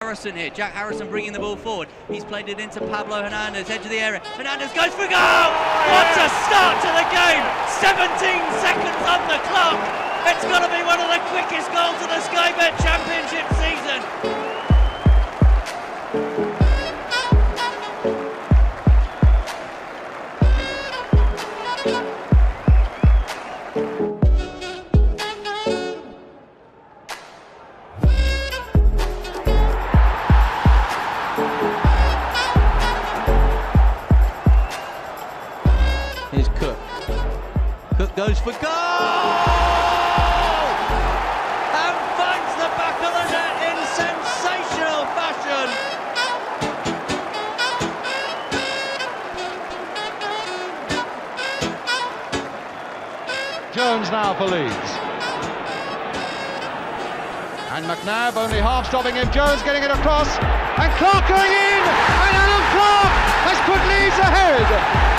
Harrison here. Jack Harrison bringing the ball forward. He's played it into Pablo Hernandez, edge of the area. Hernandez goes for goal! What a start to the game! 17 seconds on the clock. It's got to be one of the quickest goals of the Sky Bet Championship season. Here's Cook. Cook goes for goal! And finds the back of the net in sensational fashion. Jones now for Leeds. And McNabb only half stopping him. Jones getting it across. And Clark going in! And Alan Clark has put Leeds ahead!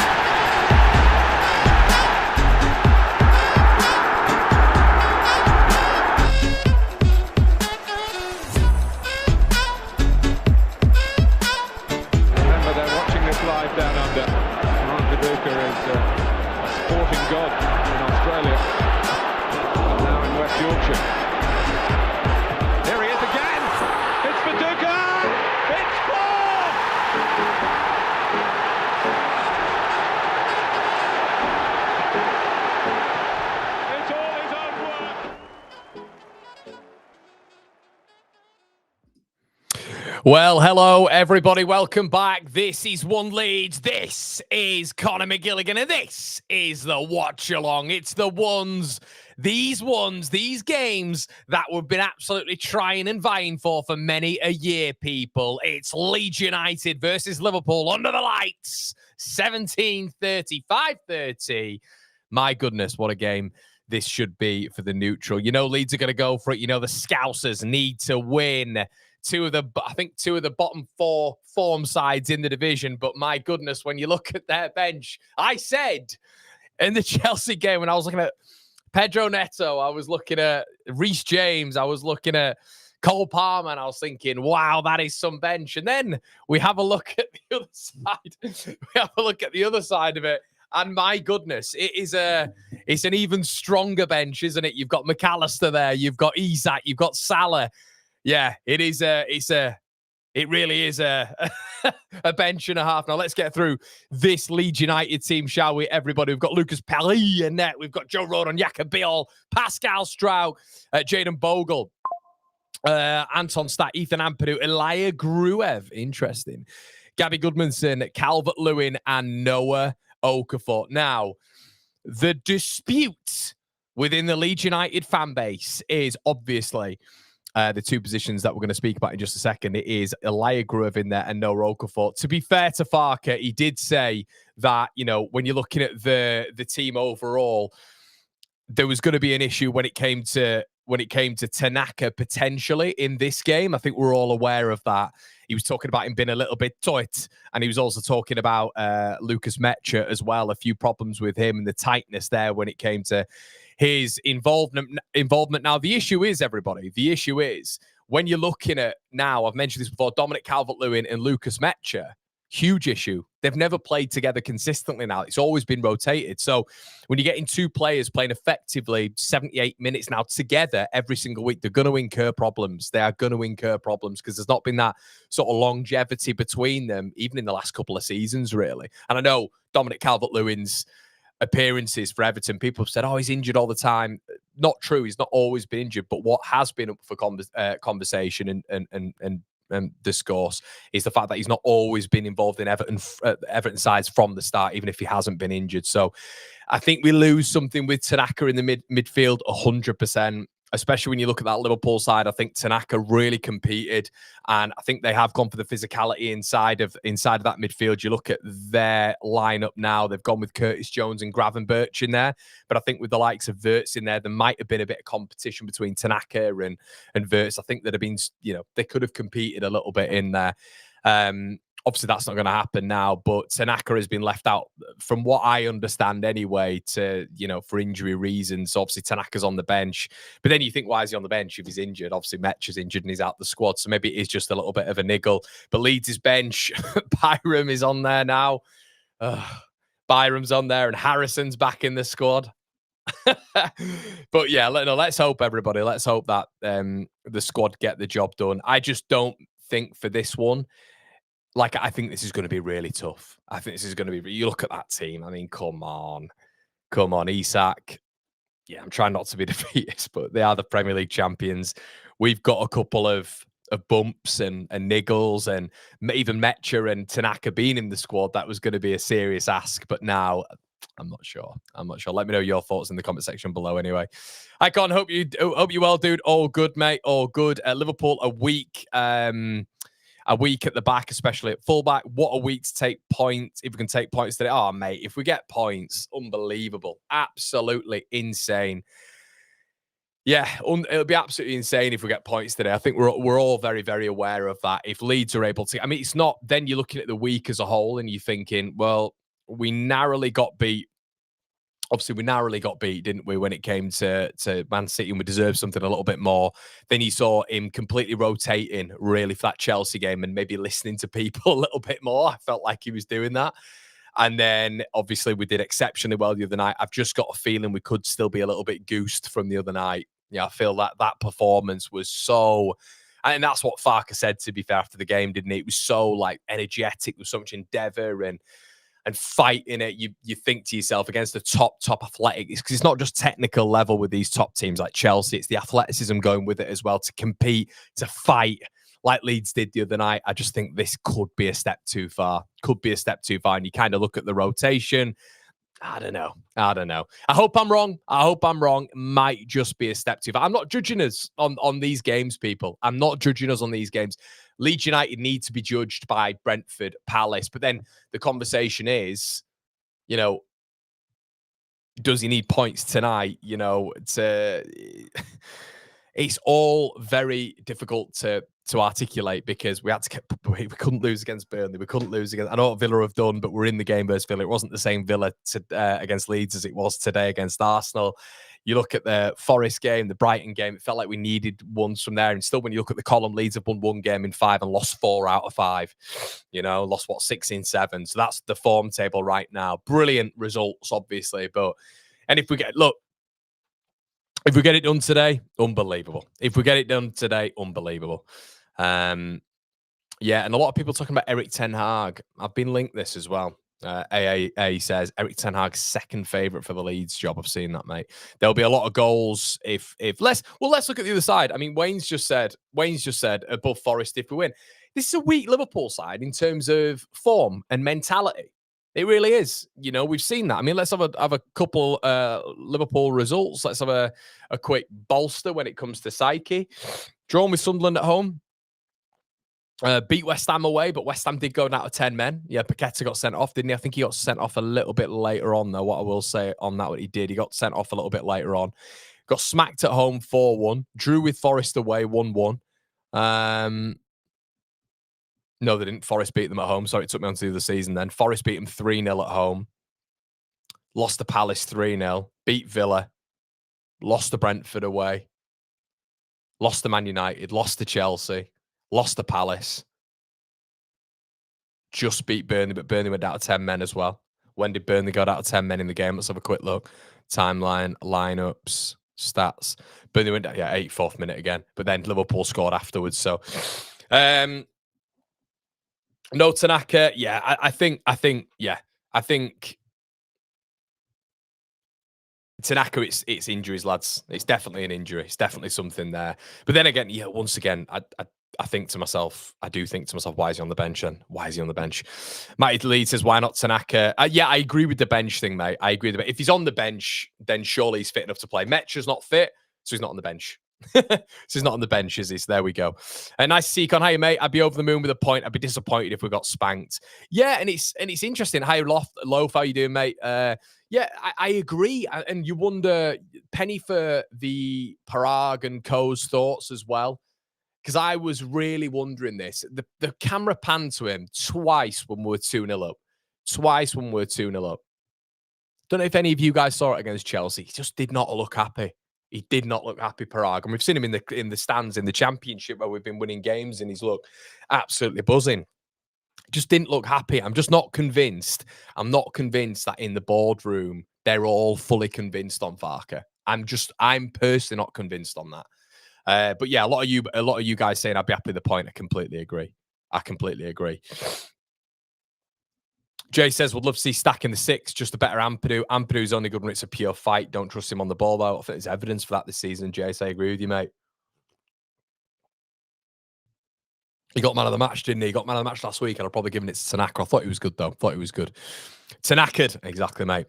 Live down under. Mark Viduka is a sporting god in Australia and now in West Yorkshire. Here he is again. It's Viduka. It's four. It's all his own work. Well, hello, everybody. Welcome back. This is One Leeds. This is Conor McGilligan, and this is the Watch-Along. It's the these games that we've been absolutely trying and vying for many a year, people. It's Leeds United versus Liverpool under the lights. 17:30, 5:30. My goodness, what a game this should be for the neutral. You know, Leeds are going to go for it. You know, the Scousers need to win. Two of the bottom four form sides in the division. But my goodness, when you look at their bench, I said in the Chelsea game, when I was looking at Pedro Neto, I was looking at Reece James, I was looking at Cole Palmer, and I was thinking, wow, that is some bench. And then we have a look at the other side. We have a look at the other side of it. And my goodness, it's an even stronger bench, isn't it? You've got McAllister there, you've got Isak, you've got Salah. Yeah, it really is a bench and a half. Now let's get through this Leeds United team, shall we, everybody? We've got Lucas Pelly in net. We've got Joe Rodon, Jakob Biol, Pascal Stroud, Jaden Bogle, Anton Stat, Ethan Ampadu, Elia Gruev. Interesting. Gabby Goodmanson, Calvert-Lewin, and Noah Okafor. Now, the dispute within the Leeds United fan base is obviously the two positions that we're going to speak about in just a second. It is Elia Gruev in there and Noah Okafor. To be fair to Farker, he did say that, you know, when you're looking at the team overall, there was going to be an issue when it came to Tanaka potentially in this game. I think we're all aware of that. He was talking about him being a little bit tight, and he was also talking about Lucas Mecha as well. A few problems with him and the tightness there when it came to his involvement. Now, the issue is, everybody, when you're looking at now, I've mentioned this before, Dominic Calvert-Lewin and Lucas Mecha, huge issue. They've never played together consistently now. It's always been rotated. So when you're getting two players playing effectively 78 minutes now together every single week, they're going to incur problems. They are going to incur problems because there's not been that sort of longevity between them, even in the last couple of seasons, really. And I know Dominic Calvert-Lewin's appearances for Everton, people have said, oh, he's injured all the time. Not true. He's not always been injured. But what has been up for conversation and discourse is the fact that he's not always been involved in Everton sides from the start, even if he hasn't been injured. So I think we lose something with Tanaka in the midfield 100%. Especially when you look at that Liverpool side, I think Tanaka really competed, and I think they have gone for the physicality inside of that midfield. You look at their lineup now; they've gone with Curtis Jones and Gravenberch in there, but I think with the likes of Wirtz in there might have been a bit of competition between Tanaka and Wirtz. I think there'd have been, they could have competed a little bit in there. Obviously, that's not going to happen now, but Tanaka has been left out, from what I understand anyway, for injury reasons. Obviously, Tanaka's on the bench. But then you think, why is he on the bench if he's injured? Obviously, Metch is injured and he's out the squad, so maybe it is just a little bit of a niggle. But Leeds' bench, Byram is on there now. Byram's on there and Harrison's back in the squad. But yeah, let's hope, everybody. Let's hope that the squad get the job done. I just don't think for this one, I think this is going to be really tough. I think this is going to be, you look at that team. I mean, come on, Isak. Yeah, I'm trying not to be defeatist, but they are the Premier League champions. We've got a couple of bumps and niggles, and even Metcher and Tanaka being in the squad, that was going to be a serious ask. But now, I'm not sure. Let me know your thoughts in the comment section below anyway. I can't hope you well, dude. All good, mate. All good. Liverpool, a week at the back, especially at fullback. What a week to take points. If we can take points today. Oh, mate, if we get points, unbelievable. Absolutely insane. Yeah, it'll be absolutely insane if we get points today. I think we're all very, very aware of that. If Leeds are able to, I mean, it's not, then you're looking at the week as a whole and you're thinking, well, we narrowly got beat. Obviously, we narrowly got beat, didn't we, when it came to Man City, and we deserved something a little bit more. Then you saw him completely rotating, really, for that Chelsea game and maybe listening to people a little bit more. I felt like he was doing that. And then, obviously, we did exceptionally well the other night. I've just got a feeling we could still be a little bit goosed from the other night. Yeah, I feel that performance was so... And that's what Farke said, to be fair, after the game, didn't he? It was so, energetic, with so much endeavour and fight in it. You think to yourself, against the top athletic, because it's not just technical level with these top teams like Chelsea, it's the athleticism going with it as well, to compete, to fight like Leeds did the other night. I just think this could be a step too far. And you kind of look at the rotation. I don't know. I hope I'm wrong. Might just be a step too far. I'm not judging us on these games, people. I'm not judging us on these games. Leeds United need to be judged by Brentford, Palace. But then the conversation is, does he need points tonight? It's all very difficult to articulate, because we couldn't lose against Burnley. We couldn't lose against, I know what Villa have done, but we're in the game versus Villa. It wasn't the same Villa against Leeds as it was today against Arsenal. You look at the Forest game, the Brighton game, it felt like we needed ones from there. And still, when you look at the column, Leeds have won 1 game in 5 and lost 4 out of 5. Lost 6 in 7. So that's the form table right now. Brilliant results, obviously. And if we get it done today, unbelievable. Yeah, and a lot of people talking about Eric Ten Hag. I've been linked this as well. AAA says Eric Ten Hag's second favourite for the Leeds job. I've seen that, mate. There'll be a lot of goals if let's look at the other side. I mean, Wayne's just said above Forest if we win. This is a weak Liverpool side in terms of form and mentality. It really is. We've seen that. I mean, let's have a couple Liverpool results. Let's have a quick bolster when it comes to psyche. Drawn with Sunderland at home. Beat West Ham away, but West Ham did go out of 10 men. Yeah, Paqueta got sent off, didn't he? I think he got sent off a little bit later on, though. What I will say on that, what he did, he got sent off a little bit later on. Got smacked at home 4-1. Drew with Forest away 1-1. No, they didn't. Forest beat them at home. Sorry, it took me on to the season then. Forest beat them 3-0 at home. Lost to Palace 3-0. Beat Villa. Lost to Brentford away. Lost to Man United. Lost to Chelsea. Lost to Palace. Just beat Burnley, but Burnley went out of 10 men as well. When did Burnley go out of 10 men in the game? Let's have a quick look. Timeline, lineups, stats. Burnley went down, 84th minute again. But then Liverpool scored afterwards. So, no Tanaka. Yeah, I think Tanaka, it's injuries, lads. It's definitely an injury. It's definitely something there. But then again, once again, I think to myself, why is he on the bench then? Why is he on the bench? Matty Leeds says, why not Tanaka? Yeah, I agree with the bench thing, mate. I agree with it. If he's on the bench, then surely he's fit enough to play. Metcher's not fit, so he's not on the bench. So he's not on the bench, is he? So there we go. Nice to see you, Con. Hi, mate. I'd be over the moon with a point. I'd be disappointed if we got spanked. Yeah, and it's interesting. Hi, Loaf. How you doing, mate? Yeah, I agree. And you wonder, Penny, for the Parag and Co.'s thoughts as well. because I was really wondering this. The camera panned to him twice when we were 2-0 up. Twice when we were 2-0 up. Don't know if any of you guys saw it against Chelsea. He just did not look happy. He did not look happy, Parag. And we've seen him in the stands in the Championship where we've been winning games, and he's looked absolutely buzzing. Just didn't look happy. I'm just not convinced. I'm not convinced that in the boardroom they're all fully convinced on Farke. I'm personally not convinced on that. But yeah, a lot of you guys saying I'd be happy with the point. I completely agree. Jay says, would love to see Stack in the 6, just a better Ampadu. Ampadu's only good when it's a pure fight. Don't trust him on the ball, though. I think there's evidence for that this season, Jay. So I agree with you, mate. He got man of the match, didn't he? He got man of the match last week, and I've probably given it to Tanaka. I thought he was good, though. Tanaka'd. Exactly, mate.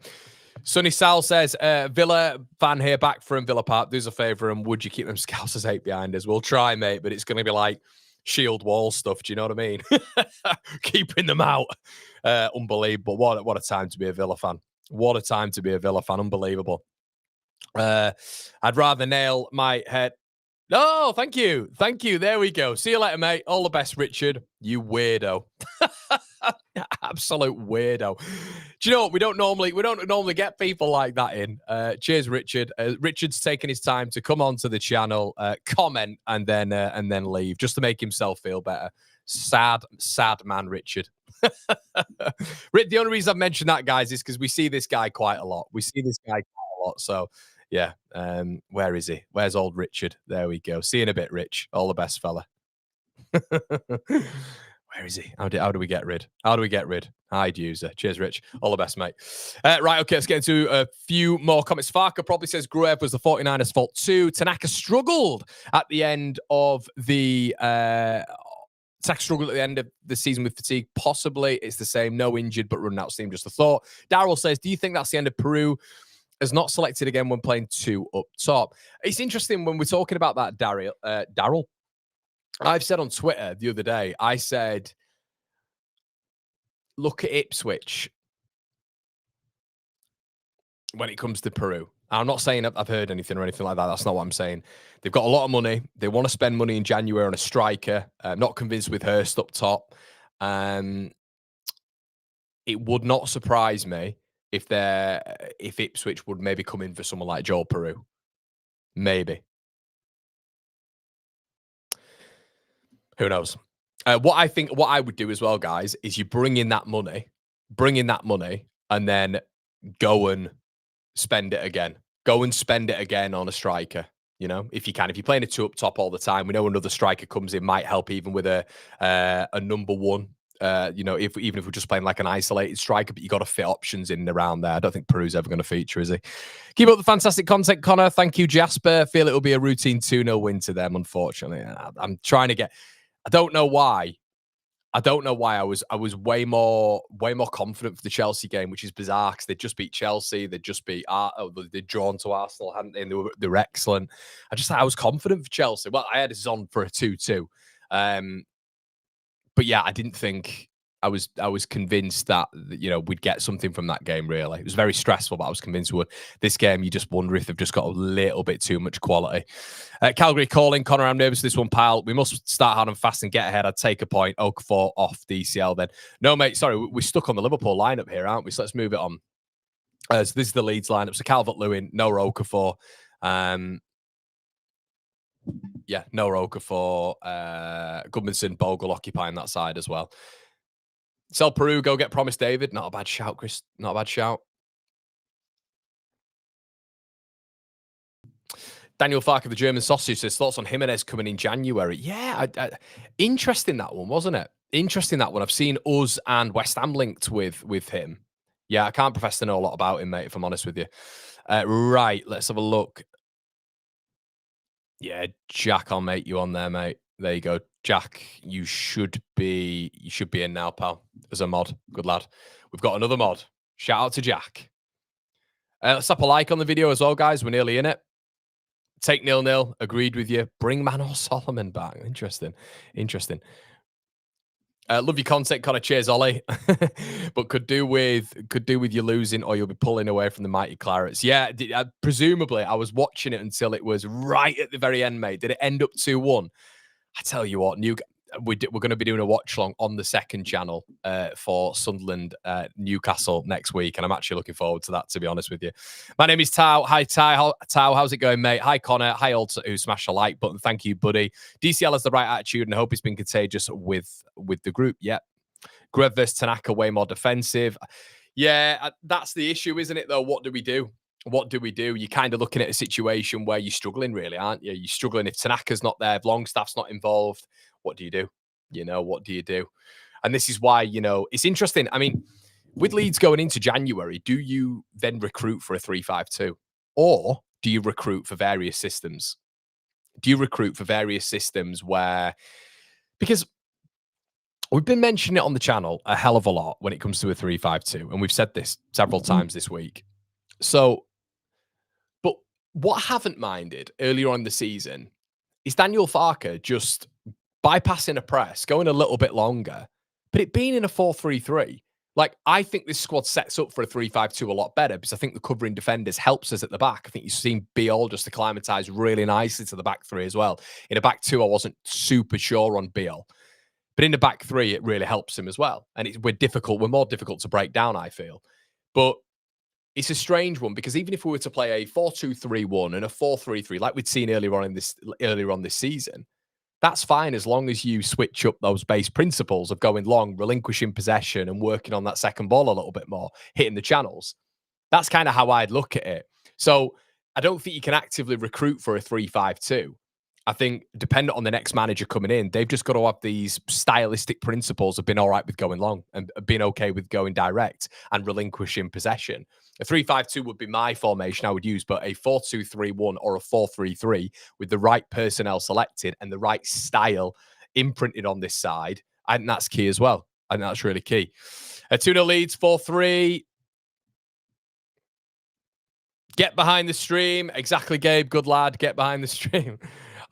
Sunny Sal says, Villa fan here back from Villa Park. There's a favour, and would you keep them Scousers 8 behind us? We'll try, mate, but it's going to be like shield wall stuff. Do you know what I mean? Keeping them out. Unbelievable. What a time to be a Villa fan. What a time to be a Villa fan. Unbelievable. I'd rather nail my head. Oh, thank you. There we go. See you later, mate. All the best, Richard. You weirdo. Absolute weirdo. Do you know what? We don't normally get people like that in. Cheers, Richard. Richard's taking his time to come onto the channel, comment, and then leave just to make himself feel better. Sad man, Richard. The only reason I've mentioned that, guys, is because we see this guy quite a lot. So yeah. Where is he? Where's old Richard? There we go. See you in a bit, Rich. All the best, fella. Where is he? How do we get rid? Hide user. Cheers, Rich. All the best, mate. Right, okay, let's get into a few more comments. Farke probably says Gruev was the 49ers' fault too. Tanaka struggled at the end of the season with fatigue. Possibly it's the same. No injured, but running out steam. Just a thought. Daryl says, do you think that's the end of Peru? Has not selected again when playing 2 up top. It's interesting when we're talking about that, Daryl. I've said on Twitter the other day, I said, look at Ipswich when it comes to Peru. I'm not saying I've heard anything or anything like that. That's not what I'm saying. They've got a lot of money. They want to spend money in January on a striker. I'm not convinced with Hurst up top. It would not surprise me if Ipswich would maybe come in for someone like Joel Peru. Maybe. Who knows? What I would do as well, guys, is you bring in that money, and then go and spend it again. Go and spend it again on a striker. You know, if you can. If you're playing a 2 up top all the time, we know another striker comes in, might help even with a number 1. Even if we're just playing like an isolated striker, but you got to fit options in and around there. I don't think Peru's ever going to feature, is he? Keep up the fantastic content, Connor. Thank you, Jasper. Feel it'll be a routine 2-0 win to them, unfortunately. I'm trying to get... I don't know why I was way more confident for the Chelsea game, which is bizarre because they just beat Chelsea, they just beat they'd drawn to Arsenal, hadn't they? And they were excellent. I was confident for Chelsea. Well, I had us on for a 2-2. But yeah, I didn't think I was convinced that, you know, we'd get something from that game, really. It was very stressful, but I was convinced we would. This game, you just wonder if they've just got a little bit too much quality. Calgary calling. Conor, I'm nervous for this one, pal. We must start hard and fast and get ahead. I'd take a point. Okafor off DCL then. No, mate, sorry. We're stuck on the Liverpool lineup here, aren't we? So let's move it on. So this is the Leeds lineup. So Calvert-Lewin, no Okafor. Yeah, no Okafor. Goodmanson, Bogle occupying that side as well. Sell Peru, go get Promise David. Not a bad shout, Chris. Not a bad shout. Daniel Farke, the German sausage, says thoughts on Jimenez coming in January. Yeah, interesting that one, wasn't it? Interesting that one. I've seen us and West Ham linked with him. Yeah, I can't profess to know a lot about him, mate, if I'm honest with you. Right, let's have a look. Yeah, Jack, I'll make you on there, mate. There you go. Jack, you should be in now, pal, as a mod. Good lad. We've got another mod. Shout out to Jack. Let's tap a like on the video as well, guys. We're nearly in it. Take 0-0. Agreed with you. Bring Manor Solomon back. Interesting. Love your content, Connor. Cheers, Ollie. But could do with you losing, or you'll be pulling away from the mighty Clarets. Yeah, presumably I was watching it until it was right at the very end, mate. Did it end up 2-1? I tell you what, we're going to be doing a watch along on the second channel for Sunderland Newcastle next week, and I'm actually looking forward to that, to be honest with you. My name is Tao. Hi, Tao. How's it going, mate? Hi, Conor. Hi, Alta, who smashed the like button. Thank you, buddy. DCL has the right attitude, and I hope it's been contagious with the group. Yep. Gruev versus Tanaka, way more defensive. Yeah, that's the issue, isn't it, though? What do we do? What do we do? You're kind of looking at a situation where you're struggling, really, aren't you? You're struggling if Tanaka's not there, if Longstaff's not involved. What do you do? What do you do? And this is why, it's interesting. I mean, with Leeds going into January, do you then recruit for a 3-5-2? Or do you recruit for various systems? Do you recruit for various systems where... Because we've been mentioning it on the channel a hell of a lot when it comes to a 3-5-2, and we've said this several times this week. So... But what I haven't minded earlier on in the season is Daniel Farke just bypassing a press, going a little bit longer, but it being in a 4-3-3. Like, I think this squad sets up for a 3-5-2 a lot better because I think the covering defenders helps us at the back. I think you've seen Biol just acclimatise really nicely to the back three as well. In a back two, I wasn't super sure on Biol. But in the back three, it really helps him as well. And we're more difficult to break down, I feel. But it's a strange one because even if we were to play a 4-2-3-1 and a 4-3-3, like we'd seen earlier on this season, that's fine as long as you switch up those base principles of going long, relinquishing possession, and working on that second ball a little bit more, hitting the channels. That's kind of how I'd look at it. So I don't think you can actively recruit for a 3-5-2. I think, dependent on the next manager coming in, they've just got to have these stylistic principles of being all right with going long and being okay with going direct and relinquishing possession. A 3-5-2 would be my formation I would use, but a 4-2-3-1 or a 4-3-3 with the right personnel selected and the right style imprinted on this side, I think that's key as well. I think that's really key. 2-0 Leeds, 4-3. Get behind the stream. Exactly, Gabe. Good lad. Get behind the stream.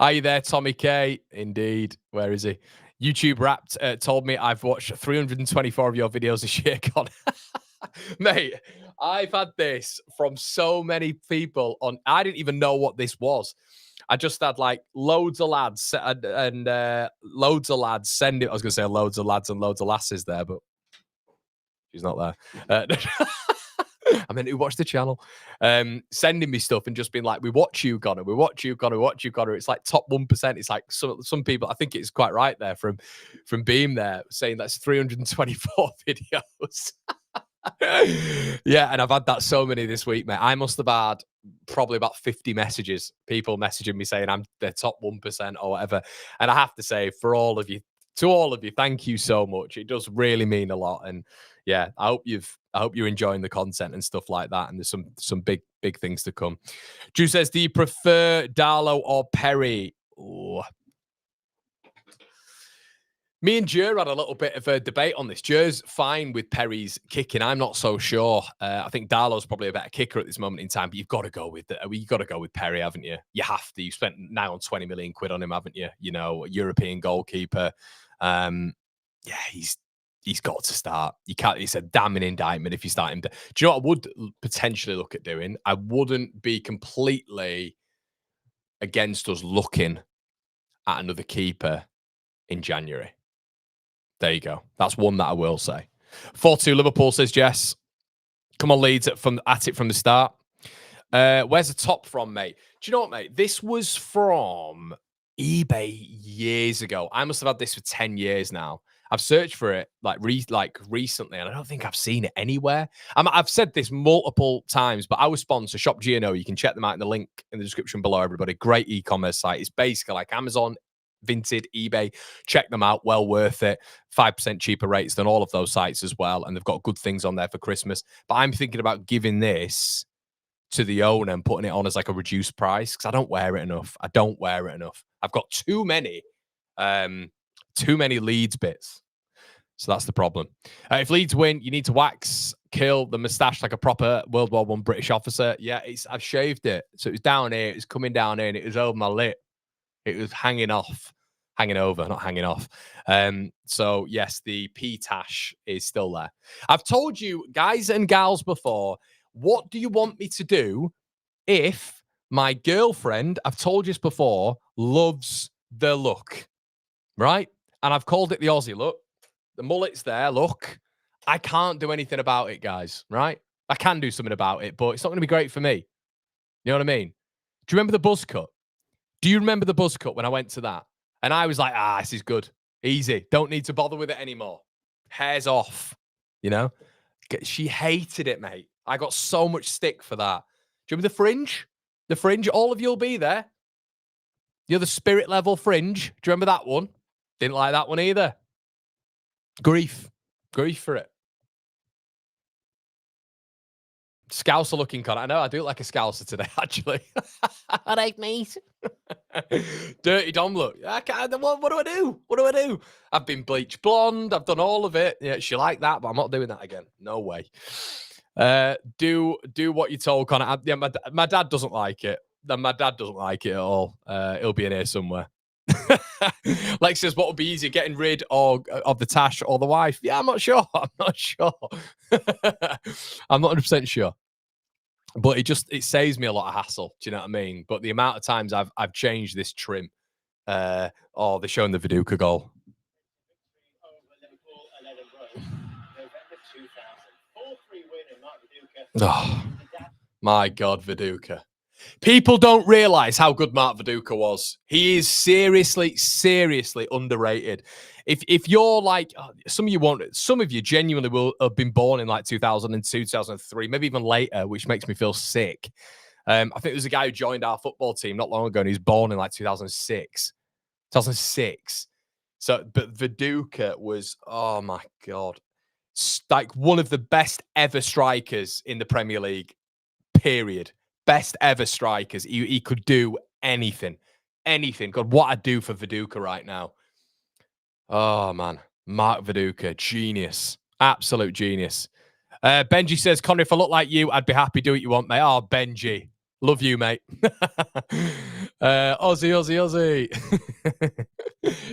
Are you there, Tommy K? Indeed. Where is he? YouTube Wrapped told me I've watched 324 of your videos this year, Con. Mate, I've had this from so many people on. I didn't even know what this was. I just had like loads of lads and loads of lads sending. I was going to say loads of lads and loads of lasses there, but she's not there. I meant to watch the channel, sending me stuff and just being like, we watch you, Conor. We watch you, Conor. We watch you, Conor. It's like top 1%. It's like some people, I think it's quite right there from Beam there, saying that's 324 videos. Yeah, and I've had that so many this week, mate. I must have had probably about 50 messages, people messaging me saying I'm the top 1% or whatever. And I have to say, to all of you, thank you so much. It does really mean a lot. And yeah, I hope you're enjoying the content and stuff like that. And there's some big things to come. Drew says, do you prefer Darlow or Perry? Ooh. Me and Jer had a little bit of a debate on this. Jer's fine with Perry's kicking. I'm not so sure. I think Darlow's probably a better kicker at this moment in time, but you've got to go with Perry, haven't you? You have to. You've spent now on 20 million quid on him, haven't you? European goalkeeper. Yeah, he's got to start. You can't. It's a damning indictment if you start him. Do you know what I would potentially look at doing? I wouldn't be completely against us looking at another keeper in January. There you go. That's one that I will say. 4-2 Liverpool, says Jess. Come on, Leeds at it from the start. Where's the top from, mate? Do you know what, mate? This was from eBay years ago. I must have had this for 10 years now. I've searched for it recently, and I don't think I've seen it anywhere. I've said this multiple times, but our sponsor, Shop G&O, you can check them out in the link in the description below, everybody. Great e-commerce site. It's basically like Amazon, Vinted, eBay. Check them out. Well worth it. 5% cheaper rates than all of those sites as well. And they've got good things on there for Christmas. But I'm thinking about giving this to the owner and putting it on as like a reduced price because I don't wear it enough. I've got too many Leeds bits. So that's the problem. If Leeds win, you need to kill the moustache like a proper World War I British officer. Yeah, I've shaved it. So it was down here. It was coming down here and it was over my lip. It was hanging over, not hanging off. So yes, the P-tash is still there. I've told you guys and gals before, what do you want me to do if my girlfriend, I've told you this before, loves the look right? And I've called it the Aussie. Look, the mullet's there. Look, I can't do anything about it, guys, right? I can do something about it, but it's not going to be great for me. You know what I mean? Do you remember the buzz cut? Do you remember the buzz cut when I went to that? And I was like, this is good. Easy. Don't need to bother with it anymore. Hair's off. You know? She hated it, mate. I got so much stick for that. Do you remember the fringe? The fringe, all of you will be there. The other spirit level fringe. Do you remember that one? Didn't like that one either. Grief. Grief for it. Scouser looking Conor. I know, I do look like a Scouser today, actually. All right, mate. Dirty Dom look. What do I do? What do I do? I've been bleached blonde. I've done all of it. Yeah, she liked that, but I'm not doing that again. No way. Do what you told Conor. Yeah, my dad doesn't like it. My dad doesn't like it at all. He'll be in here somewhere. Lex says, what would be easier, getting rid of the Tash or the wife? Yeah, I'm not sure. I'm not sure. I'm not 100% sure. But it saves me a lot of hassle. Do you know what I mean? But the amount of times I've changed this trim. They're showing the Viduka goal. Oh, my God, Viduka. People don't realise how good Mark Viduka was. He is seriously, seriously underrated. If you're like, some of you won't, some of you genuinely will have been born in like 2002, 2003, maybe even later, which makes me feel sick. I think there's a guy who joined our football team not long ago, and he's born in like 2006. 2006. So, but Viduka was, oh my God, like one of the best ever strikers in the Premier League, period. Best ever strikers. He could do anything. Anything. God, what I'd do for Viduka right now. Oh, man. Mark Viduka. Genius. Absolute genius. Benji says, Conor, if I look like you, I'd be happy. Do what you want, mate. Oh, Benji. Love you, mate. Aussie.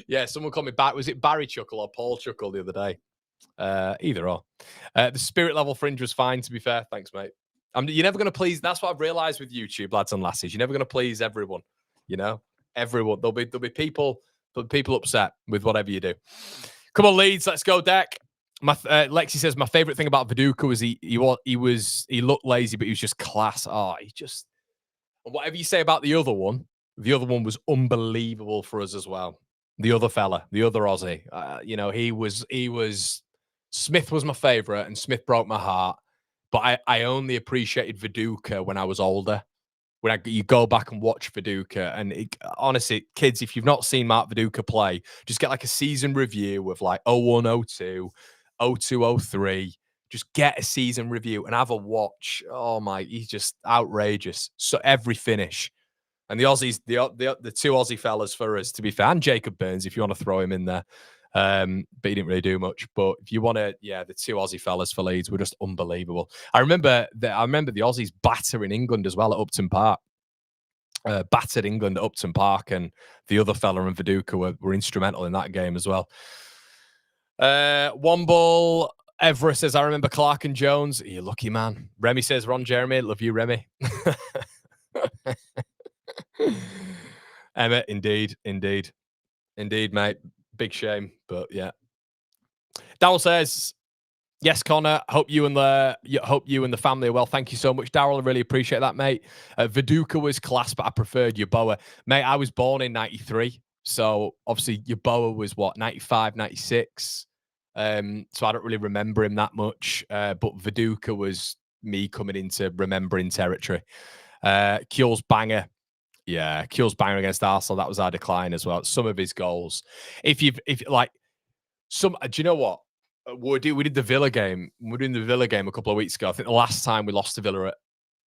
Yeah, someone called me back. Was it Barry Chuckle or Paul Chuckle the other day? Either or. The spirit level fringe was fine, to be fair. Thanks, mate. You're never going to please. That's what I've realized with YouTube, lads and lasses. You're never going to please everyone. You know, everyone. There'll be people upset with whatever you do. Come on, Leeds. Let's go, Deck. Lexi says my favorite thing about Viduka was he looked lazy, but he was just class. Whatever you say about the other one was unbelievable for us as well. The other fella, the other Aussie. He was. Smith was my favorite, and Smith broke my heart. But I only appreciated Viduka when I was older. When you go back and watch Viduka, and honestly, kids, if you've not seen Mark Viduka play, just get like a season review of like 01, 02, 02, 03. Just get a season review and have a watch. Oh my, he's just outrageous. So every finish. And the Aussies, the two Aussie fellas for us, to be fair, and Jacob Burns, if you want to throw him in there. But he didn't really do much. But if you want to, the two Aussie fellas for Leeds were just unbelievable. I remember the Aussies battering England as well at Upton Park. Battered England at Upton Park, and the other fella and Viduka were instrumental in that game as well. One ball. Everest says, I remember Clark and Jones. You're lucky, man. Remy says, Ron Jeremy. Love you, Remy. Emmett, indeed, mate. Big shame, but yeah. Darryl says, yes, Conor. Hope you and the family are well. Thank you so much, Darryl. I really appreciate that, mate. Viduka was class, but I preferred Yeboah. Mate, I was born in 93. So obviously Yeboah was 95, 96. So I don't really remember him that much. But Viduka was me coming into remembering territory. Kjell's banger. Yeah, Kjell's banger against Arsenal. That was our decline as well. Some of his goals. Do you know what? We did the Villa game. We were doing the Villa game a couple of weeks ago. I think the last time we lost to Villa at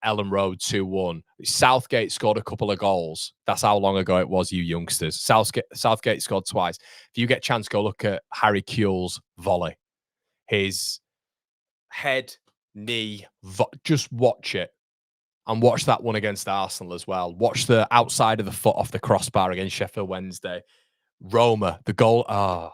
Ellen Road 2-1. Southgate scored a couple of goals. That's how long ago it was, you youngsters. Southgate scored twice. If you get a chance, go look at Harry Kjell's volley. His head, knee, just watch it. And watch that one against Arsenal as well. Watch the outside of the foot off the crossbar against Sheffield Wednesday. Roma, the goal.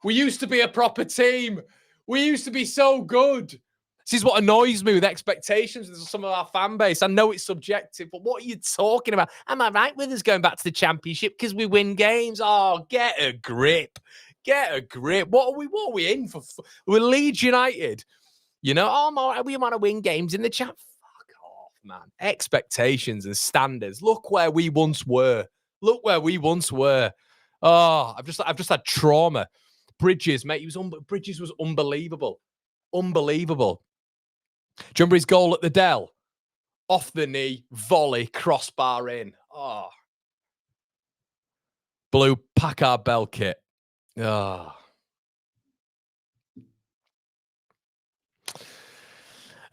We used to be a proper team. We used to be so good. This is what annoys me with expectations with some of our fan base. I know it's subjective, but what are you talking about? Am I right with us going back to the Championship because we win games? Oh, get a grip. Get a grip. What are we in for? We're Leeds United. You know, oh, we want to win games in the Champ. Fuck off, man. Expectations and standards. Look where we once were. Look where we once were. Oh, I've just had trauma. Bridges, mate. Bridges was unbelievable. Unbelievable. Do you remember his goal at the Dell? Off the knee, volley, crossbar in. Oh. Blue Packard Bell kit. Oh.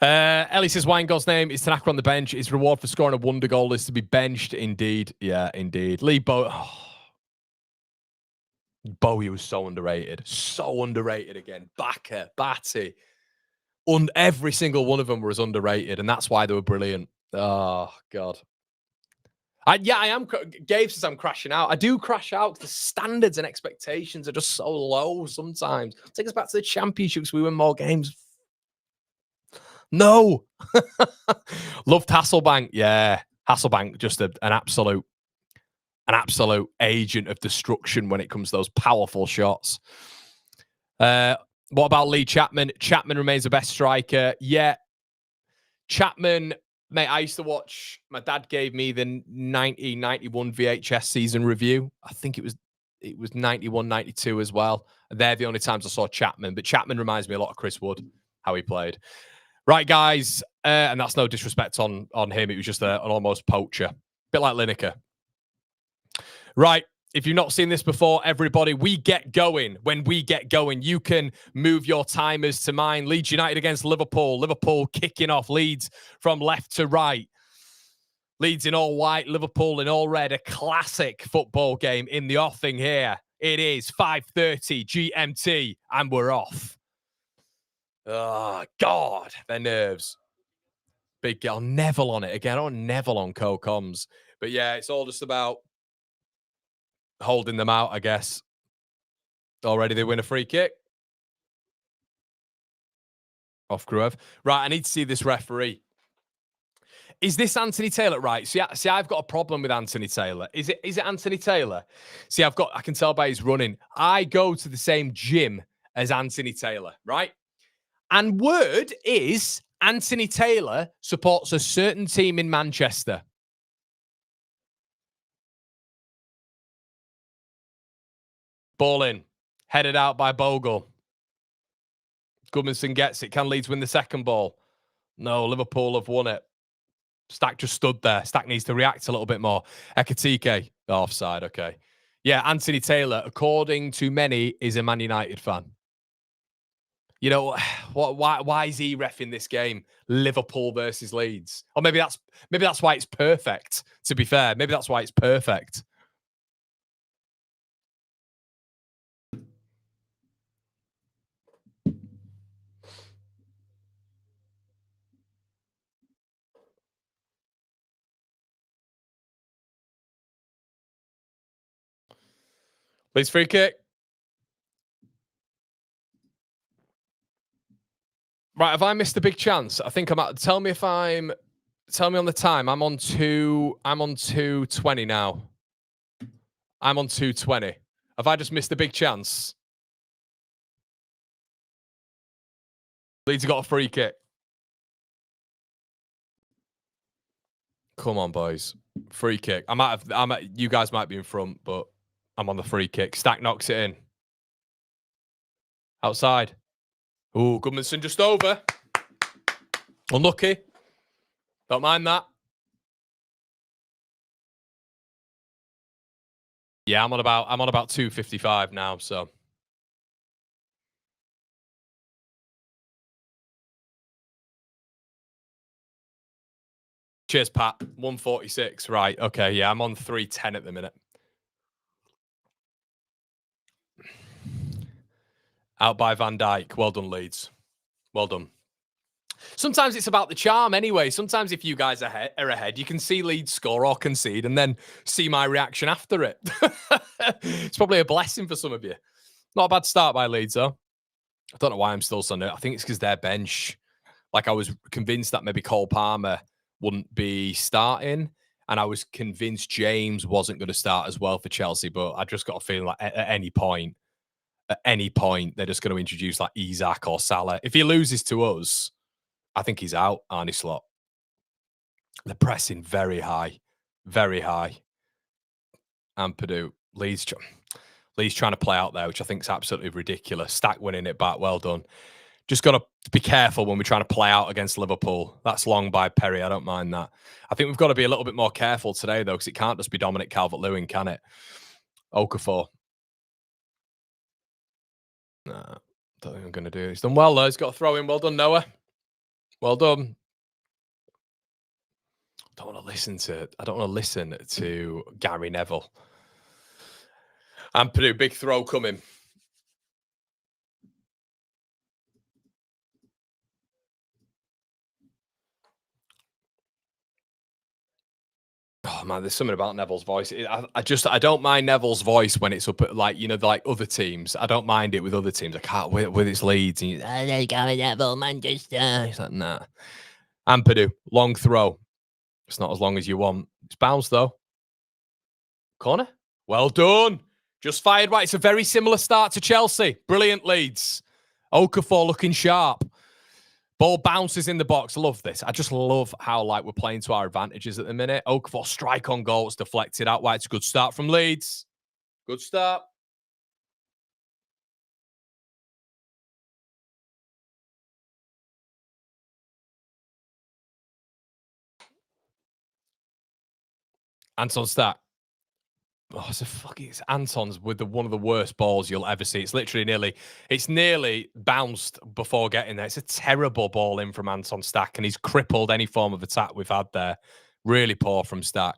Ellie says Weingold's name is Tanaka on the bench. His reward for scoring a wonder goal is to be benched. Indeed. Yeah, indeed. Lee Bowie. Oh. Bowie was so underrated. So underrated again. Backer, Batty. Every single one of them was underrated, and that's why they were brilliant. Oh, God. I am. Gabe says I'm crashing out. I do crash out because the standards and expectations are just so low sometimes. Take us back to the Championships. We win more games. No. Loved Hasselbank. Yeah. Hasselbank, just an absolute agent of destruction when it comes to those powerful shots. What about Lee Chapman? Chapman remains the best striker. Yeah. Chapman, mate, I used to watch, my dad gave me the 1991 VHS season review. I think it was 91, 92 as well. They're the only times I saw Chapman. But Chapman reminds me a lot of Chris Wood, how he played. Right, guys. And that's no disrespect on him. It was just an almost poacher. A bit like Lineker. Right. If you've not seen this before, everybody, we get going. When we get going, you can move your timers to mine. Leeds United against Liverpool. Liverpool kicking off. Leeds from left to right. Leeds in all white, Liverpool in all red. A classic football game in the offing here. It is 5:30 GMT, and we're off. Oh, God, their nerves. Big girl. Neville on it again. Oh, Neville on co-coms. But yeah, it's all just about holding them out, I guess. Already they win a free kick. Off Gruev. Right, I need to see this referee. Is this Anthony Taylor? Right, see, I've got a problem with Anthony Taylor. Is it Anthony Taylor? See, I can tell by his running. I go to the same gym as Anthony Taylor, right? And word is Anthony Taylor supports a certain team in Manchester. Ball in. Headed out by Bogle. Goodmanson gets it. Can Leeds win the second ball? No, Liverpool have won it. Stack just stood there. Stack needs to react a little bit more. Ekatike. Offside, okay. Yeah, Anthony Taylor, according to many, is a Man United fan. You know, why is he reffing this game? Liverpool versus Leeds. Or maybe that's why it's perfect, to be fair. Maybe that's why it's perfect. Leeds free kick. Right, have I missed a big chance? I think I'm at. Tell me on the time. I'm on 2:20 now. I'm on 2:20. Have I just missed a big chance? Leeds have got a free kick. Come on, boys. Free kick. You guys might be in front, but I'm on the free kick. Stack knocks it in. Outside. Ooh, Goodmanson just over. Unlucky. Don't mind that. Yeah, I'm on about 2:55 now, so. Cheers, Pat. 146. Right. Okay. Yeah, I'm on 3:10 at the minute. Out by Van Dijk. Well done, Leeds. Well done. Sometimes it's about the charm anyway. Sometimes if you guys are ahead, you can see Leeds score or concede and then see my reaction after it. It's probably a blessing for some of you. Not a bad start by Leeds, though. I don't know why I'm still Sunday. I think it's because their bench Like, I was convinced that maybe Cole Palmer wouldn't be starting, and I was convinced James wasn't going to start as well for Chelsea, but I just got a feeling like at any point, they're just going to introduce like Isak or Salah. If he loses to us, I think he's out, Arne Slot. They're pressing very high, very high. And Purdue, Leeds trying to play out there, which I think is absolutely ridiculous. Stack winning it back, well done. Just got to be careful when we're trying to play out against Liverpool. That's long by Perry. I don't mind that. I think we've got to be a little bit more careful today, though, because it can't just be Dominic Calvert-Lewin, can it? Okafor. Nah, don't think I'm going to do it. He's done well, though. He's got a throw in. Well done, Noah. Well done. I don't want to listen to Gary Neville. And Purdue, big throw coming. Oh man, there's something about Neville's voice. I don't mind Neville's voice when it's up at like other teams. I don't mind it with other teams. I can't with its Leeds. And there's Gary Neville, Manchester. He's like, nah. And Purdue, long throw. It's not as long as you want. It's bounced though. Corner. Well done. Just fired right. It's a very similar start to Chelsea. Brilliant Leeds. Okafor looking sharp. Ball bounces in the box. Love this. I just love how we're playing to our advantages at the minute. Okafor strike on goal. It's deflected out wide. It's a good start from Leeds. Good start. Anton Stack. Oh, it's Anton's with one of the worst balls you'll ever see. It's literally nearly bounced before getting there. It's a terrible ball in from Anton Stack, and he's crippled any form of attack we've had there. Really poor from Stack.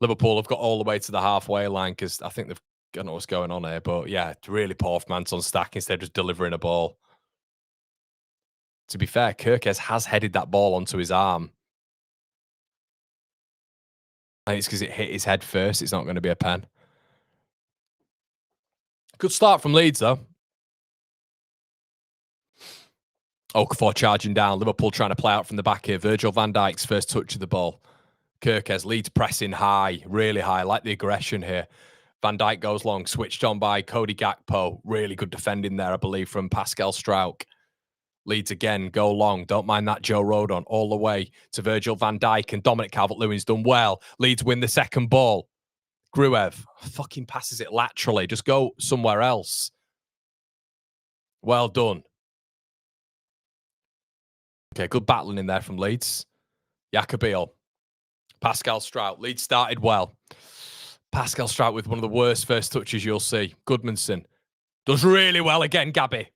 Liverpool have got all the way to the halfway line because I think I don't know what's going on here, but yeah, it's really poor from Anton Stack instead of just delivering a ball. To be fair, Kirkes has headed that ball onto his arm. I think it's because it hit his head first. It's not going to be a pen. Good start from Leeds, though. Okafor charging down. Liverpool trying to play out from the back here. Virgil van Dijk's first touch of the ball. Kirkes, Leeds pressing high, really high. Like the aggression here. Van Dijk goes long, switched on by Cody Gakpo. Really good defending there, I believe, from Pascal Struijk. Leeds again, go long. Don't mind that Joe Rodon all the way to Virgil van Dijk, and Dominic Calvert-Lewin's done well. Leeds win the second ball. Gruev fucking passes it laterally. Just go somewhere else. Well done. Okay, good battling in there from Leeds. Jacobiel. Pascal Struijk. Leeds started well. Pascal Struijk with one of the worst first touches you'll see. Goodmanson does really well again, Gabby.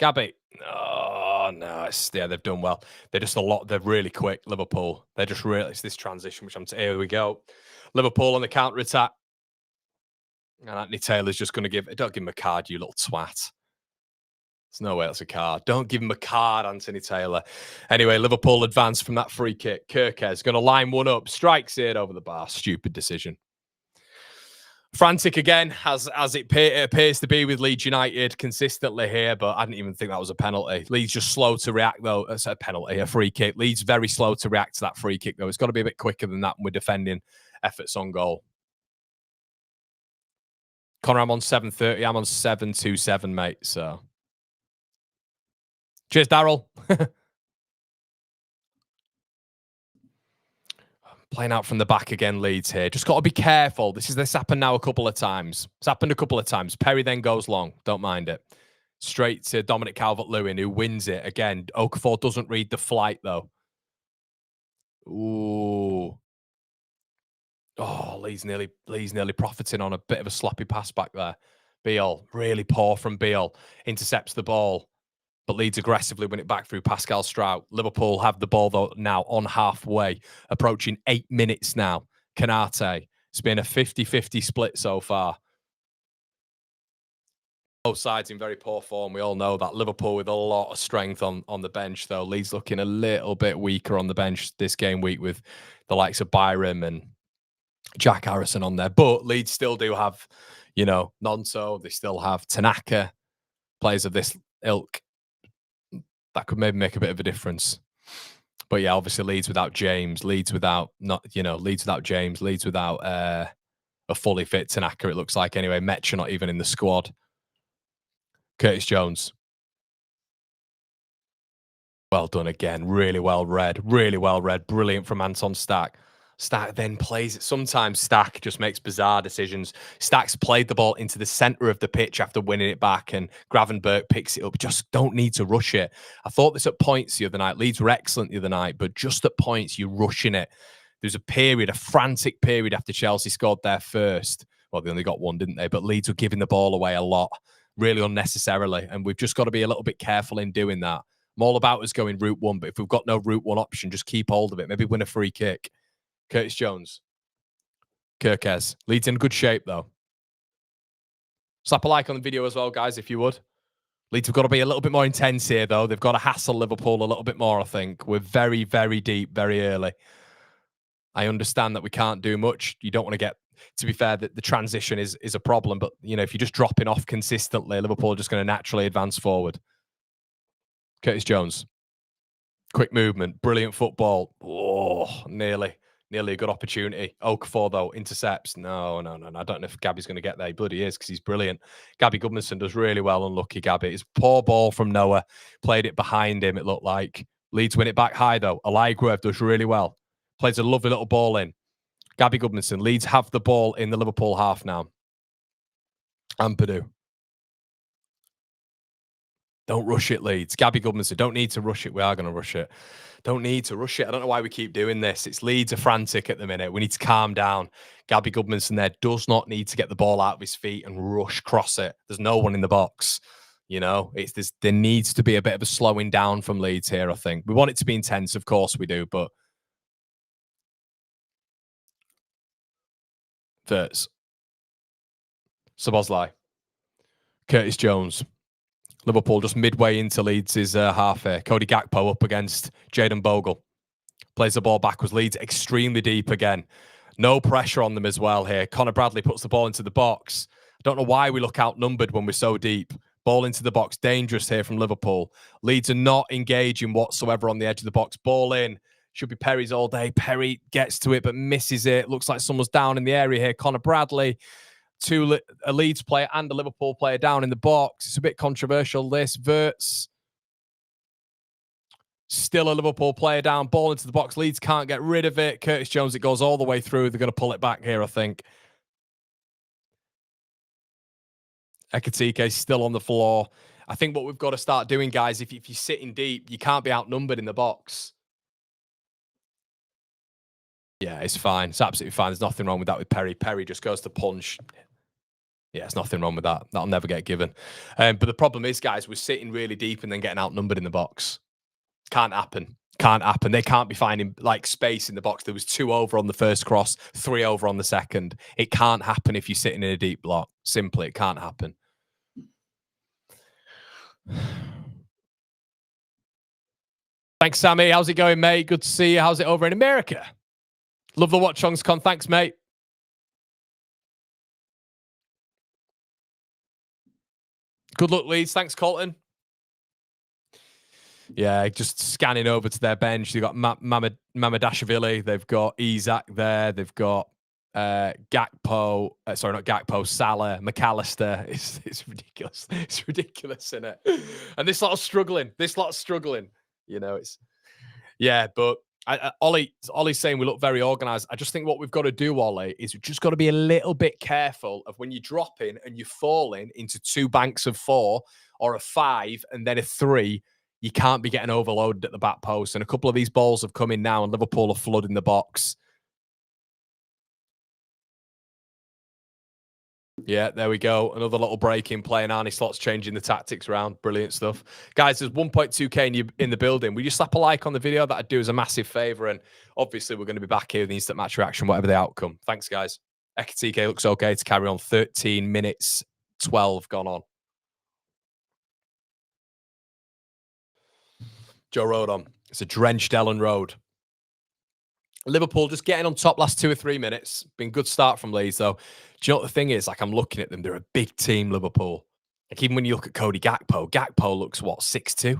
Oh, no. They've done well. They're just they're really quick, Liverpool. They're just really, it's this transition, which here we go. Liverpool on the counter-attack. And Anthony Taylor's just going to don't give him a card, you little twat. There's no way that's a card. Don't give him a card, Anthony Taylor. Anyway, Liverpool advance from that free kick. Kirkes going to line one up. Strikes it over the bar. Stupid decision. Frantic again, as it appears to be with Leeds United consistently here, but I didn't even think that was a penalty. Leeds just slow to react, though. It's a penalty, a free kick. Leeds very slow to react to that free kick, though. It's got to be a bit quicker than that when we're defending efforts on goal. Conor, I'm on 7:30. I'm on 7:27, mate. So, cheers, Daryl. Playing out from the back again, Leeds here. Just got to be careful. This happened now a couple of times. It's happened a couple of times. Perry then goes long. Don't mind it. Straight to Dominic Calvert-Lewin, who wins it again. Okafor doesn't read the flight, though. Ooh. Oh, Leeds nearly profiting on a bit of a sloppy pass back there. Beal, really poor from Beal. Intercepts the ball. But Leeds aggressively win it back through Pascal Struijk. Liverpool have the ball, though, now on halfway, approaching 8 minutes now. Canate. It's been a 50-50 split so far. Both sides in very poor form. We all know that. Liverpool with a lot of strength on the bench, though. Leeds looking a little bit weaker on the bench this game week with the likes of Byram and Jack Harrison on there. But Leeds still do have, Nonso. They still have Tanaka. Players of this ilk. That could maybe make a bit of a difference. But yeah, obviously Leeds without James, Leeds without James, Leeds without a fully fit Tanaka, it looks like anyway. Metcha not even in the squad. Curtis Jones. Well done again. Really well read. Really well read. Brilliant from Anton Stack. Stack then plays it. Sometimes Stack just makes bizarre decisions. Stack's played the ball into the centre of the pitch after winning it back, and Gravenberg picks it up. Just don't need to rush it. I thought this at points the other night. Leeds were excellent the other night, but just at points, you're rushing it. There's a frantic period after Chelsea scored their first. Well, they only got one, didn't they? But Leeds were giving the ball away a lot, really unnecessarily. And we've just got to be a little bit careful in doing that. I'm all about us going route one, but if we've got no route one option, just keep hold of it. Maybe win a free kick. Curtis Jones. Kirkez. Leeds in good shape, though. Slap a like on the video as well, guys, if you would. Leeds have got to be a little bit more intense here, though. They've got to hassle Liverpool a little bit more, I think. We're very, very deep, very early. I understand that we can't do much. You don't want to get, to be fair, that the transition is a problem. But, you know, if you're just dropping off consistently, Liverpool are just going to naturally advance forward. Curtis Jones. Quick movement. Brilliant football. Oh, nearly a good opportunity. Okafor, though, intercepts. No. I don't know if Gabby's going to get there. He bloody is, because he's brilliant. Gabby Goodmanson does really well. Unlucky, Gabby. It's a poor ball from Noah. Played it behind him, it looked like. Leeds win it back high, though. Alaigüe does really well. Plays a lovely little ball in. Gabby Goodmanson. Leeds have the ball in the Liverpool half now. Ampadu. Don't rush it, Leeds. Gabby Goodmanson. Don't need to rush it. We are going to rush it. Don't need to rush it. I don't know why we keep doing this. It's Leeds are frantic at the minute. We need to calm down. Gabby Goodmanson there does not need to get the ball out of his feet and rush cross it. There's no one in the box. You know, there needs to be a bit of a slowing down from Leeds here, I think. We want it to be intense, of course we do, but Verts. Szoboszlai. Curtis Jones. Liverpool just midway into Leeds' half here. Cody Gakpo up against Jayden Bogle. Plays the ball backwards. Leeds extremely deep again. No pressure on them as well here. Conor Bradley puts the ball into the box. I don't know why we look outnumbered when we're so deep. Ball into the box. Dangerous here from Liverpool. Leeds are not engaging whatsoever on the edge of the box. Ball in. Should be Perry's all day. Perry gets to it but misses it. Looks like someone's down in the area here. Conor Bradley. A Leeds player and a Liverpool player down in the box. It's a bit controversial, this. Verts. Still a Liverpool player down. Ball into the box. Leeds can't get rid of it. Curtis Jones, it goes all the way through. They're going to pull it back here, I think. Ekitike still on the floor. I think what we've got to start doing, guys, if you're sitting deep, you can't be outnumbered in the box. Yeah, it's fine. It's absolutely fine. There's nothing wrong with that with Perry. Perry just goes to punch. Yeah, there's nothing wrong with that. That'll never get given. But the problem is, guys, we're sitting really deep and then getting outnumbered in the box. Can't happen. Can't happen. They can't be finding like space in the box. There was 2 over on the first cross, 3 over on the second. It can't happen if you're sitting in a deep block. Simply, it can't happen. Thanks, Sammy. How's it going, mate? Good to see you. How's it over in America? Love the Watchalongs, Con. Thanks, mate. Good luck, Leeds. Thanks, Colton. Yeah, just scanning over to their bench. They've got Mamadashvili. They've got Isak there. They've got Gakpo. Sorry, not Gakpo. Salah, McAllister. It's ridiculous. It's ridiculous, isn't it? And this lot's struggling. You know, it's... Yeah, but Ollie's saying we look very organised. I just think what we've got to do, Ollie, is we've just got to be a little bit careful of when you're dropping and you're falling into 2 banks of 4 or a 5 and then a 3, you can't be getting overloaded at the back post. And a couple of these balls have come in now and Liverpool are flooding the box. Yeah, there we go. Another little break in play and Arnie Slot's changing the tactics around. Brilliant stuff. Guys, there's 1.2k in the building. Will you slap a like on the video? That'd do us a massive favour. And obviously, we're going to be back here with the instant match reaction, whatever the outcome. Thanks, guys. Ekitike looks okay to carry on. 13 minutes, 12 gone on. Joe Road on. It's a drenched Ellen Road. Liverpool just getting on top last 2 or 3 minutes. Been good start from Leeds, though. Do you know what the thing is? Like, I'm looking at them. They're a big team, Liverpool. Like, even when you look at Cody Gakpo, Gakpo looks, what, 6'2"?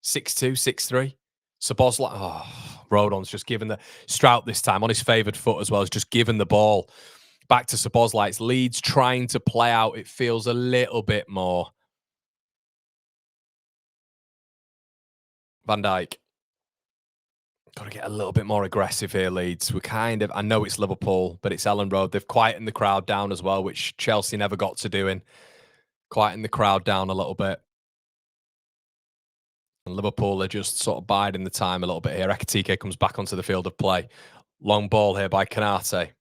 6-2, 6-3. Szoboszlai, Rodon's just given the Strout this time on his favoured foot as well. Has just given the ball back to Szoboszlai. It's Leeds trying to play out. It feels a little bit more. Van Dijk. Got to get a little bit more aggressive here, Leeds. We're kind of, I know it's Liverpool, but it's Ellen Road. They've quietened the crowd down as well, which Chelsea never got to doing. Quietened the crowd down a little bit. And Liverpool are just sort of biding the time a little bit here. Ekitike comes back onto the field of play. Long ball here by Konate.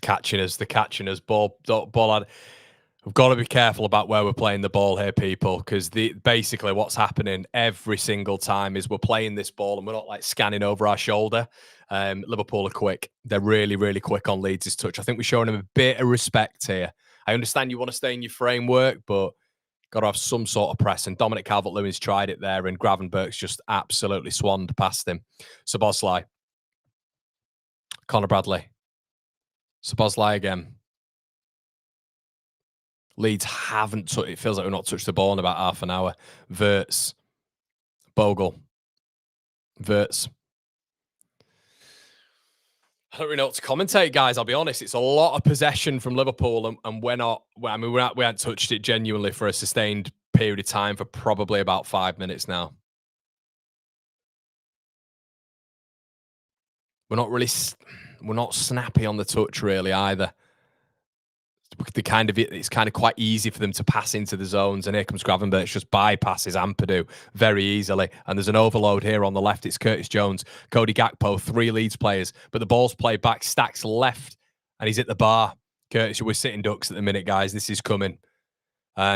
Catching us, the catching us. Ball. We've got to be careful about where we're playing the ball here, people, because basically what's happening every single time is we're playing this ball and we're not like scanning over our shoulder. Liverpool are quick. They're really, really quick on Leeds' touch. I think we're showing them a bit of respect here. I understand you want to stay in your framework, but got to have some sort of press. And Dominic Calvert-Lewin's tried it there, and Gravenberch's just absolutely swanned past him. Szoboszlai. Conor Bradley. Szoboszlai again. Leeds haven't it feels like we've not touched the ball in about half an hour. Wirtz. Bogle. Wirtz. I don't really know what to commentate, guys. I'll be honest. It's a lot of possession from Liverpool, and we're not. I mean, we haven't touched it genuinely for a sustained period of time for probably about 5 minutes now. We're not snappy on the touch really either. It's kind of quite easy for them to pass into the zones, and here comes Gravenberch, just bypasses Ampadu very easily, and there's an overload here on the left. It's Curtis Jones, Cody Gakpo, 3 Leeds players, but the ball's played back. Stack's left, and he's at the bar. Curtis, we're sitting ducks at the minute, guys. This is coming.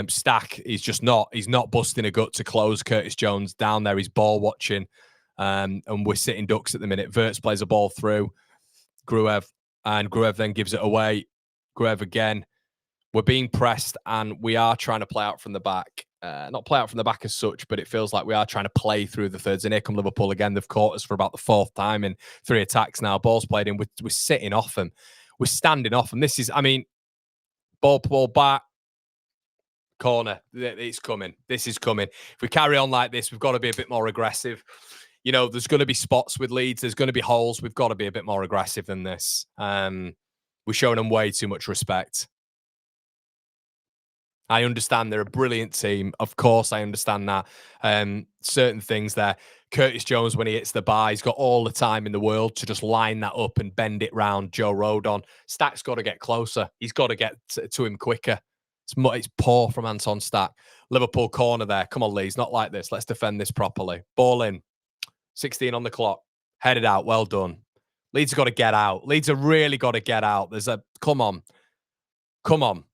Stack is just not. He's not busting a gut to close Curtis Jones down there. He's ball watching, and we're sitting ducks at the minute. Wirtz plays a ball through Gruev, and Gruev then gives it away. Gruev again. We're being pressed, and we are trying to play out from the back. Not play out from the back as such, but it feels like we are trying to play through the thirds. And here come Liverpool again. They've caught us for about the 4th time in 3 attacks now. Ball's played in. We're sitting off them. We're standing off them. This is, I mean, ball back. Corner. It's coming. This is coming. If we carry on like this, we've got to be a bit more aggressive. You know, there's going to be spots with Leeds. There's going to be holes. We've got to be a bit more aggressive than this. We're showing them way too much respect. I understand they're a brilliant team. Of course, I understand that. Certain things there. Curtis Jones, when he hits the bar, he's got all the time in the world to just line that up and bend it round Joe Rodon. Stack's got to get closer. He's got to get to him quicker. It's poor from Anton Stack. Liverpool corner there. Come on, Leeds. Not like this. Let's defend this properly. Ball in. 16 on the clock. Headed out. Well done. Leeds have got to get out. Leeds have really got to get out. Come on. Come on.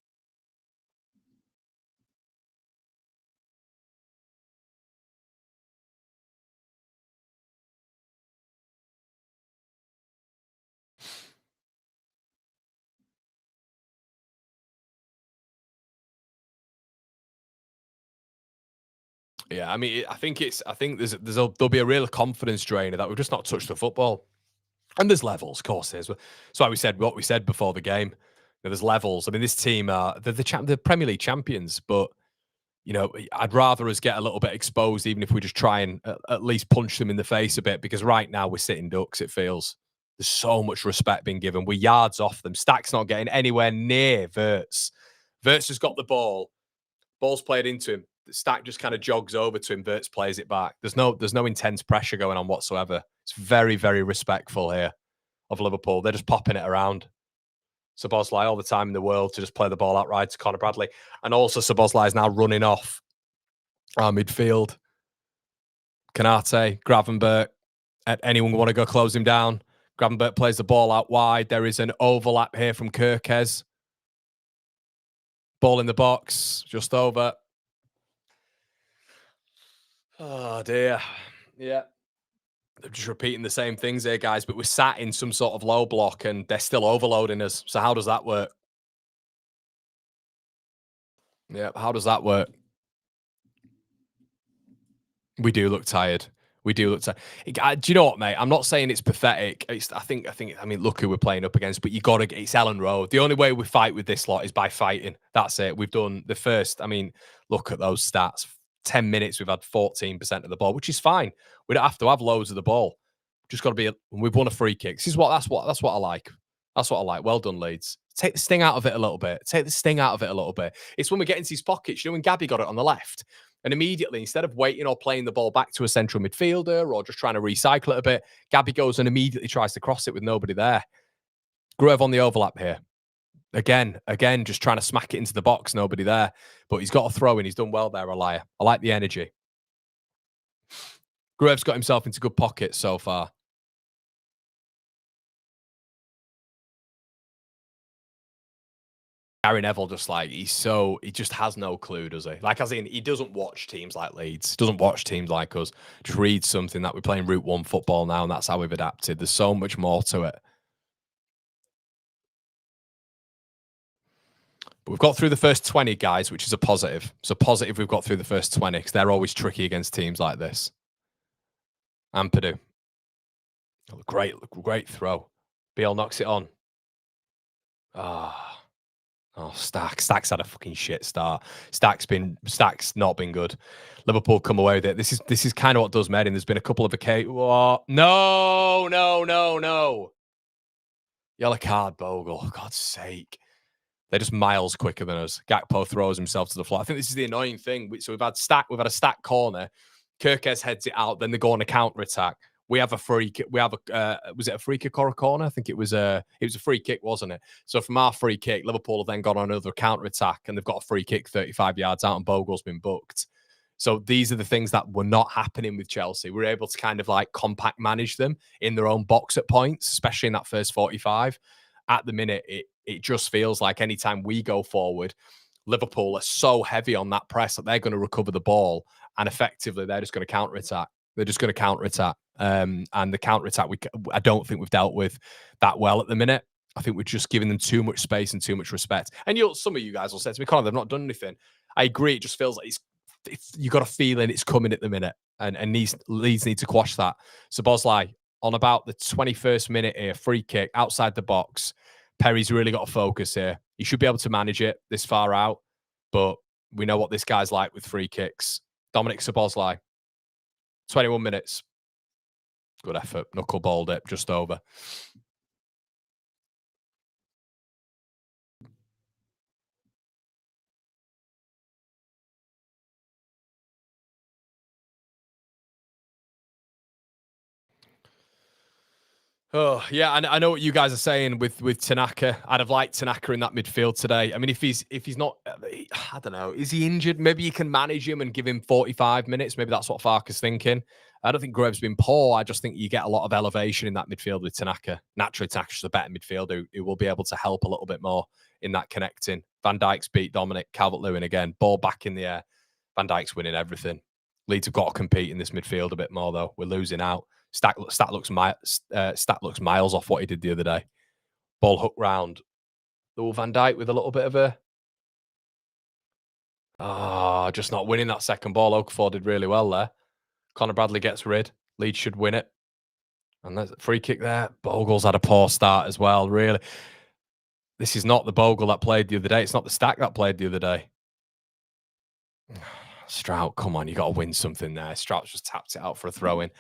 Yeah, I mean, I think there'll be a real confidence drainer that we've just not touched the football. And there's levels, of course. That's why we said what we said before the game. There's levels. I mean, this team are the Premier League champions, but you know, I'd rather us get a little bit exposed, even if we just try and at least punch them in the face a bit. Because right now we're sitting ducks. It feels there's so much respect being given. We're yards off them. Stack's not getting anywhere near Wirtz. Wirtz has got the ball. Ball's played into him. Stack just kind of jogs over to him. Wirtz plays it back. There's no intense pressure going on whatsoever. It's very, very respectful here of Liverpool. They're just popping it around. Szoboszlai all the time in the world to just play the ball outright to Conor Bradley. And also Szoboszlai is now running off our midfield. Konate, Gravenberch. Anyone want to go close him down? Gravenberch plays the ball out wide. There is an overlap here from Kirkes. Ball in the box, just over. Oh, dear. Yeah. They're just repeating the same things here, guys, but we're sat in some sort of low block and they're still overloading us. So how does that work? Yeah, how does that work? We do look tired. We do look to. Do you know what, mate? I'm not saying it's pathetic. I mean, look who we're playing up against, but you got to. It's Ellen Road. The only way we fight with this lot is by fighting. That's it. We've done the first. I mean, look at those stats. 10 minutes, we've had 14% of the ball, which is fine. We don't have to have loads of the ball. Just got to be. We've won a free kick. That's what I like. That's what I like. Well done, Leeds. Take the sting out of it a little bit. It's when we get into these pockets. You know, when Gabby got it on the left. And immediately, instead of waiting or playing the ball back to a central midfielder or just trying to recycle it a bit, Gabby goes and immediately tries to cross it with nobody there. Gruev on the overlap here. Again, just trying to smack it into the box, nobody there. But he's got a throw in. He's done well there, Alaya. I like the energy. Gruev's got himself into good pockets so far. Gary Neville he just has no clue, does he? Like, as in, he doesn't watch teams like Leeds, doesn't watch teams like us. Just reads something that we're playing Route 1 football now, and that's how we've adapted. There's so much more to it. But we've got through the first 20, guys, which is a positive. It's a positive we've got through the first 20, because they're always tricky against teams like this. Ampadu. Oh, great throw. BL knocks it on. Oh, Stack's had a fucking shit start. Stack's not been good. Liverpool come away with it. This is kind of what does Medding. There's been a couple of occasions. No. Yellow card, Bogle. God's sake. They're just miles quicker than us. Gakpo throws himself to the floor. I think this is the annoying thing. So we've had a Stack corner. Kirkes heads it out. Then they go on a counter attack. We have a free kick. Was it a free kick or a corner? I think it was a free kick, wasn't it? So from our free kick, Liverpool have then gone on another counter attack, and they've got a free kick 35 yards out, and Bogle's been booked. So these are the things that were not happening with Chelsea. We're able to kind of like compact manage them in their own box at points, especially in that first 45. At the minute, it just feels like anytime we go forward, Liverpool are so heavy on that press that they're going to recover the ball, and effectively they're just going to counter attack. And the counter attack, I don't think we've dealt with that well at the minute. I think we're just giving them too much space and too much respect. And some of you guys will say to me, Conor, they've not done anything. I agree. It just feels like you got a feeling it's coming at the minute, and Leeds need to quash that. So Bosley on about the 21st minute here, free kick outside the box. Perry's really got to focus here. He should be able to manage it this far out, but we know what this guy's like with free kicks. Dominic Szoboszlai, 21 minutes. Good effort. Knuckleballed it just over. Oh, yeah, I know what you guys are saying with Tanaka. I'd have liked Tanaka in that midfield today. I mean, if he's not, I don't know, is he injured? Maybe you can manage him and give him 45 minutes. Maybe that's what Farke's thinking. I don't think Gruev's been poor. I just think you get a lot of elevation in that midfield with Tanaka. Naturally, Tanaka's a better midfielder who will be able to help a little bit more in that connecting. Van Dijk's beat Dominic. Calvert-Lewin again. Ball back in the air. Van Dijk's winning everything. Leeds have got to compete in this midfield a bit more, though. We're losing out. Stat looks miles off what he did the other day. Ball hook round. Oh, Van Dijk with a little bit of just not winning that second ball. Okafor did really well there. Conor Bradley gets rid. Leeds should win it. And there's a free kick there. Bogle's had a poor start as well, really. This is not the Bogle that played the other day. It's not the Stack that played the other day. Strout, come on, you got to win something there. Strout just tapped it out for a throw-in.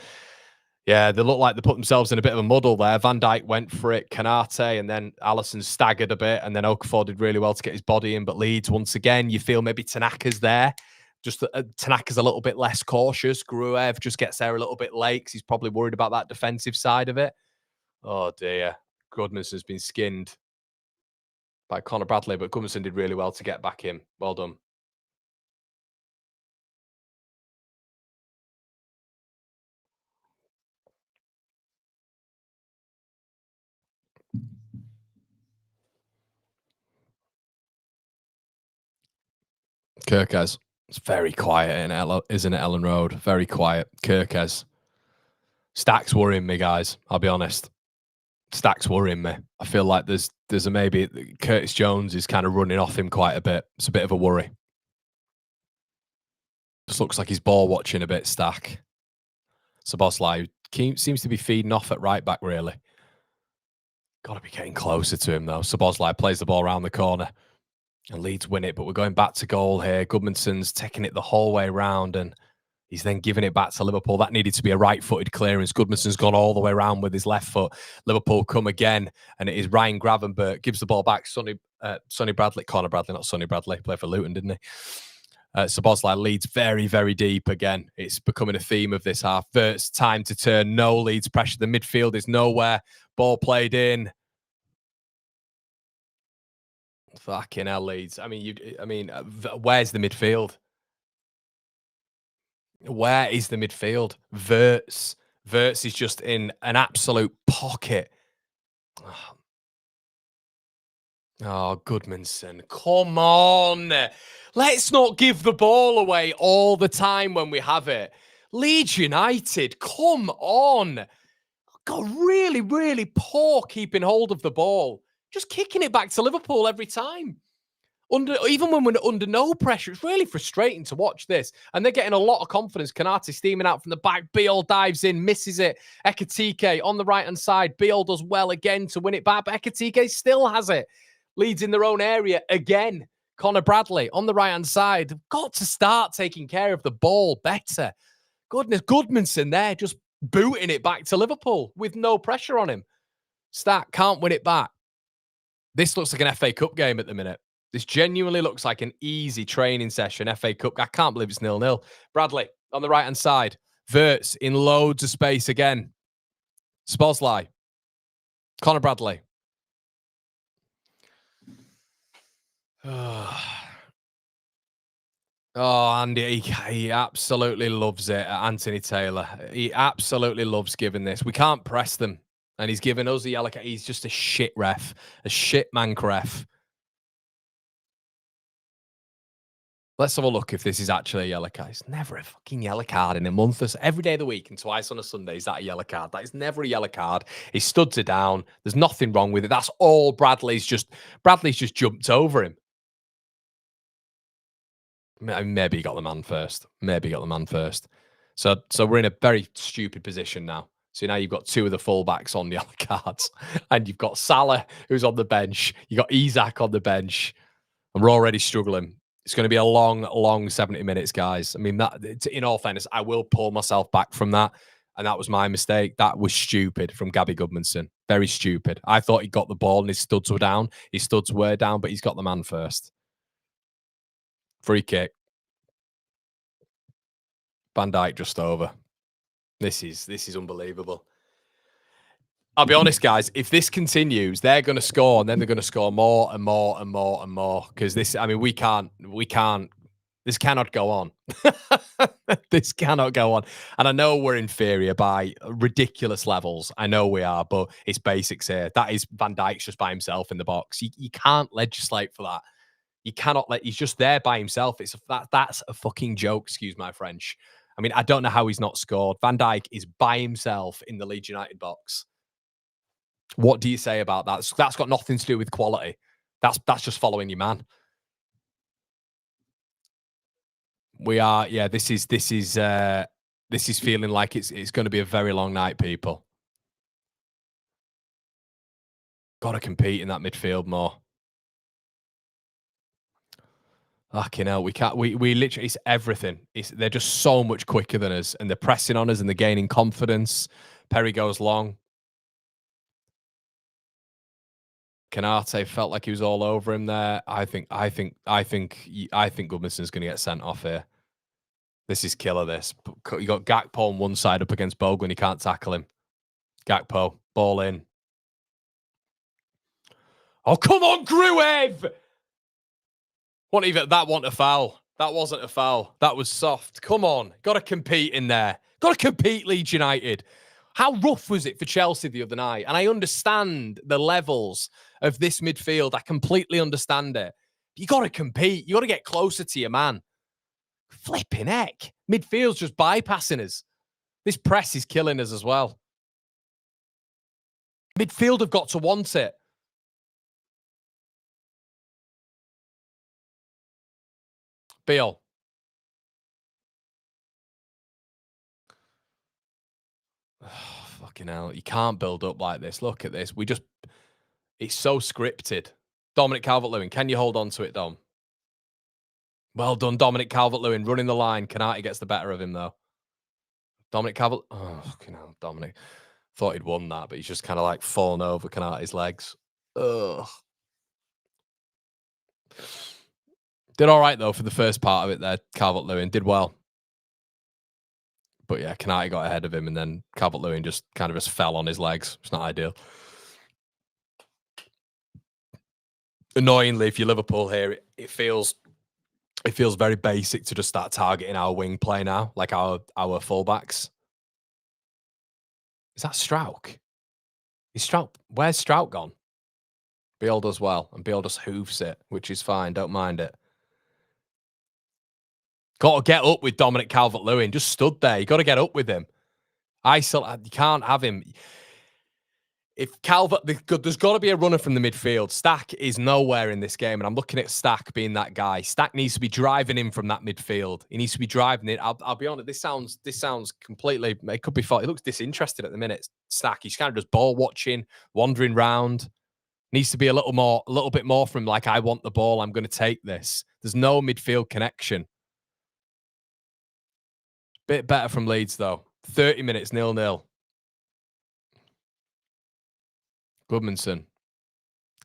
Yeah, they look like they put themselves in a bit of a muddle there. Van Dijk went for it, Canate, and then Alisson staggered a bit, and then Okafor did really well to get his body in. But Leeds, once again, you feel maybe Tanaka's there. Just Tanaka's a little bit less cautious. Gruev just gets there a little bit late because he's probably worried about that defensive side of it. Oh, dear. Goodmanson has been skinned by Conor Bradley, but Goodmanson did really well to get back in. Well done. Kirkes. It's very quiet isn't it, Ellen Road? Very quiet. Kirkes. Stack's worrying me, guys. I'll be honest. Stack's worrying me. I feel like there's a maybe Curtis Jones is kind of running off him quite a bit. It's a bit of a worry. Just looks like he's ball watching a bit, Stack. Szoboszlai seems to be feeding off at right back, really. Got to be getting closer to him, though. Szoboszlai plays the ball around the corner. And Leeds win it, but we're going back to goal here. Goodmanson's taking it the whole way around, and he's then giving it back to Liverpool. That needed to be a right-footed clearance. Goodmanson's gone all the way around with his left foot. Liverpool come again, and it is Ryan Gravenberch. Gives the ball back. Sonny Bradley. Conor Bradley, not Sonny Bradley. Played for Luton, didn't he? Szoboszlai leads very, very deep again. It's becoming a theme of this half. Vert's time to turn. No Leeds pressure. The midfield is nowhere. Ball played in. Fucking hell, Leeds. I mean, where's the midfield? Where is the midfield? Verts is just in an absolute pocket. Oh, Goodmanson. Come on. Let's not give the ball away all the time when we have it. Leeds United, come on. Got really, really poor keeping hold of the ball. Just kicking it back to Liverpool every time. Even when we're under no pressure, it's really frustrating to watch this. And they're getting a lot of confidence. Kanate steaming out from the back. Beal dives in, misses it. Ekitike on the right-hand side. Beal does well again to win it back, but Ekitike still has it. Leads in their own area again. Conor Bradley on the right-hand side. They've got to start taking care of the ball better. Goodness, Goodmanson there just booting it back to Liverpool with no pressure on him. Stack can't win it back. This looks like an FA Cup game at the minute. This genuinely looks like an easy training session, FA Cup. I can't believe it's 0-0. Bradley on the right-hand side. Verts in loads of space again. Szoboszlai. Conor Bradley. Oh, Andy, he absolutely loves it. Anthony Taylor. He absolutely loves giving this. We can't press them. And he's giving us the yellow card. He's just a shit ref. A shit mank ref. Let's have a look if this is actually a yellow card. It's never a fucking yellow card in a month. Every day of the week and twice on a Sunday is that a yellow card. That is never a yellow card. He studs it down. There's nothing wrong with it. That's all Bradley's just jumped over him. Maybe he got the man first. So we're in a very stupid position now. So now you've got two of the fullbacks on the yellow cards. And you've got Salah, who's on the bench. You've got Isak on the bench. And we're already struggling. It's going to be a long, long 70 minutes, guys. I mean, in all fairness, I will pull myself back from that. And that was my mistake. That was stupid from Gabby Goodmanson. Very stupid. I thought he got the ball and his studs were down. His studs were down, but he's got the man first. Free kick. Van Dijk just over. This is unbelievable. I'll be honest, guys. If this continues, they're going to score, and then they're going to score more and more and more and more. Because this, I mean, we can't. This cannot go on. This cannot go on. And I know we're inferior by ridiculous levels. I know we are, but it's basics here. That is Van Dijk's just by himself in the box. You can't legislate for that. You cannot he's just there by himself. That's a fucking joke. Excuse my French. I mean, I don't know how he's not scored. Van Dijk is by himself in the Leeds United box. What do you say about that? That's got nothing to do with quality. That's just following your man. We are, yeah. This is feeling like it's going to be a very long night, people. Got to compete in that midfield more. Fucking hell, we can't. We literally, it's everything. They're just so much quicker than us, and they're pressing on us, and they're gaining confidence. Perry goes long. Kanate felt like he was all over him there. I think Goodmanson's going to get sent off here. This is killer. This you got Gakpo on one side up against Bogle, and he can't tackle him. Gakpo, ball in. Oh, come on, Gruev! That wasn't a foul. That wasn't a foul. That was soft. Come on. Got to compete in there. Got to compete, Leeds United. How rough was it for Chelsea the other night? And I understand the levels of this midfield. I completely understand it. You got to compete. You got to get closer to your man. Flipping heck. Midfield's just bypassing us. This press is killing us as well. Midfield have got to want it. Beal. Oh, fucking hell. You can't build up like this. Look at this. It's so scripted. Dominic Calvert-Lewin, can you hold on to it, Dom? Well done, Dominic Calvert-Lewin, running the line. Canati gets the better of him, though. Dominic Calvert... Oh, fucking hell, Dominic. Thought he'd won that, but he's just kind of like fallen over Canati's legs. Ugh. Did all right, though, for the first part of it there, Calvert-Lewin. Did well. But yeah, Canati got ahead of him, and then Calvert-Lewin just kind of just fell on his legs. It's not ideal. Annoyingly, if you're Liverpool here, it feels very basic to just start targeting our wing play now, like our fullbacks. Is that Strauch? Is Strauch? Where's Strauch gone? Beal does well, and Beal just hoofs it, which is fine. Don't mind it. Got to get up with Dominic Calvert-Lewin. Just stood there. You got to get up with him. You can't have him. If there's got to be a runner from the midfield. Stack is nowhere in this game, and I'm looking at Stack being that guy. Stack needs to be driving in from that midfield. He needs to be driving it. I'll be honest. This sounds completely. It could be fault. He looks disinterested at the minute. Stack. He's kind of just ball watching, wandering round. Needs to be a little bit more from like, I want the ball. I'm going to take this. There's no midfield connection. Bit better from Leeds though. 30 minutes 0-0. Goodmanson.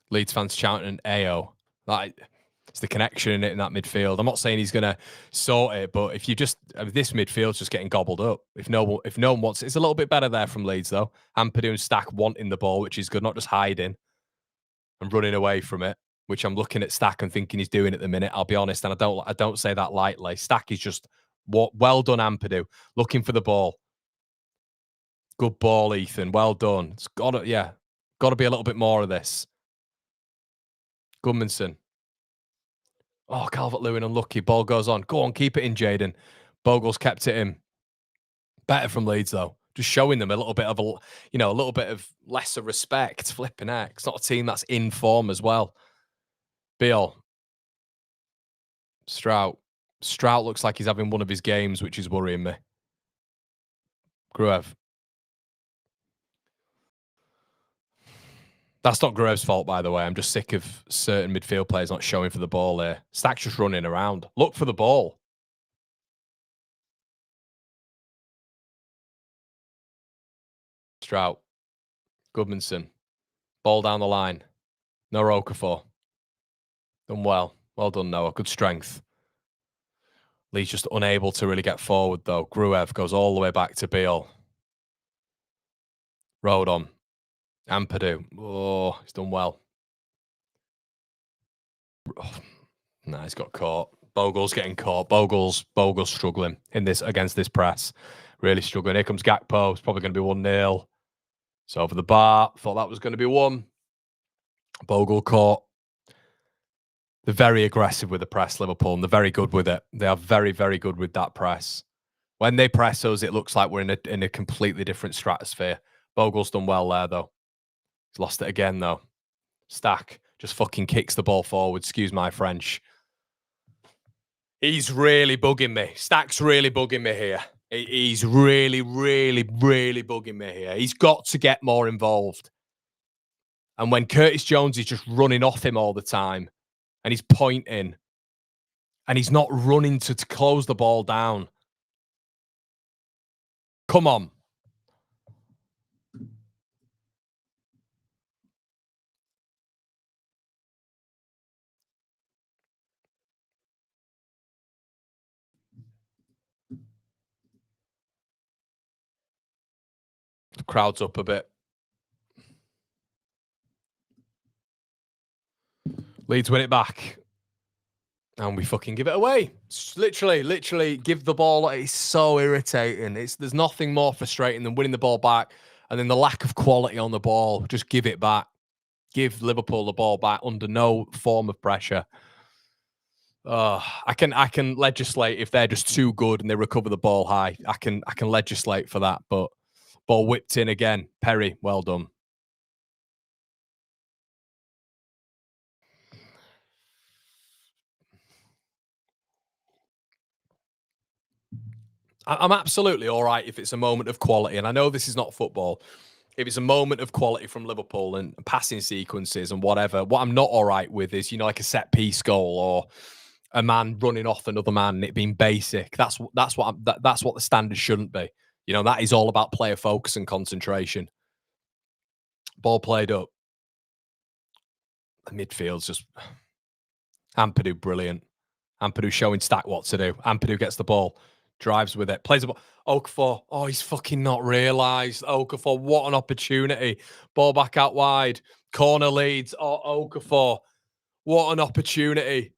Leeds fans shouting AO. It's the connection in it in that midfield. I'm not saying he's going to sort it, but if this midfield's just getting gobbled up. If no one wants it's a little bit better there from Leeds though. Ampadu and Stack wanting the ball, which is good, not just hiding and running away from it, which I'm looking at Stack and thinking he's doing at the minute. I'll be honest, and I don't say that lightly. Stack is just well done, Ampadu, looking for the ball. Good ball, Ethan. Well done. It's got to be a little bit more of this. Goodmanson. Oh, Calvert-Lewin unlucky. Ball goes on. Go on, keep it in, Jaden. Bogle's kept it in. Better from Leeds though. Just showing them a little bit of lesser respect. Flipping heck. It's not a team that's in form as well. Beal. Strout looks like he's having one of his games, which is worrying me. Gruev. That's not Gruev's fault, by the way. I'm just sick of certain midfield players not showing for the ball there. Stack's just running around. Look for the ball. Strout. Goodmanson. Ball down the line. No Okafor. Done well. Well done, Noah. Good strength. Lee's just unable to really get forward, though. Gruev goes all the way back to Beal. Rodon. Ampadu. Oh, he's done well. Oh, nah, he's got caught. Bogle's getting caught. Bogle's struggling against this press. Really struggling. Here comes Gakpo. It's probably going to be 1-0. It's over the bar. Thought that was going to be 1. Bogle caught. They're very aggressive with the press, Liverpool, and they're very good with it. They are very, very good with that press. When they press us, it looks like we're in a completely different stratosphere. Bogle's done well there, though. He's lost it again, though. Stack just fucking kicks the ball forward. Excuse my French. He's really bugging me. Stack's really bugging me here. He's really, really, really bugging me here. He's got to get more involved. And when Curtis Jones is just running off him all the time, and he's pointing, and he's not running to close the ball down. Come on. The crowd's up a bit. Leeds win it back. And we fucking give it away. Literally give the ball. It's so irritating. There's nothing more frustrating than winning the ball back and then the lack of quality on the ball. Just give it back. Give Liverpool the ball back under no form of pressure. I can legislate if they're just too good and they recover the ball high. I can legislate for that. But ball whipped in again. Perry, well done. I'm absolutely all right if it's a moment of quality. And I know this is not football. If it's a moment of quality from Liverpool and passing sequences and whatever, what I'm not all right with is, you know, like a set piece goal or a man running off another man and it being basic. That's what the standard shouldn't be. You know, that is all about player focus and concentration. Ball played up. The midfield's just Ampadu, brilliant. Ampadu showing Stack what to do. Ampadu gets the ball, drives with it, plays the ball. Okafor, oh, he's fucking not realised. Okafor, what an opportunity. Ball back out wide. Corner leads. Oh, Okafor, what an opportunity.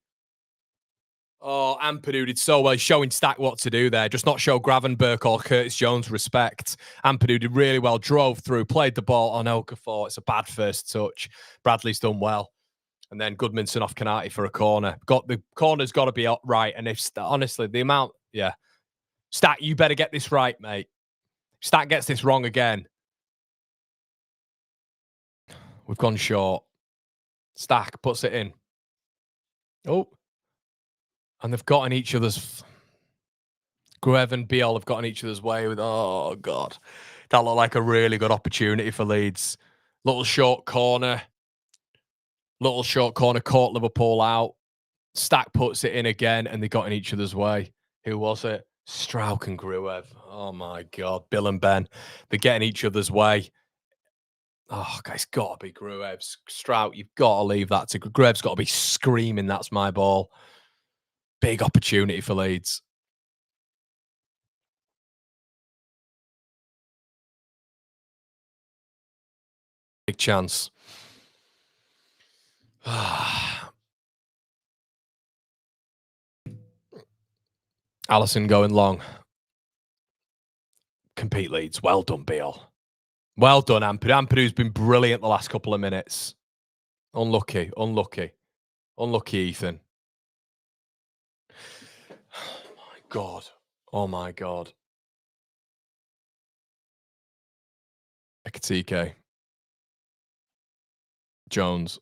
Oh, Ampadu did so well. He's showing Stack what to do there. Just not show Gravenberch or Curtis Jones respect. Ampadu did really well. Drove through, played the ball on Okafor. It's a bad first touch. Bradley's done well. And then Goodmanson off Kanati for a corner. The corner's got to be right. And if honestly, the amount, yeah. Stack, you better get this right, mate. Stack gets this wrong again. We've gone short. Stack puts it in. Oh. And they've got in each other's... Gruev and Biel have got in each other's way with... Oh, God. That looked like a really good opportunity for Leeds. Little short corner. Caught Liverpool out. Stack puts it in again, and they got in each other's way. Who was it? Strauch and Gruev. Oh, my God. Bill and Ben. They're getting each other's way. Oh, guys, got to be Gruev's. Strauch, you've got to leave that to... Gruev's got to be screaming, that's my ball. Big opportunity for Leeds. Big chance. Allison going long. Compete Leeds. Well done, Biel. Well done, Ampadu. Ampadu's been brilliant the last couple of minutes. Unlucky. Unlucky, Ethan. Oh, my God. Oh, my God. Ekatike. Jones.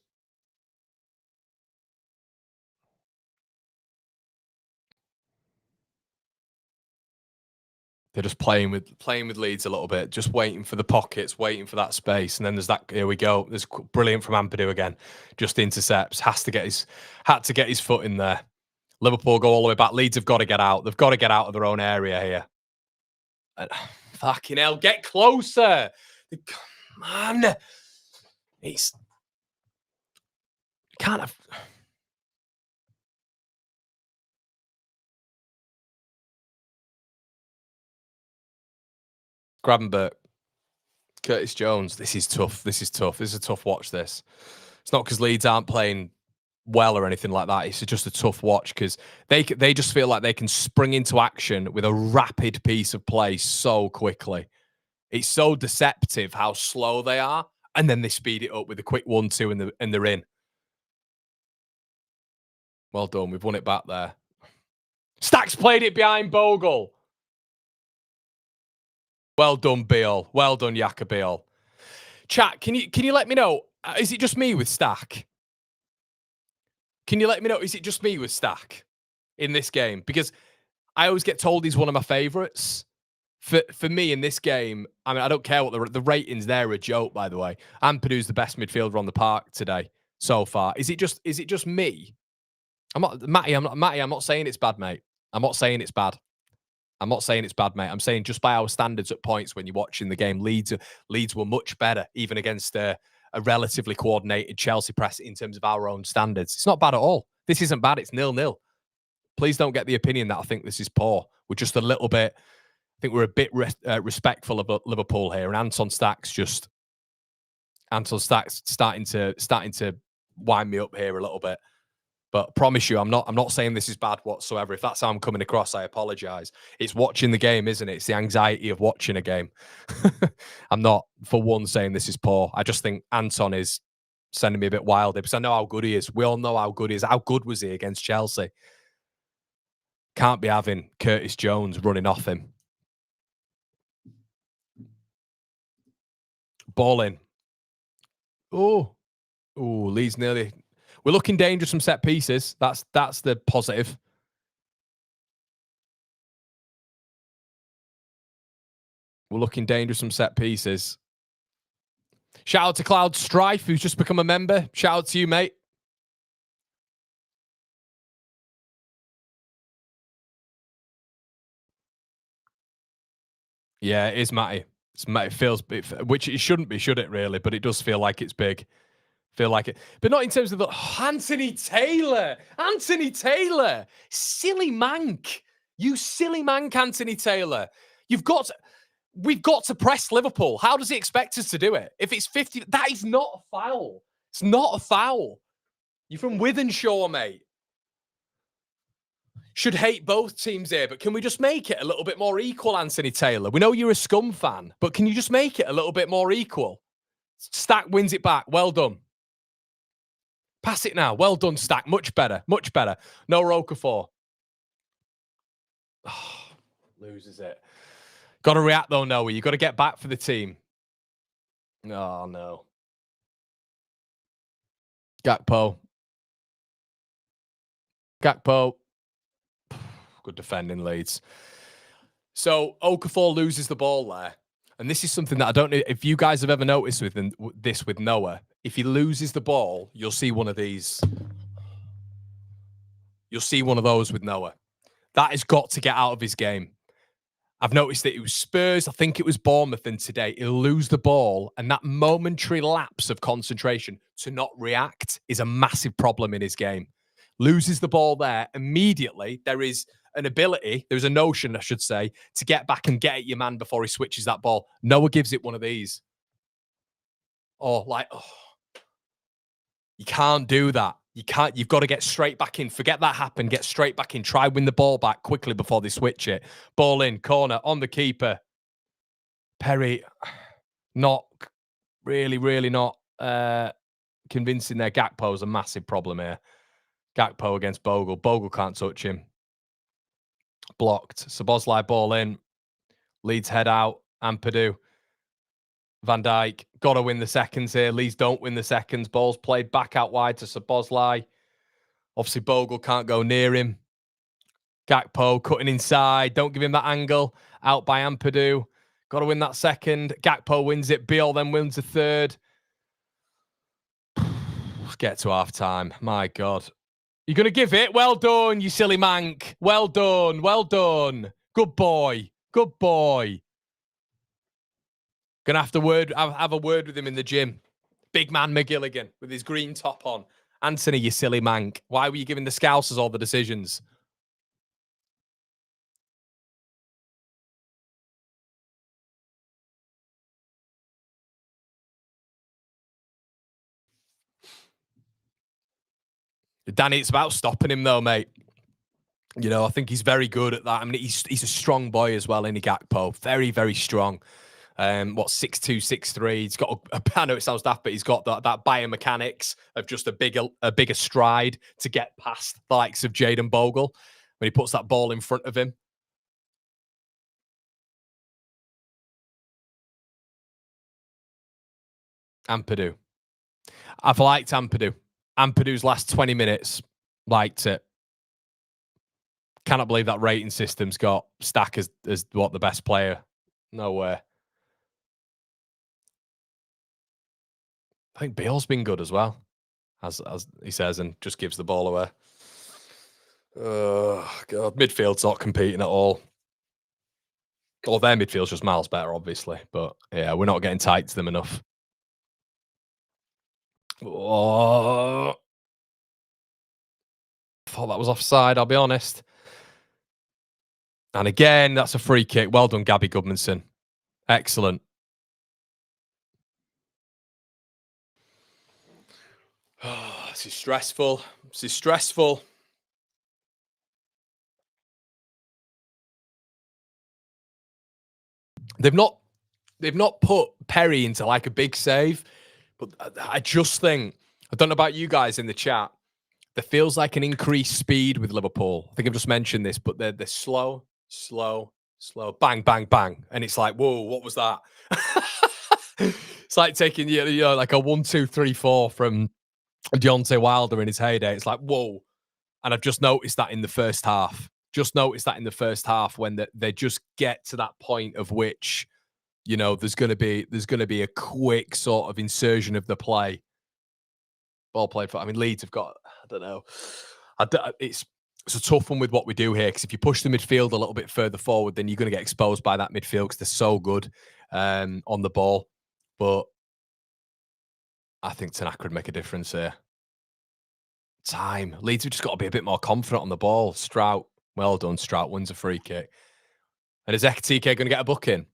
They're just playing with Leeds a little bit, just waiting for the pockets, waiting for that space. And then there's that, here we go. There's brilliant from Ampadu again. Just intercepts. Had to get his foot in there. Liverpool go all the way back. Leeds have got to get out. They've got to get out of their own area here. Fucking hell, get closer. Man. He's... Can't have... Gravenberch. Curtis Jones. This is tough. This is a tough watch, this. It's not because Leeds aren't playing well or anything like that. It's just a tough watch because they just feel like they can spring into action with a rapid piece of play so quickly. It's so deceptive how slow they are. And then they speed it up with a quick 1-2 and they're in. Well done. We've won it back there. Stack's played it behind Bogle. Well done, Biel. Well done, Yaka Biel. Chat, can you let me know? Is it just me with Stack? Can you let me know? Is it just me with Stack in this game? Because I always get told he's one of my favourites. For me in this game, I mean, I don't care what the ratings there are a joke, by the way. Ampadu's the best midfielder on the park today so far. Is it just me? I'm not saying it's bad, mate. I'm not saying it's bad. Mate. I'm saying just by our standards at points when you're watching the game, Leeds were much better, even against a relatively coordinated Chelsea press in terms of our own standards. It's not bad at all. This isn't bad. It's 0-0. Please don't get the opinion that I think this is poor. We're just a little bit... I think we're a bit respectful of Liverpool here, and Anton Stack's starting to wind me up here a little bit. But I promise you, I'm not saying this is bad whatsoever. If that's how I'm coming across, I apologise. It's watching the game, isn't it? It's the anxiety of watching a game. I'm not, for one, saying this is poor. I just think Anton is sending me a bit wild because I know how good he is. We all know how good he is. How good was he against Chelsea? Can't be having Curtis Jones running off him. Ball in. Oh, Leeds nearly... We're looking dangerous from set pieces. That's the positive. We're looking dangerous from set pieces. Shout out to Cloud Strife, who's just become a member. Shout out to you, mate. Yeah, it is, Matty. It feels, which it shouldn't be, should it, really? But it does feel like it's big. Feel like it. But not in terms of the... Anthony Taylor! Anthony Taylor! Silly mank. You silly mank, Anthony Taylor. We've got to press Liverpool. How does he expect us to do it? If it's 50... That is not a foul. It's not a foul. You're from Withenshaw, mate. Should hate both teams here, but can we just make it a little bit more equal, Anthony Taylor? We know you're a Scum fan, but can you just make it a little bit more equal? Stack wins it back. Well done. Pass it now. Well done, Stack. Much better. Much better. No Rokafor. Oh, loses it. Got to react, though, Noah. You've got to get back for the team. Oh, no. Gakpo. Good defending, Leeds. So Okafor loses the ball there. And this is something that I don't know if you guys have ever noticed with Noah. If he loses the ball, you'll see one of these. You'll see one of those with Noah. That has got to get out of his game. I've noticed that it was Spurs, I think it was Bournemouth, and today he'll lose the ball, and that momentary lapse of concentration to not react is a massive problem in his game. Loses the ball there, immediately there is there's a notion, I should say, to get back and get at your man before he switches that ball. Noah gives it one of these. You can't do that. You've got to get straight back in. Forget that happened. Get straight back in. Try win the ball back quickly before they switch it. Ball in, corner, on the keeper. Perry, not really not convincing there. Gakpo's a massive problem here. Gakpo against Bogle. Bogle can't touch him. Blocked. Szoboszlai ball in. Leeds head out. Ampadu. Van Dijk. Got to win the seconds here. Leeds don't win the seconds. Ball's played back out wide to Szoboszlai. Obviously, Bogle can't go near him. Gakpo cutting inside. Don't give him that angle. Out by Ampadu. Got to win that second. Gakpo wins it. Biel then wins the third. Let's get to half time. My God. You're going to give it? Well done, you silly mank. Well done. Well done. Good boy. Good boy. Going to have a word with him in the gym. Big man McGilligan with his green top on. Anthony, you silly mank. Why were you giving the Scousers all the decisions? Danny, it's about stopping him though, mate. You know, I think he's very good at that. I mean, he's a strong boy as well, isn't he, Gakpo? Very, very strong. 6'2", 6'3". He's got I know it sounds daft, but he's got that biomechanics of just a bigger stride to get past the likes of Jayden Bogle when he puts that ball in front of him. Ampadu. I've liked Ampadu. Ampadu's last 20 minutes, liked it. Cannot believe that rating system's got Stack as what, the best player. No way. I think Biel's been good as well, as he says, and just gives the ball away. Oh, God. Midfield's not competing at all. Or their midfield's just miles better, obviously. But, yeah, we're not getting tight to them enough. Oh. Thought that was offside, I'll be honest. And again, that's a free kick. Well done, Gabby Goodmanson. Excellent. Oh, this is stressful. This is stressful. They've not put Perry into like a big save, but I just think, I don't know about you guys in the chat, there feels like an increased speed with Liverpool. I think I've just mentioned this, but they're slow, bang, bang, bang. And it's like, whoa, what was that? It's like taking, like a 1, 2, 3, 4 from Deontay Wilder in his heyday. It's like, whoa. And I've just noticed that in the first half. When they just get to that point of which you know, there's going to be a quick sort of insertion of the play. Ball played for. I mean, Leeds have got. I don't know. It's a tough one with what we do here, because if you push the midfield a little bit further forward, then you're going to get exposed by that midfield because they're so good on the ball. But I think Tanaka would make a difference here. Time. Leeds have just got to be a bit more confident on the ball. Strout. Well done, Strout. Wins a free kick. And is Ekatike going to get a booking?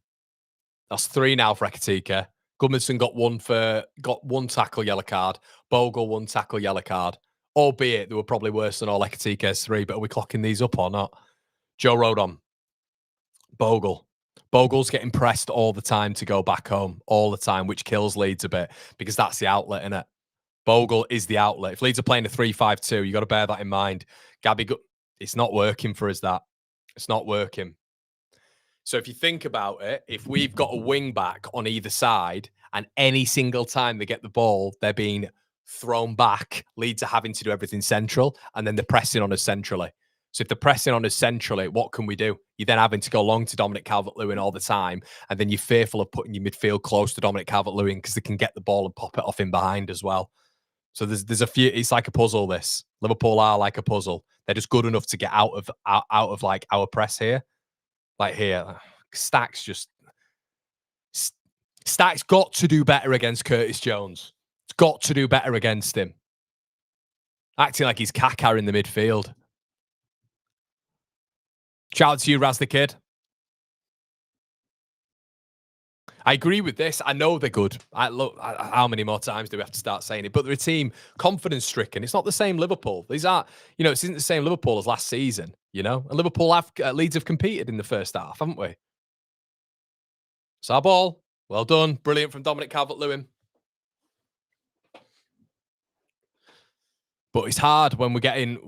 That's 3 now for Ekatike. Goodmanson got one tackle, yellow card. Bogle, 1 tackle, yellow card. Albeit they were probably worse than all Ekatike's 3, but are we clocking these up or not? Joe Rodon. Bogle. Bogle's getting pressed all the time to go back home, all the time, which kills Leeds a bit, because that's the outlet, innit? Bogle is the outlet. If Leeds are playing a 3-5-2, you got to bear that in mind. It's not working for us, that. It's not working. So if you think about it, if we've got a wing back on either side, and any single time they get the ball, they're being thrown back, Leeds are having to do everything central, and then they're pressing on us centrally. So if they're pressing on us centrally, what can we do? You're then having to go long to Dominic Calvert-Lewin all the time, and then you're fearful of putting your midfield close to Dominic Calvert-Lewin because they can get the ball and pop it off in behind as well. So there's a few. It's like a puzzle. This Liverpool are like a puzzle. They're just good enough to get out of like our press here, like here. Stack's got to do better against Curtis Jones. It's got to do better against him. Acting like he's Kaká in the midfield. Shout out to you, Raz the Kid. I agree with this. I know they're good. How many more times do we have to start saying it? But they're a team confidence stricken. It's not the same Liverpool. These are, it isn't the same Liverpool as last season, And Leeds have competed in the first half, haven't we? It's our ball. Well done. Brilliant from Dominic Calvert-Lewin. But it's hard when we're getting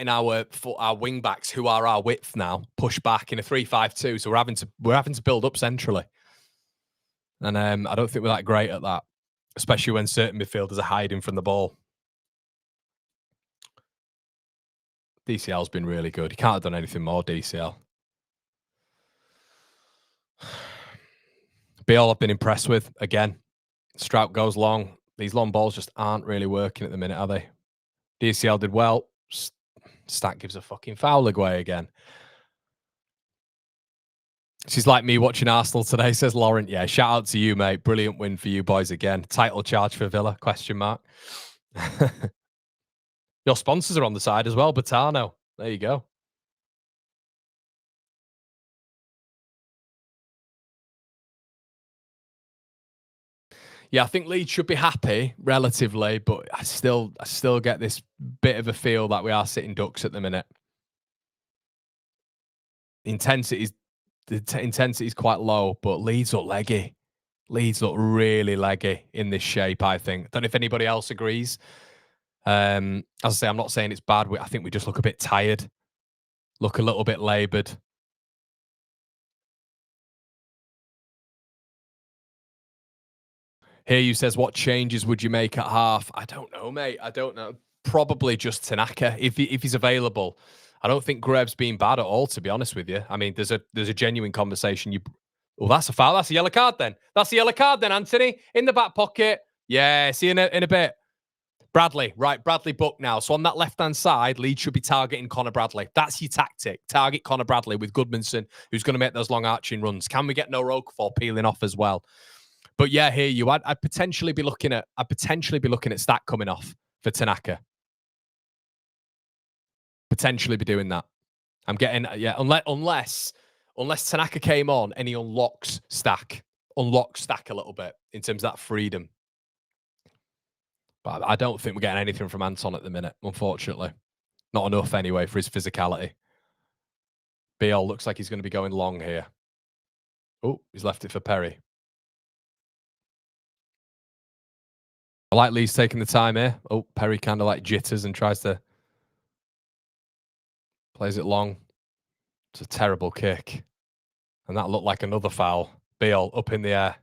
our wing backs, who are our width now, pushed back in a 3-5-2. So we're having to build up centrally. And I don't think we're that great at that, especially when certain midfielders are hiding from the ball. DCL's been really good. He can't have done anything more, DCL. Biel I've been impressed with. Again, Strout goes long. These long balls just aren't really working at the minute, are they? DCL did well. Stack gives a fucking foul away again. She's like me watching Arsenal today, says Laurent. Yeah, shout out to you, mate. Brilliant win for you boys again. Title charge for Villa, ? Your sponsors are on the side as well, Botano. There you go. Yeah, I think Leeds should be happy relatively, but I still get this bit of a feel that we are sitting ducks at the minute. The intensity is quite low, but Leeds look leggy. Leeds look really leggy in this shape, I think. Don't know if anybody else agrees. As I say, I'm not saying it's bad. I think we just look a bit tired, look a little bit laboured. Here you says, what changes would you make at half? I don't know, mate. I don't know. Probably just Tanaka if he's available. I don't think Greb's been bad at all, to be honest with you. I mean, there's a genuine conversation. Oh, that's a foul. That's a yellow card then. That's a yellow card then, Anthony. In the back pocket. Yeah, see you in a bit. Bradley, right, Bradley booked now. So on that left-hand side, Leeds should be targeting Conor Bradley. That's your tactic. Target Conor Bradley with Goodmanson, who's going to make those long arching runs. Can we get no Okafor peeling off as well? But yeah, here you. I'd potentially be looking at Stack coming off for Tanaka. Potentially be doing that. I'm getting unless Tanaka came on and he unlocks Stack a little bit in terms of that freedom. But I don't think we're getting anything from Anton at the minute, unfortunately. Not enough anyway for his physicality. Biel looks like he's going to be going long here. Oh, he's left it for Perry. I like Leeds taking the time here. Oh, Perry kind of like jitters and tries to plays it long. It's a terrible kick. And that looked like another foul. Biel up in the air.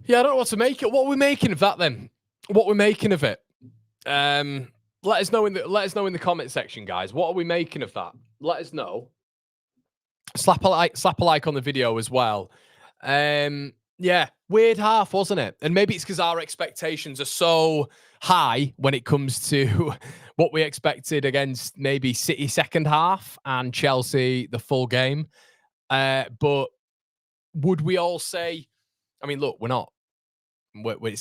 Yeah, I don't know what to make it. What are we making of that then? what we're making of it. Let us know in the comment section, guys. What are we making of that? Let us know. Slap a like on the video as well. Yeah, weird half, wasn't it? And maybe it's because our expectations are so high when it comes to what we expected against maybe City second half and Chelsea the full game. But would we all say, I mean, look, it's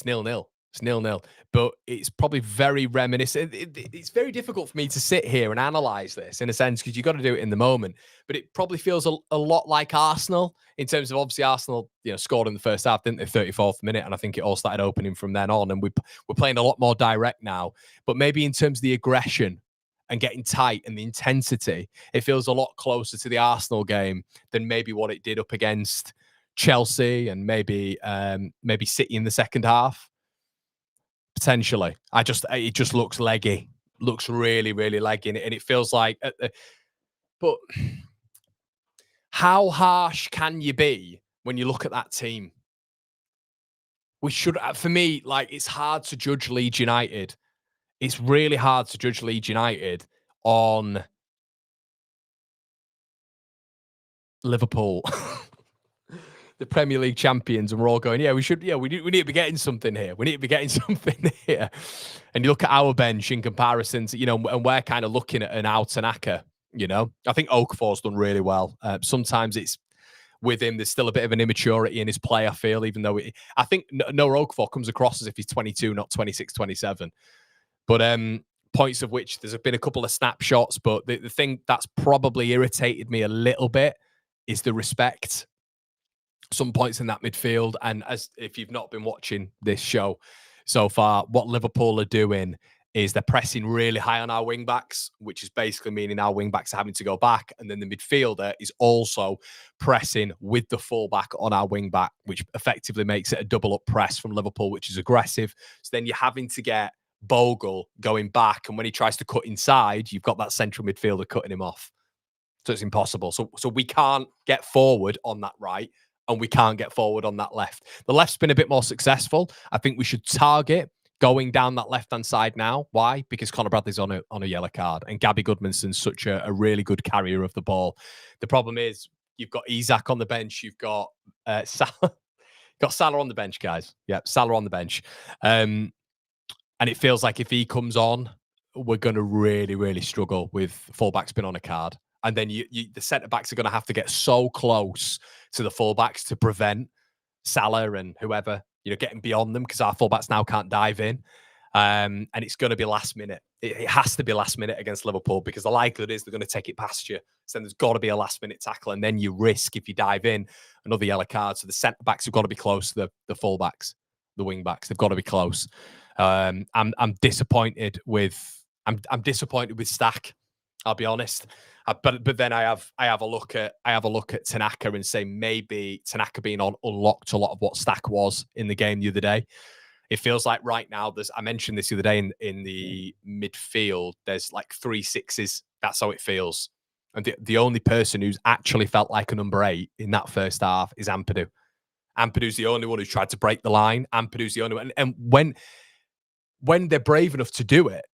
0-0. It's 0-0. But it's probably very reminiscent. It's very difficult for me to sit here and analyse this in a sense because you've got to do it in the moment. But it probably feels a lot like Arsenal in terms of obviously Arsenal, scored in the first half, didn't they? 34th minute. And I think it all started opening from then on. And we're playing a lot more direct now. But maybe in terms of the aggression and getting tight and the intensity, it feels a lot closer to the Arsenal game than maybe what it did up against Chelsea and maybe City in the second half. Potentially. It just looks leggy. Looks really, really leggy. And it feels like... but how harsh can you be when you look at that team? For me, like, it's hard to judge Leeds United. It's really hard to judge Leeds United on Liverpool. The Premier League champions, and we're all going, we need to be getting something here. We need to be getting something here. And you look at our bench in comparison to, and we're kind of looking at an Tanaka, I think Okafor's done really well. Sometimes it's with him, there's still a bit of an immaturity in his play, I feel, even though I think Noah Okafor comes across as if he's 22, not 26, 27. But points of which there's been a couple of snapshots, but the thing that's probably irritated me a little bit is the respect. Some points in that midfield, and as if you've not been watching this show so far, what Liverpool are doing is they're pressing really high on our wing backs, which is basically meaning our wing backs are having to go back, and then the midfielder is also pressing with the fullback on our wing back, which effectively makes it a double up press from Liverpool, which is aggressive. So then you're having to get Bogle going back, and when he tries to cut inside, you've got that central midfielder cutting him off. So it's impossible. So we can't get forward on that right, and we can't get forward on that left. The left's been a bit more successful. I think we should target going down that left-hand side now. Why? Because Conor Bradley's on a yellow card, and Gabby Goodmanson's such a really good carrier of the ball. The problem is you've got Isak on the bench. You've got Salah. Got Salah on the bench, guys. Yeah, Salah on the bench. And it feels like if he comes on, we're going to really, really struggle with fullbacks being on a card. And then the centre-backs are going to have to get so close to the fullbacks to prevent Salah and whoever, getting beyond them, because our fullbacks now can't dive in. And it's going to be last minute. It has to be last minute against Liverpool, because the likelihood is they're going to take it past you. So then there's got to be a last-minute tackle, and then you risk, if you dive in, another yellow card. So the centre-backs have got to be close to the fullbacks, the wing-backs. They've got to be close. I'm disappointed with Stack. I'll be honest. But then I have a look at Tanaka and say maybe Tanaka being on unlocked a lot of what Stack was in the game the other day. It feels like right now I mentioned this the other day in the midfield, there's like 3 6s. That's how it feels. And the only person who's actually felt like a number 8 in that first half is Ampadu. Ampadu's the only one who tried to break the line. Ampadu's the only one. And when they're brave enough to do it,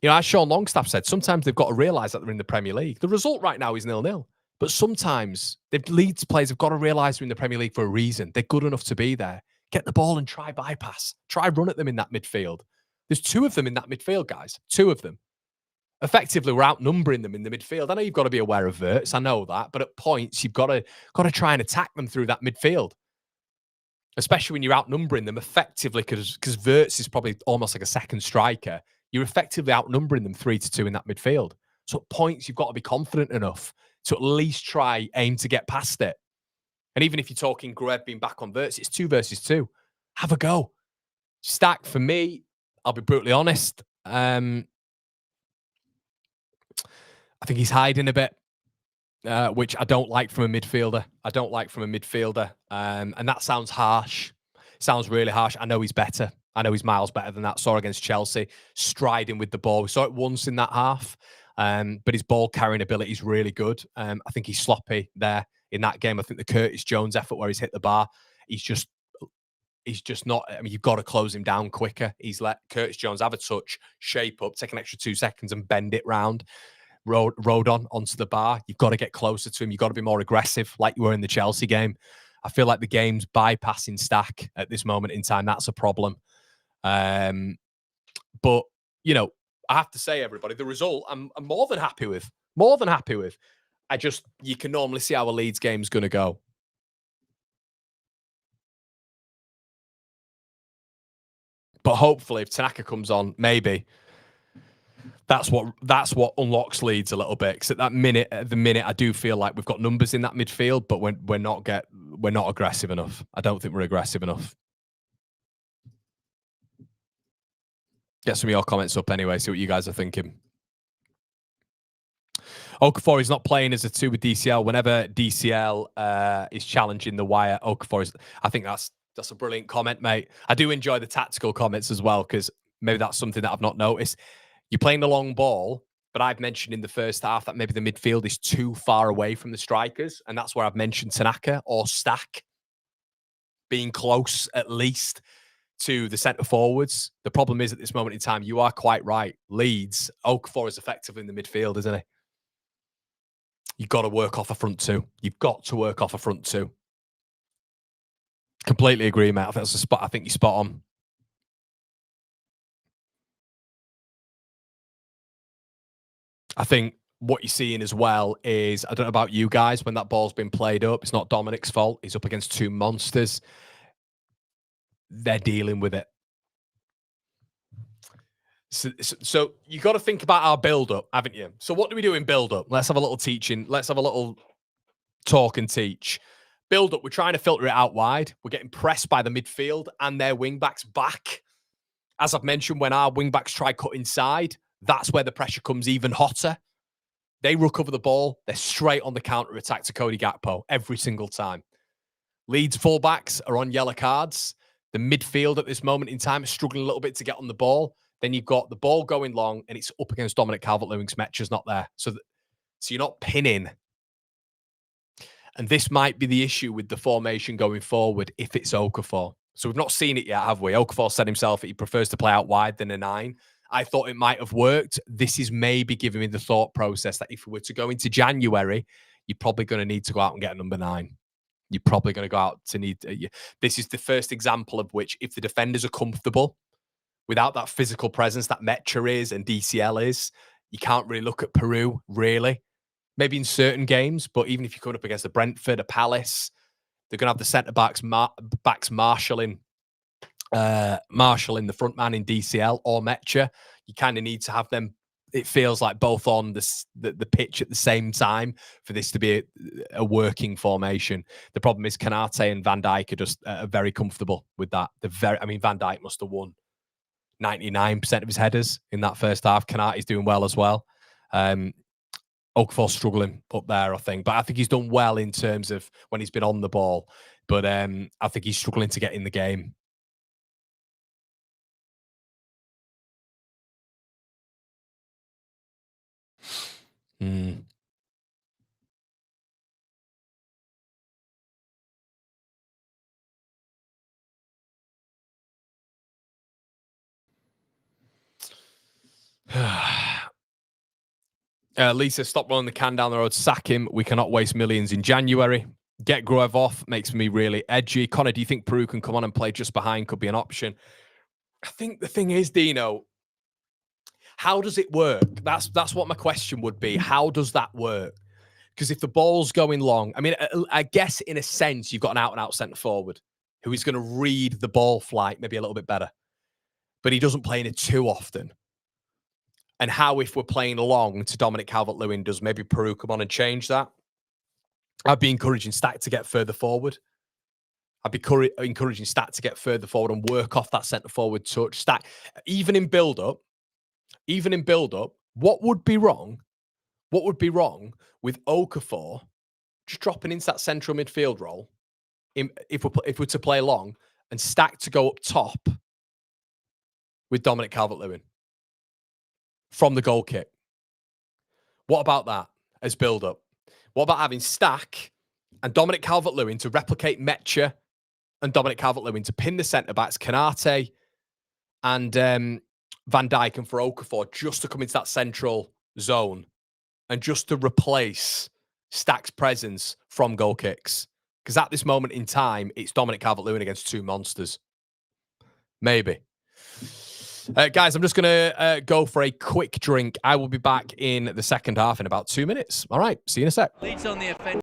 as Sean Longstaff said, sometimes they've got to realise that they're in the Premier League. The result right now is 0-0. But sometimes Leeds players have got to realise they're in the Premier League for a reason. They're good enough to be there. Get the ball and try bypass. Try run at them in that midfield. There's 2 of them in that midfield, guys. 2 of them. Effectively, we're outnumbering them in the midfield. I know you've got to be aware of Wirtz. I know that. But at points, you've got to try and attack them through that midfield. Especially when you're outnumbering them effectively, because Wirtz is probably almost like a second striker. You're effectively outnumbering them 3-2 in that midfield. So at points, you've got to be confident enough to at least aim to get past it. And even if you're talking Gruev being back on Wirtz, it's 2 versus 2. Have a go. Stack, for me, I'll be brutally honest. I think he's hiding a bit, which I don't like from a midfielder. And that sounds harsh. Sounds really harsh. I know he's better. I know he's miles better than that. Saw against Chelsea, striding with the ball. We saw it once in that half, but his ball carrying ability is really good. I think he's sloppy there in that game. I think the Curtis Jones effort where he's hit the bar, he's just he's just not. I mean, you've got to close him down quicker. He's let Curtis Jones have a touch, shape up, take an extra 2 seconds and bend it round. Rode onto the bar. You've got to get closer to him. You've got to be more aggressive like you were in the Chelsea game. I feel like the game's bypassing Stack at this moment in time. That's a problem. But, you know, I have to say, everybody, the result I'm more than happy with. More than happy with. You can normally see how a Leeds game's going to go. But hopefully, if Tanaka comes on, maybe that's what unlocks Leeds a little bit. Because at the minute, I do feel like we've got numbers in that midfield, but we're not aggressive enough. I don't think we're aggressive enough. Get some of your comments up anyway. See what you guys are thinking. Okafor is not playing as a 2 with DCL. Whenever DCL is challenging the wire, Okafor is. I think that's a brilliant comment, mate. I do enjoy the tactical comments as well, because maybe that's something that I've not noticed. You're playing the long ball, but I've mentioned in the first half that maybe the midfield is too far away from the strikers, and that's where I've mentioned Tanaka or Stack being close at least to the centre forwards. The problem is at this moment in time, you are quite right. Leeds, Okafor is effectively in the midfield, isn't he? You've got to work off a front two. You've got to work off a front two. Completely agree, mate. I think that's a spot. I think you're spot on. I think what you're seeing as well is, I don't know about you guys, when that ball's been played up, it's not Dominic's fault. He's up against 2 monsters. They're dealing with it. So you got to think about our build-up, haven't you? So what do we do in build-up? Let's have a little teaching. Let's have a little talk and teach. Build-up, we're trying to filter it out wide. We're getting pressed by the midfield and their wing-backs back. As I've mentioned, when our wing-backs try cut inside, that's where the pressure comes even hotter. They recover the ball. They're straight on the counter-attack to Cody Gakpo every single time. Leeds fullbacks are on yellow cards. The midfield at this moment in time is struggling a little bit to get on the ball. Then you've got the ball going long and it's up against Dominic Calvert-Lewin. Metcha's not there. So you're not pinning. And this might be the issue with the formation going forward if it's Okafor. So we've not seen it yet, have we? Okafor said himself that he prefers to play out wide than a 9. I thought it might have worked. This is maybe giving me the thought process that if we were to go into January, you're probably going to need to go out and get a number 9. You're probably going to go out to need... This is the first example of which, if the defenders are comfortable, without that physical presence that Metcha is and DCL is, you can't really look at Peru, really. Maybe in certain games, but even if you're coming up against a Brentford, a Palace, they're going to have the centre-backs marshalling the front man in DCL or Metcha. You kind of need to have them, it feels like, both on the pitch at the same time for this to be a working formation. The problem is Canate and Van Dijk are just very comfortable with that. Van Dijk must have won 99% of his headers in that first half. Canate's doing well as well. Okafor's struggling up there, I think. But I think he's done well in terms of when he's been on the ball. But I think he's struggling to get in the game. Lisa, stop rolling the can down the road. Sack him. We cannot waste millions in January. Get Gruev off. Makes me really edgy. Conor, do you think Peru can come on and play just behind? Could be an option. I think the thing is, Dino, how does it work? That's what my question would be. How does that work? Because if the ball's going long, I mean, I guess in a sense, you've got an out-and-out centre forward who is going to read the ball flight maybe a little bit better. But he doesn't play in it too often. And how, if we're playing long to Dominic Calvert-Lewin, does maybe Peru come on and change that? I'd be encouraging Stack to get further forward. I'd be encouraging Stack to get further forward and work off that centre-forward touch. Stack, even in build-up, what would be wrong with Okafor just dropping into that central midfield role if we're to play long and Stack to go up top with Dominic Calvert-Lewin from the goal kick? What about that as build-up? What about having Stack and Dominic Calvert-Lewin to replicate Metcha and Dominic Calvert-Lewin to pin the centre-backs, Canate and Van Dijk and for Okafor, just to come into that central zone and just to replace Stack's presence from goal kicks. Because at this moment in time, it's Dominic Calvert-Lewin against two monsters. Maybe. Guys, I'm just going to go for a quick drink. I will be back in the second half in about 2 minutes. All right, see you in a sec. Leeds on the offensive.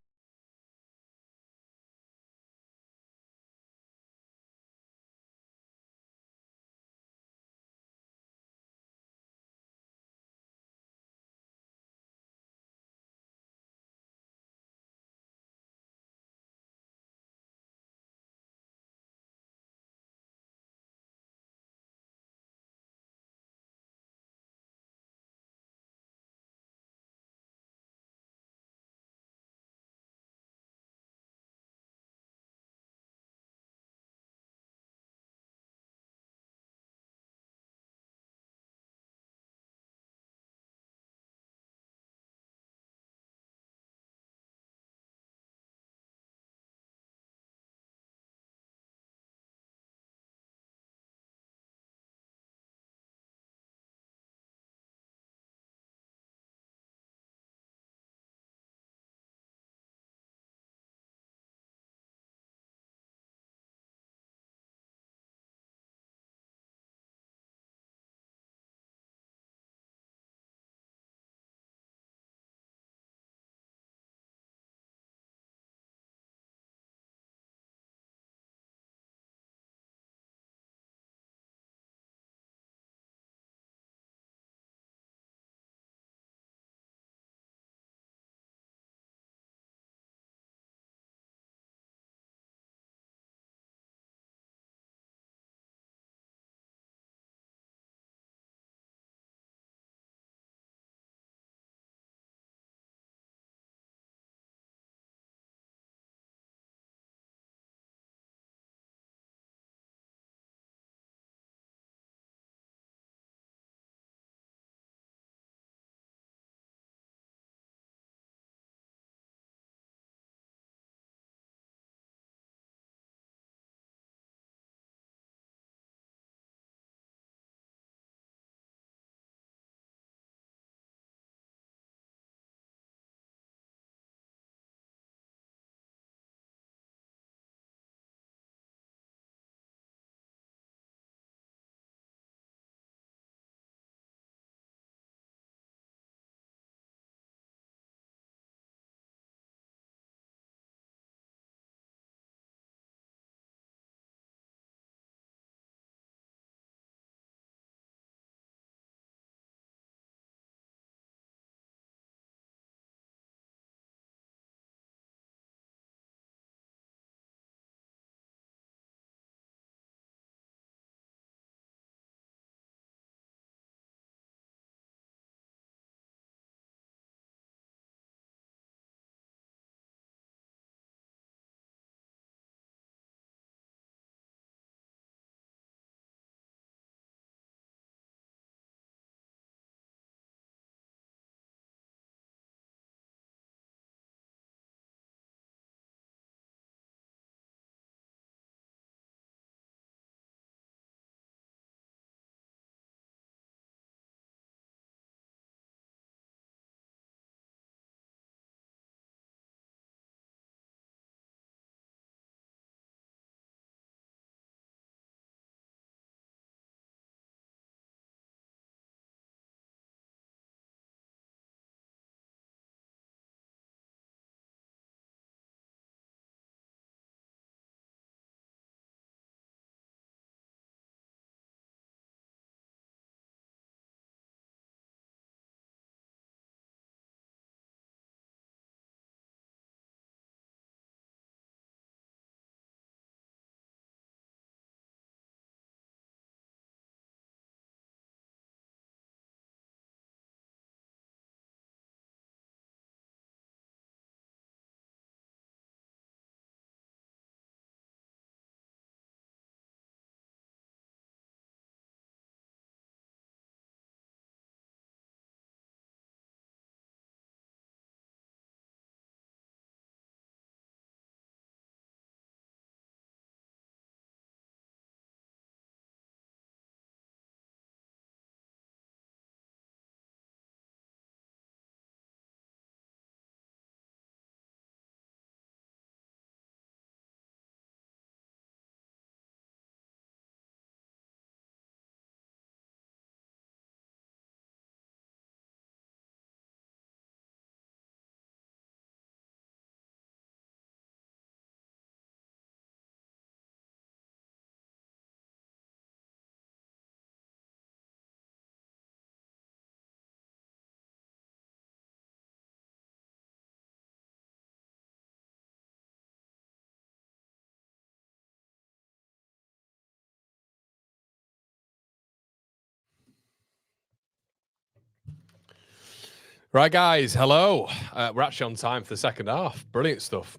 Right, guys. Hello. We're actually on time for the second half. Brilliant stuff.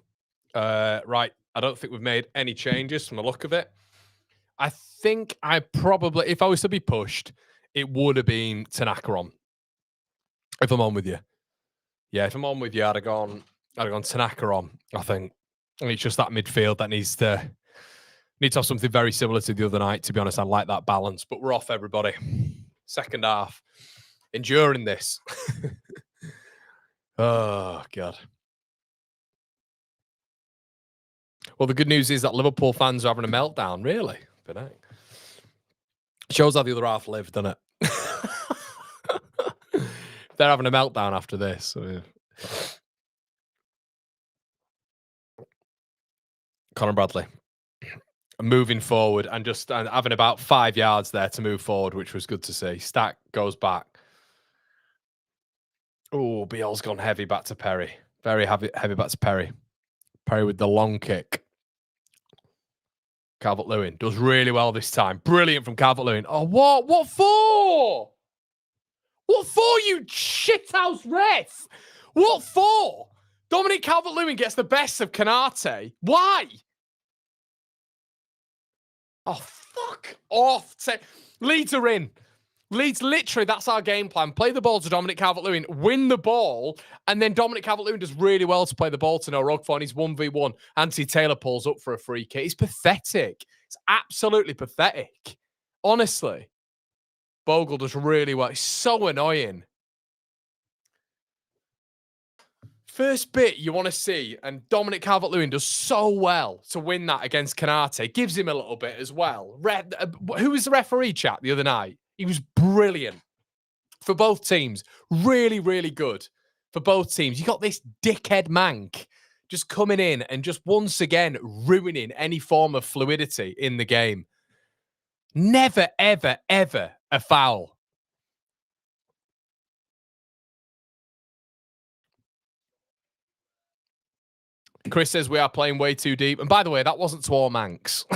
Right. I don't think we've made any changes from the look of it. I think I probably, if I was to be pushed, it would have been Tanaka on. If I'm on with you. Yeah, if I'm on with you, I'd have gone Tanaka on, I think. And it's just that midfield that needs to have something very similar to the other night, to be honest. I like that balance. But we're off, everybody. Second half. Enduring this. Oh, God. Well, the good news is that Liverpool fans are having a meltdown, really. But shows how the other half lived, doesn't it? They're having a meltdown after this. Conor Bradley moving forward and just having about 5 yards there to move forward, which was good to see. Stack goes back. Oh, Biel's gone heavy back to Perry. Very heavy back to Perry. Perry with the long kick. Calvert-Lewin does really well this time. Brilliant from Calvert-Lewin. Oh, what? What for? What for, you shithouse ref? What for? Dominic Calvert-Lewin gets the best of Canate. Why? Oh, fuck off. Leeds are in. Leeds, literally, that's our game plan. Play the ball to Dominic Calvert-Lewin, win the ball, and then Dominic Calvert-Lewin does really well to play the ball to Noah Ogfo, and he's 1v1. Anthony Taylor pulls up for a free kick. It's pathetic. It's absolutely pathetic. Honestly. Bogle does really well. It's so annoying. First bit you want to see, and Dominic Calvert-Lewin does so well to win that against Canate. Gives him a little bit as well. Who was the referee, chat, the other night? He was brilliant for both teams. Really, really good for both teams. You got this dickhead Mank just coming in and just once again ruining any form of fluidity in the game. Never, ever, ever a foul. Chris says we are playing way too deep. And by the way, that wasn't to all Manx.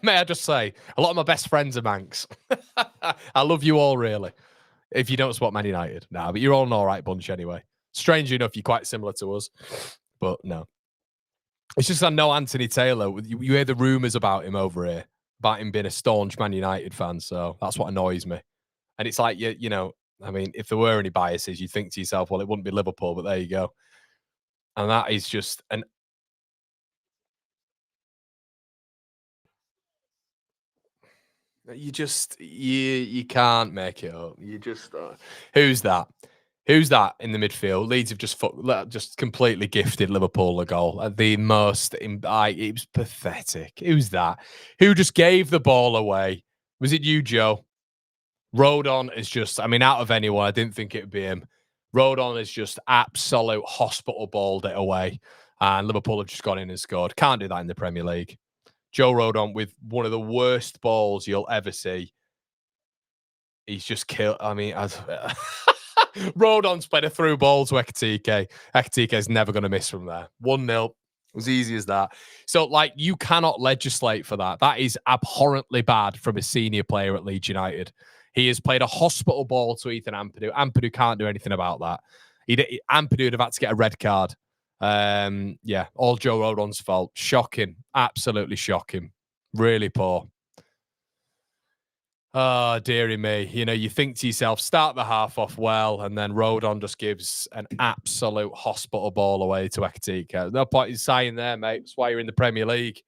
May I just say, a lot of my best friends are Manx. I love you all, really. If you don't support Man United. Nah, but you're all an all right bunch anyway. Strangely enough, you're quite similar to us. But no. It's just I know Anthony Taylor. You hear the rumours about him over here, about him being a staunch Man United fan. So that's what annoys me. And it's like, you know, I mean, if there were any biases, you'd think to yourself, well, it wouldn't be Liverpool, but there you go. And that is just an you can't make it up. You just who's that? Who's that in the midfield? Leeds have just completely gifted Liverpool a goal. The most, it was pathetic. Who's that? Who just gave the ball away? Was it you, Joe? Rodon is just, I mean, out of anyone, I didn't think it would be him. Rodon is just absolute hospital balled it away. And Liverpool have just gone in and scored. Can't do that in the Premier League. Joe Rodon with one of the worst balls you'll ever see. He's just killed. I mean, Rodon's played a through ball to Ekitike. Ekitike is never going to miss from there. 1-0. As easy as that. So, like, you cannot legislate for that. That is abhorrently bad from a senior player at Leeds United. He has played a hospital ball to Ethan Ampadu. Ampadu can't do anything about that. Ampadu would have had to get a red card. Yeah, all Joe Rodon's fault. Shocking. Absolutely shocking. Really poor. Oh, dearie me. You know, you think to yourself, start the half off well, and then Rodon just gives an absolute hospital ball away to Ekitike. No point in saying there, mate. That's why you're in the Premier League.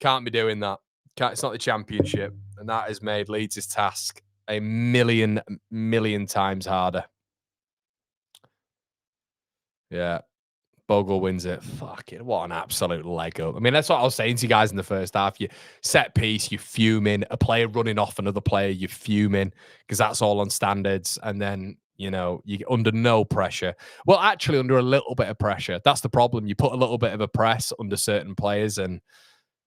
Can't be doing that. It's not the Championship. And that has made Leeds' task a million times harder. Yeah. Bogle wins it. Fucking what an absolute leg up. I mean, that's what I was saying to you guys in the first half. You set piece, you fuming. A player running off another player, you fuming because that's all on standards. And then, you know, you're under no pressure. Well, actually, under a little bit of pressure. That's the problem. You put a little bit of a press under certain players, and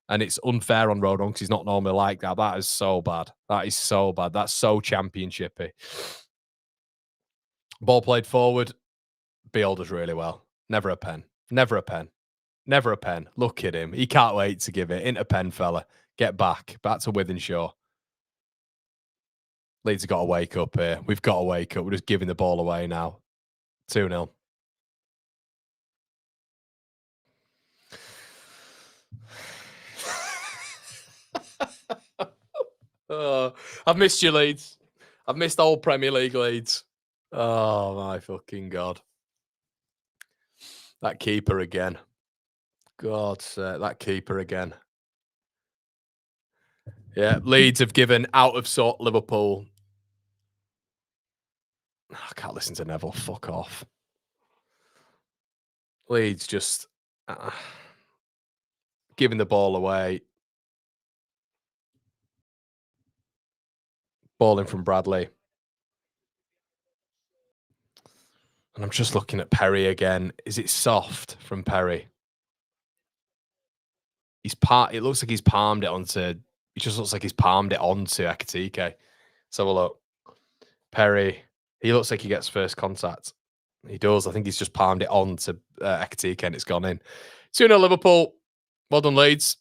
it's unfair on Rodon because he's not normally like that. That is so bad. That is so bad. That's so championshipy. Ball played forward. Biel does really well. Never a pen. Never a pen. Never a pen. Look at him. He can't wait to give it. Into pen, fella. Get back. Back to Withenshaw. Leeds have got to wake up here. We've got to wake up. We're just giving the ball away now. 2-0. Oh, I've missed you, Leeds. I've missed old Premier League Leeds. Oh, my fucking God. That keeper again. God's sake, that keeper again. Yeah, Leeds have given out of sort Liverpool. I can't listen to Neville. Fuck off. Leeds just giving the ball away. Ball in from Bradley. And I'm just looking at Perry again. Is it soft from Perry? It looks like he's palmed it onto. It just looks like he's palmed it onto Ekitike. Let's have a look. Perry. He looks like he gets first contact. He does. I think he's just palmed it onto Ekitike and it's gone in. 2-0 Liverpool. Well done, Leeds.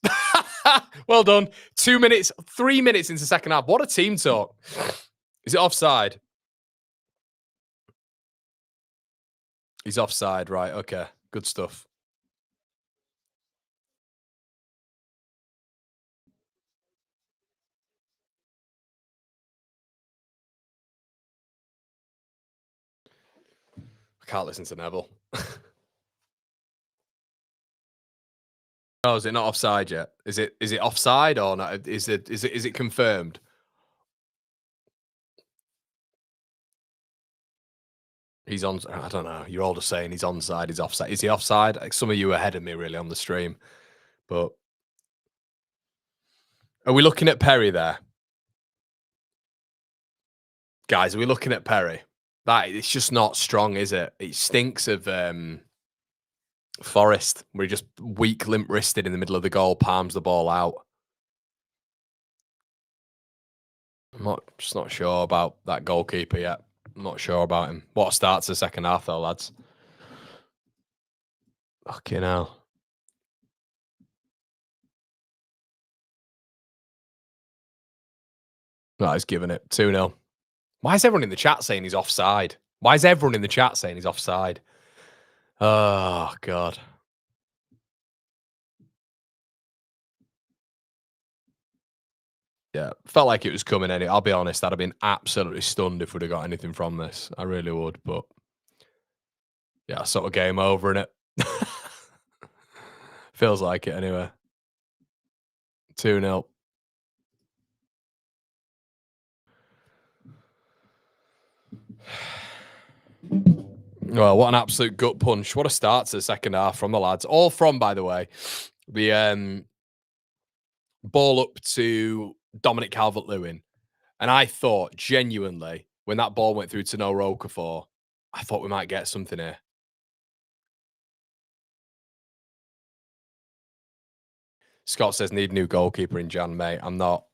Well done. 3 minutes into second half. What a team talk. Is it offside? He's offside, right? Okay. Good stuff. I can't listen to Neville. Oh, is it not offside yet? Is it offside or not? Is it confirmed? He's on. I don't know. You're all just saying he's onside. He's offside. Is he offside? Like, some of you are ahead of me really on the stream, but are we looking at Perry there, guys? Are we looking at Perry? That it's just not strong, is it? It stinks of Forest, where he just weak, limp-wristed in the middle of the goal, palms the ball out. I'm just not sure about that goalkeeper yet. I'm not sure about him. What starts the second half, though, lads? Fucking hell. No, he's giving it 2-0. Why is everyone in the chat saying he's offside? Why is everyone in the chat saying he's offside? Oh, God. Yeah, felt like it was coming anyway. I'll be honest, I'd have been absolutely stunned if we'd have got anything from this. I really would, but yeah, sort of game over, innit? Feels like it anyway. 2-0. Well, what an absolute gut punch. What a start to the second half from the lads. All from, by the way, the ball up to Dominic Calvert-Lewin. And I thought, genuinely, when that ball went through to No Okafor, I thought we might get something here. Scott says need a new goalkeeper in Jan, mate. I'm not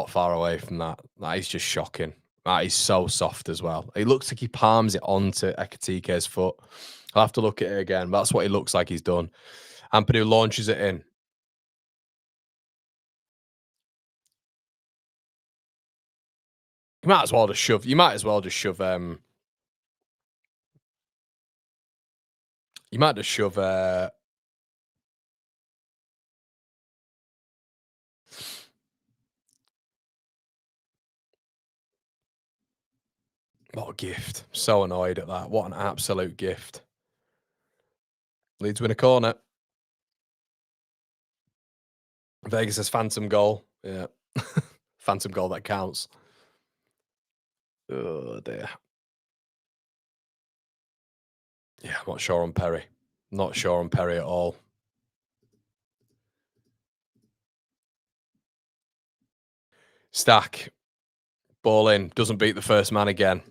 far away from that. That is just shocking. That is so soft as well. It looks like he palms it onto Ekitike's foot. I'll have to look at it again. But that's what it looks like he's done. Ampadu launches it in. You might as well just shove. You might as well just shove. You might just shove. What a gift. So annoyed at that. What an absolute gift. Leeds win a corner. Vegas says phantom goal. Yeah. Phantom goal that counts. Oh, dear. Yeah, I'm not sure on Perry. Not sure on Perry at all. Stack. Ball in. Doesn't beat the first man again.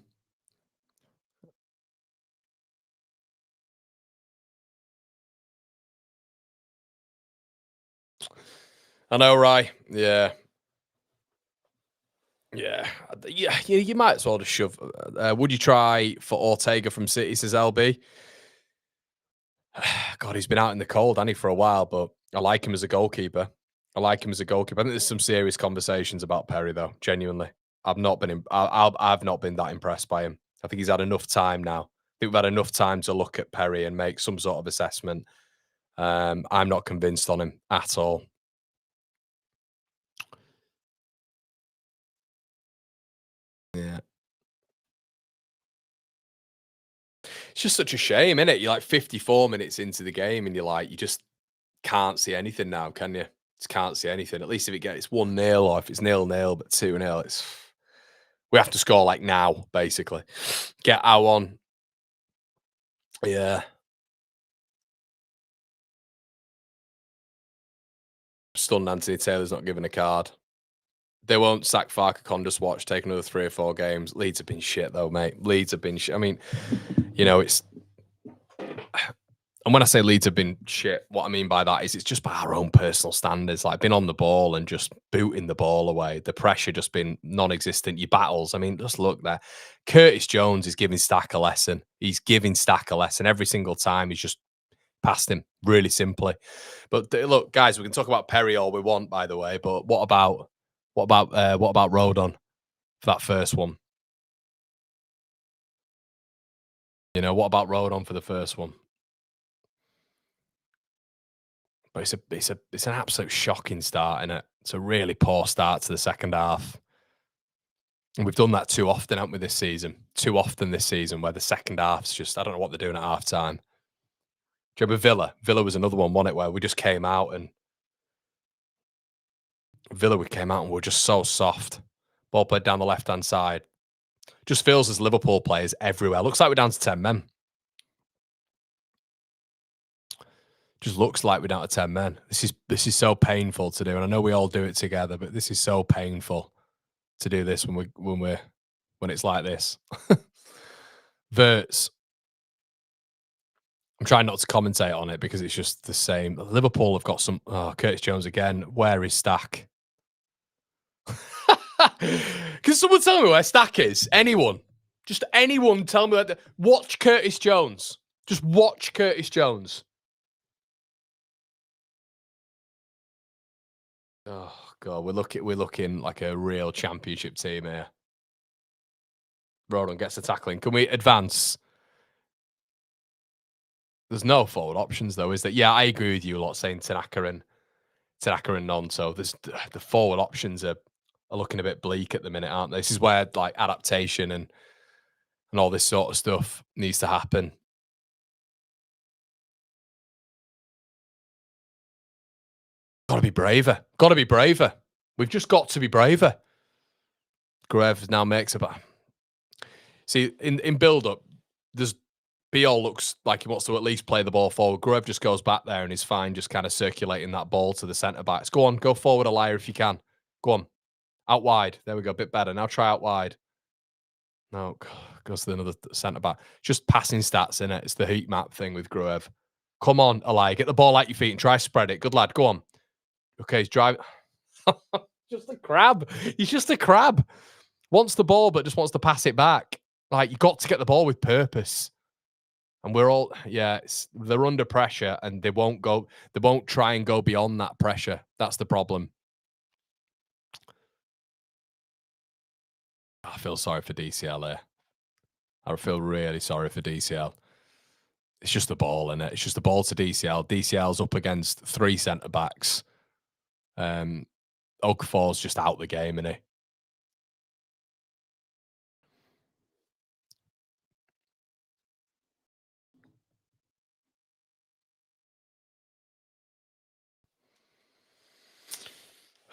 I know, right? Yeah. Yeah. You might as well just shove. Would you try for Ortega from City, says LB? God, he's been out in the cold, hasn't he, for a while, but I like him as a goalkeeper. I think there's some serious conversations about Perry, though, genuinely. I've not been that impressed by him. I think he's had enough time now. I think we've had enough time to look at Perry and make some sort of assessment. I'm not convinced on him at all. Yeah. It's just such a shame, isn't it? You're like 54 minutes into the game and you're like, you just can't see anything now, can you? Just can't see anything. At least if it gets 1-0 or if it's 0-0, but 2-0, we have to score like now, basically. Get our on. Yeah. Stunned Anthony Taylor's not given a card. They won't sack Farker Condus watch, take another 3 or 4 games. Leeds have been shit, though, mate. Leeds have been shit. I mean, you know, it's... And when I say Leeds have been shit, what I mean by that is it's just by our own personal standards. Like, been on the ball and just booting the ball away. The pressure just been non-existent. Your battles, I mean, just look there. Curtis Jones is giving Stack a lesson. He's giving Stack a lesson every single time. He's just passed him really simply. But look, guys, we can talk about Perry all we want, by the way. But what about Rodon for that first one? You know, what about Rodon for the first one? But it's an absolute shocking start, isn't it? It's a really poor start to the second half. And we've done that too often, haven't we, this season? Too often this season, where the second half's just, I don't know what they're doing at half time. Do you remember Villa? Villa was another one, wasn't it, where we just came out and we came out and we're just so soft. Ball played down the left-hand side. Just feels as Liverpool players everywhere. Looks like we're down to 10 men. Just looks like we're down to 10 men. This is so painful to do, and I know we all do it together, but this is so painful to do this when it's like this. Verts. I'm trying not to commentate on it because it's just the same. Liverpool have got some. Oh, Curtis Jones again. Where is Stack? Can someone tell me where Stack is? Anyone? Just anyone tell me where. Watch Curtis Jones. Just watch Curtis Jones. Oh god, we're looking like a real championship team here. Rodon gets the tackling. Can we advance? There's no forward options though, is there? Yeah, I agree with you a lot saying Tanaka and Nonto. There's the forward options are looking a bit bleak at the minute, aren't they? This is where like adaptation and all this sort of stuff needs to happen. Gotta be braver. Gotta be braver. We've just got to be braver. Gruev now makes about. See, in build-up, there's Biol looks like he wants to at least play the ball forward. Gruev just goes back there and is fine, just kind of circulating that ball to the centre backs. Go on, go forward, a liar if you can. Go on, out wide. There we go, a bit better. Now try out wide. No, goes to another centre back. Just passing stats in it. It's the heat map thing with Gruev. Come on, Eli, get the ball at your feet and try spread it. Good lad, go on. Okay, he's driving. Just a crab. He's just a crab. Wants the ball, but just wants to pass it back. Like, you got to get the ball with purpose. And we're all, yeah, they're under pressure and they won't try and go beyond that pressure. That's the problem. I feel sorry for DCL here. I feel really sorry for DCL. It's just the ball, innit? It's just the ball to DCL. DCL's up against 3 centre backs. Okafor's just out the game, innit?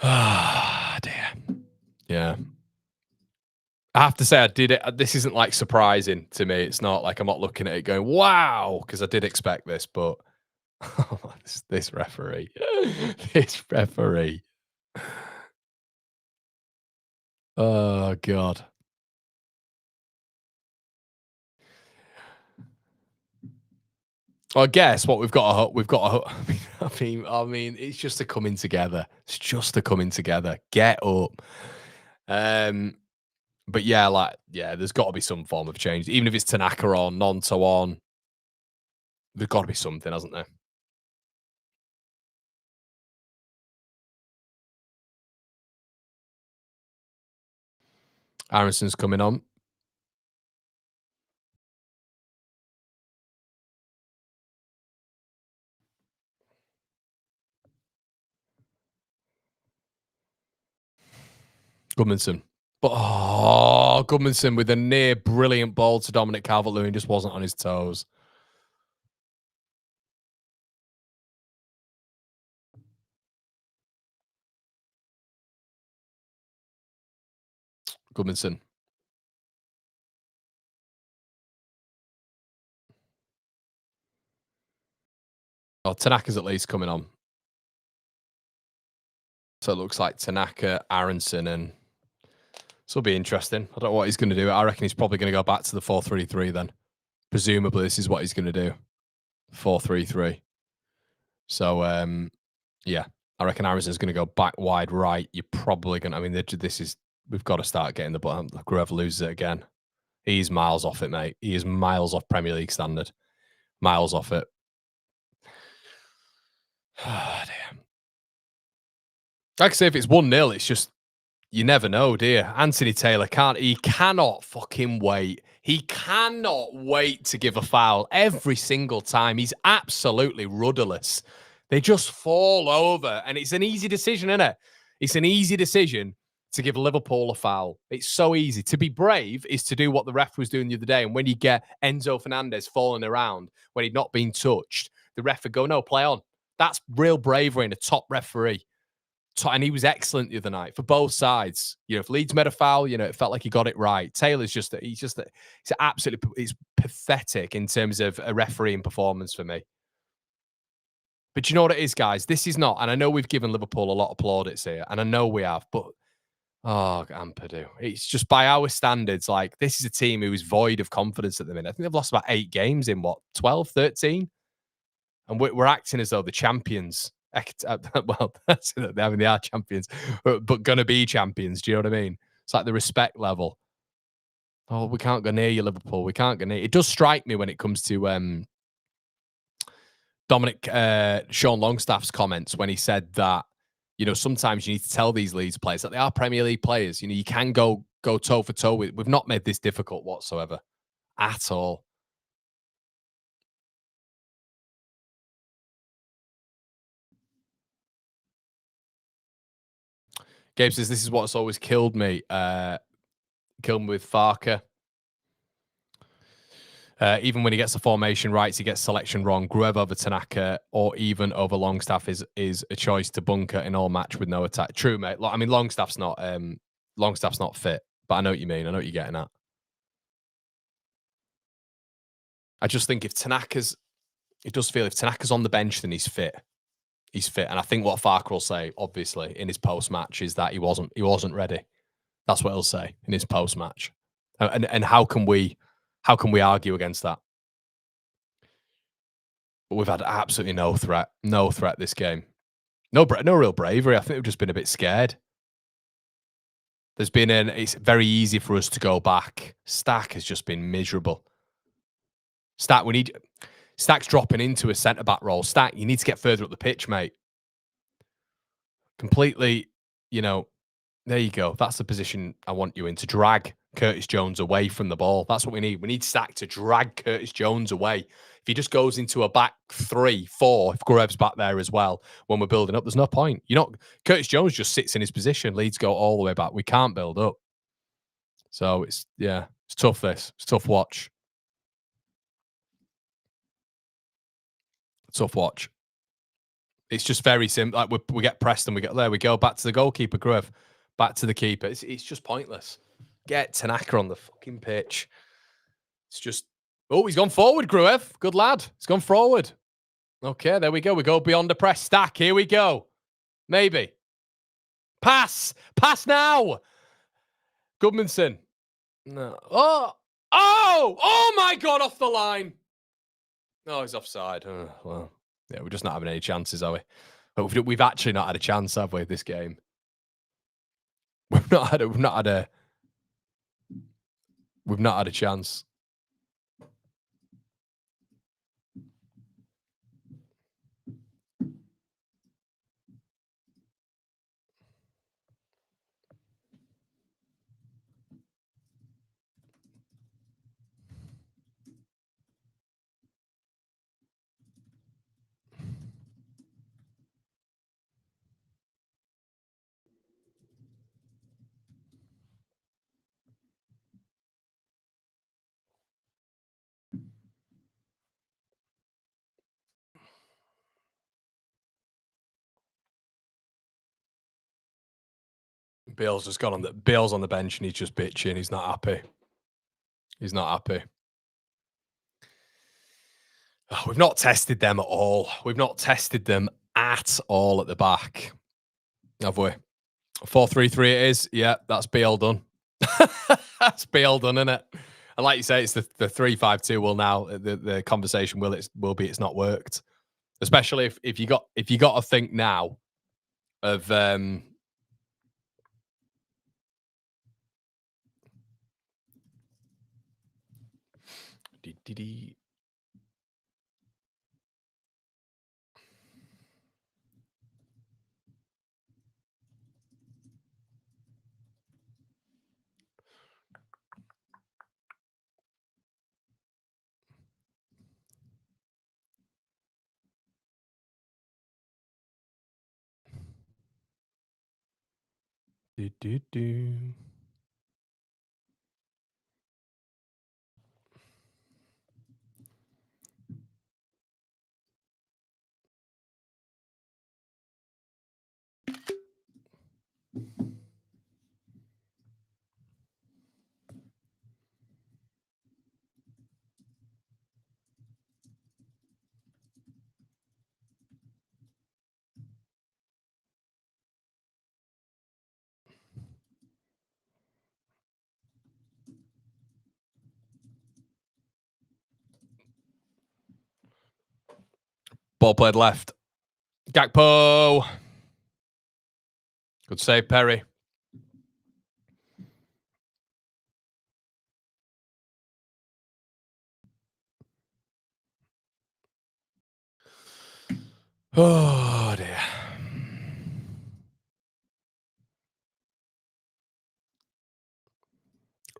Ah, dear. Yeah. I have to say, I did it. This isn't like surprising to me. It's not like I'm not looking at it going, wow, because I did expect this, but this referee, this referee. Oh, God. I guess what we've got I mean, it's just a coming together. It's just a coming together. Get up. But yeah, there's got to be some form of change, even if it's Tanaka on, Nonto on. There's got to be something, hasn't there? Aronson's coming on. Goodmanson. But, oh, Goodmanson with a near brilliant ball to Dominic Calvert-Lewin, just wasn't on his toes. Goodmanson. Oh, Tanaka's at least coming on. So it looks like Tanaka, Aronson, and this will be interesting. I don't know what he's going to do. I reckon he's probably going to go back to the 4-3-3 then. Presumably, this is what he's going to do. 4-3-3. So, yeah, I reckon Aronson's going to go back wide right. You're probably going to, I mean, this is, we've got to start getting the ball. Whoever loses it again. He's miles off it, mate. He is miles off Premier League standard. Miles off it. Oh, dear. Like I say, if it's 1-0, it's just, you never know, do you? Anthony Taylor he cannot fucking wait. He cannot wait to give a foul every single time. He's absolutely rudderless. They just fall over, and it's an easy decision, isn't it? It's an easy decision to give Liverpool a foul. It's so easy. To be brave is to do what the ref was doing the other day, and when you get Enzo Fernandez falling around when he'd not been touched, the ref would go, no, play on. That's real bravery in a top referee. And he was excellent the other night for both sides. You know, if Leeds made a foul, you know, it felt like he got it right. Taylor's he's absolutely, it's pathetic in terms of a refereeing performance for me. But you know what it is, guys? This is not, and I know we've given Liverpool a lot of plaudits here, and I know we have, but, oh, Ampadu. It's just by our standards, like, this is a team who is void of confidence at the minute. I think they've lost about 8 games in, 12, 13? And we're acting as though the champions. Well, they are champions, but going to be champions. Do you know what I mean? It's like the respect level. Oh, we can't go near you, Liverpool. We can't go near. It does strike me when it comes to Sean Longstaff's comments when he said that, you know, sometimes you need to tell these Leeds players that they are Premier League players. You know, you can go toe for toe with. We've not made this difficult whatsoever, at all. Gabe says, this is what's always killed me. Killed me with Farker. Even when he gets the formation right, he gets selection wrong. Gruev over Tanaka or even over Longstaff is a choice to bunker in all match with no attack. True, mate. I mean, Longstaff's not fit, but I know what you mean. I know what you're getting at. I just think if Tanaka's on the bench, then he's fit. He's fit. And I think what Farker will say, obviously, in his post-match is that he wasn't ready. That's what he'll say in his post-match. And how can we argue against that? But we've had absolutely no threat this game. No real bravery. I think we've just been a bit scared. It's very easy for us to go back. Stack has just been miserable. Stack's dropping into a centre-back role. Stack, you need to get further up the pitch, mate. Completely, you know, there you go. That's the position I want you in, to drag Curtis Jones away from the ball. That's what we need. We need Stack to drag Curtis Jones away. If he just goes into a back 3, 4, if Gruev's back there as well, when we're building up, there's no point. Curtis Jones just sits in his position. Leeds go all the way back. We can't build up. So it's tough, It's tough watch. Tough watch. It's just very simple. Like we get pressed and there we go. Back to the goalkeeper, Gruev. Back to the keeper. It's just pointless. Get Tanaka on the fucking pitch. It's just, oh, he's gone forward, Gruev. Good lad. He's gone forward. Okay, there we go. We go beyond the press. Stack, here we go. Maybe. Pass now. Goodmanson. No. Oh my God, off the line. No, he's offside. Oh, well, yeah, we're just not having any chances, are we? But we've actually not had a chance, have we, this game? We've not had a chance. Bale's just gone on the Bale's on the bench and he's just bitching. He's not happy. He's not happy. Oh, we've not tested them at all. We've not tested them at all at the back, have we? 4-3-3 it is. Yeah, that's Bale done. That's Bale done, isn't it? And like you say, it's the 3-5-2 will now the conversation will be it's not worked. Especially if you got to think now of ball played left. Gakpo. Good save, Perry. Oh, dear.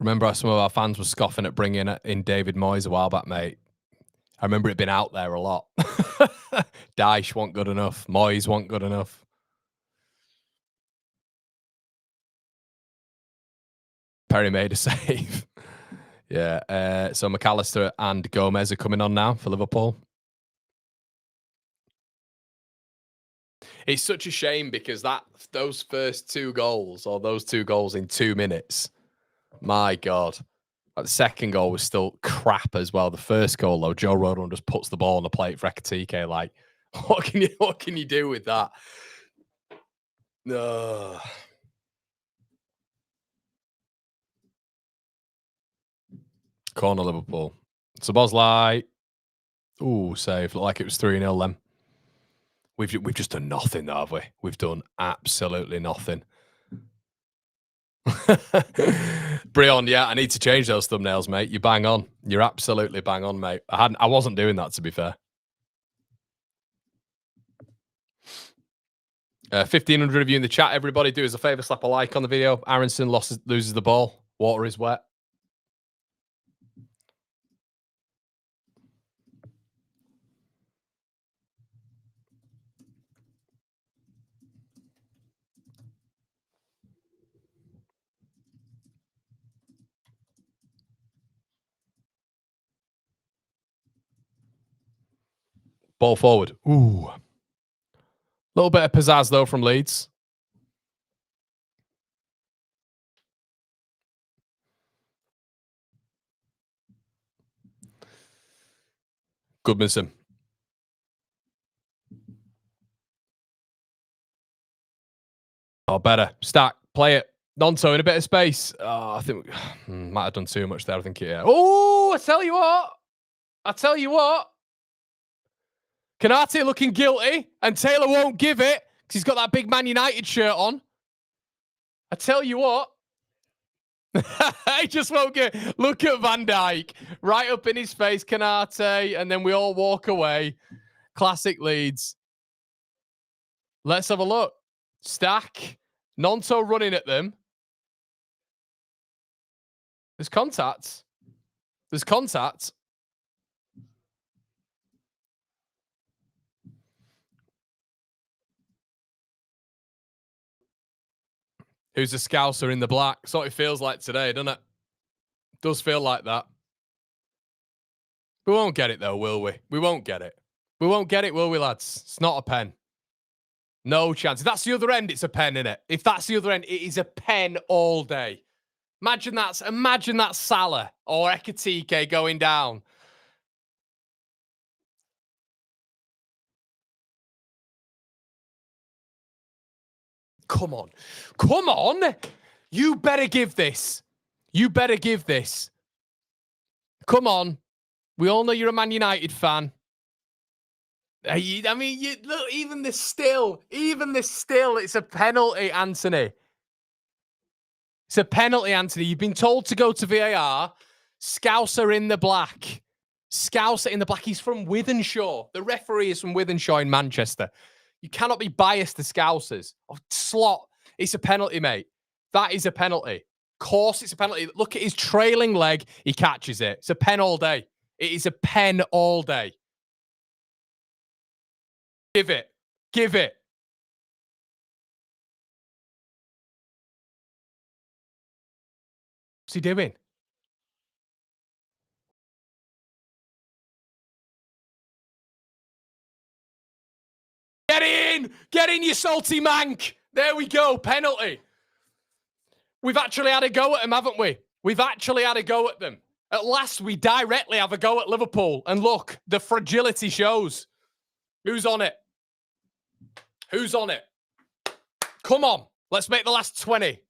Remember some of our fans were scoffing at bringing in David Moyes a while back, mate. I remember it being out there a lot. Dyche wasn't good enough. Moyes wasn't good enough. Perry made a save. Yeah. So McAllister and Gomez are coming on now for Liverpool. It's such a shame because those first two goals in 2 minutes, my God. The second goal was still crap as well. The first goal, though, Joe Rodon just puts the ball on the plate for Ekitike. Like, what can you do with that? No. Corner Liverpool. Szoboszlai. Ooh, save. Looked like it was 3-0 then. We've just done nothing, though, have we? We've done absolutely nothing. Brion, yeah, I need to change those thumbnails, mate. You bang on. You're absolutely bang on, mate. I wasn't doing that, to be fair. 1,500 of you in the chat. Everybody, do us a favor, slap a like on the video. Aronson loses the ball. Water is wet. Ball forward. Ooh. Little bit of pizzazz, though, from Leeds. Goodmanson. Oh, better. Stack. Play it. Nonto in a bit of space. Oh, I think might have done too much there. I think, yeah. Oh, I tell you what. Canate looking guilty, and Taylor won't give it because he's got that big Man United shirt on. I tell you what. He just won't get. Look at Van Dijk. Right up in his face, Canate, and then we all walk away. Classic Leeds. Let's have a look. Stack. Nonto running at them. There's contact. There's contact. Who's a Scouser in the black? That's what it feels like today, doesn't it? Does feel like that. We won't get it, though, will we? We won't get it. We won't get it, will we, lads? It's not a pen. No chance. If that's the other end, it's a pen, innit? If that's the other end, it is a pen all day. Imagine that Salah or Ekitike going down. Come on. Come on. You better give this. You better give this. Come on. We all know you're a Man United fan. I mean, look, even this still, it's a penalty, Anthony. It's a penalty, Anthony. You've been told to go to VAR. Scouser in the black. Scouser in the black. He's from Wythenshawe. The referee is from Wythenshawe in Manchester. You cannot be biased to Scousers. Oh, slot. It's a penalty, mate. That is a penalty. Of course it's a penalty. Look at his trailing leg. He catches it. It's a pen all day. It is a pen all day. Give it. Give it. What's he doing? Get in! Get in, you salty mank! There we go. Penalty. We've actually had a go at them, haven't we? We've actually had a go at them. At last, we directly have a go at Liverpool. And look, the fragility shows. Who's on it? Who's on it? Come on. Let's make the last 20.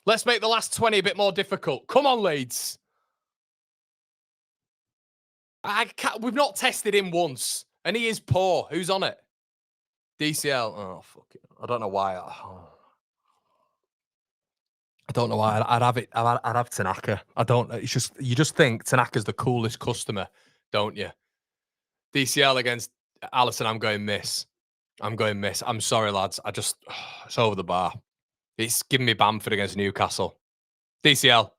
Let's make the last 20 a bit more difficult. Come on, Leeds. We've not tested him once. And he is poor. Who's on it? DCL. Oh, fuck it. I don't know why. I don't know why. I'd have it. I'd have Tanaka. I don't. It's just, you just think Tanaka's the coolest customer, don't you? DCL against Alisson. I'm going miss. I'm going miss. I'm sorry, lads. It's over the bar. It's giving me Bamford against Newcastle. DCL.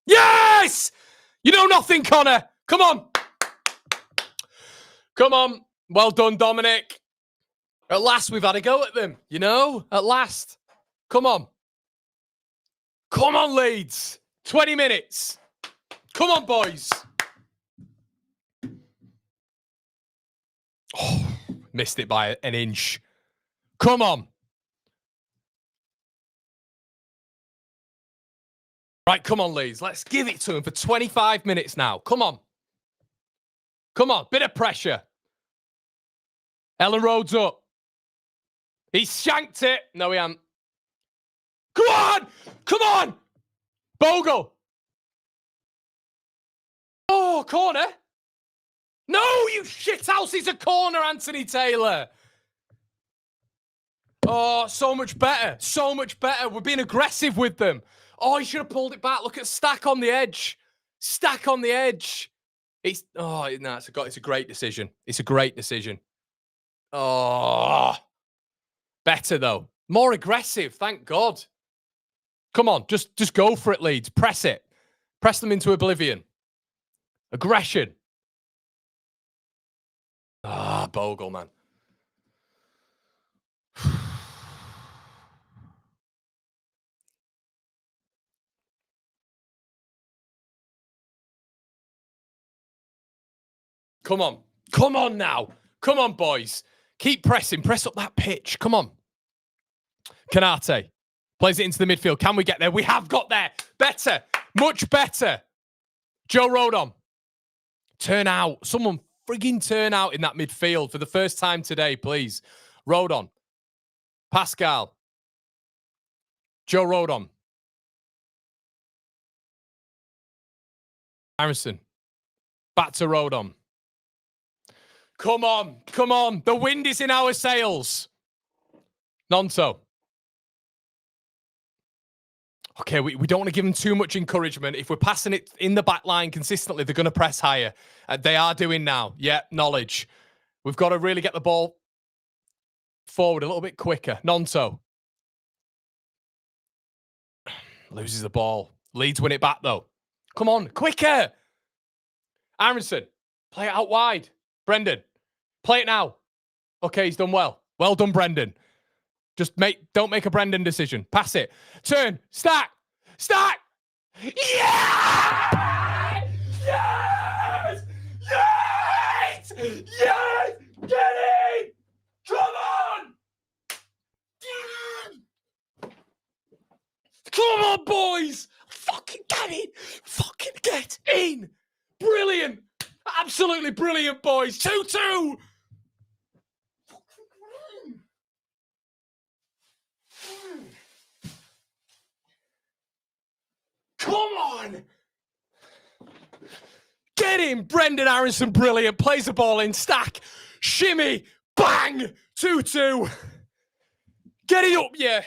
Yes! You know nothing, Conor. Come on. Come on. Well done, Dominic. At last, we've had a go at them. You know? At last. Come on. Come on, Leeds. 20 minutes. Come on, boys. Oh, missed it by an inch. Come on. Right, come on, Leeds. Let's give it to him for 25 minutes now. Come on. Come on. Bit of pressure. Ellen Rhodes up. He's shanked it. No, he hasn't. Come on! Come on! Bogle! Oh, corner. No, you shithouse. It's a corner, Anthony Taylor. Oh, so much better. So much better. We're being aggressive with them. Oh, he should have pulled it back. Look at Stack on the edge. Stack on the edge. It's a great decision. It's a great decision. Oh, better though. More aggressive. Thank God. Come on, just go for it, Leeds. Press it. Press them into oblivion. Aggression. Ah, Bogle, man. Come on. Come on now. Come on, boys. Keep pressing. Press up that pitch. Come on. Canate plays it into the midfield. Can we get there? We have got there. Better. Much better. Joe Rodon. Turn out. Someone frigging turn out in that midfield for the first time today, please. Rodon. Pascal. Joe Rodon. Harrison. Back to Rodon. Come on. Come on. The wind is in our sails. Nonto. Okay, we don't want to give them too much encouragement. If we're passing it in the back line consistently, they're going to press higher. They are doing now. Yeah, knowledge. We've got to really get the ball forward a little bit quicker. Nonto. Loses the ball. Leeds win it back, though. Come on, quicker. Aronson. Play it out wide. Brendan. Play it now. Okay, he's done well. Well done, Brendan. Don't make a Brendan decision. Pass it. Turn. Stack. Stack. Yes! Yes! Yes! Get in! Come on! Come on, boys! Fucking get in! Fucking get in! Brilliant! Absolutely brilliant, boys! 2-2! Come on! Get in! Brendan Aronson, brilliant. Plays the ball in, stack, shimmy, bang! 2-2. Get it up, yeah.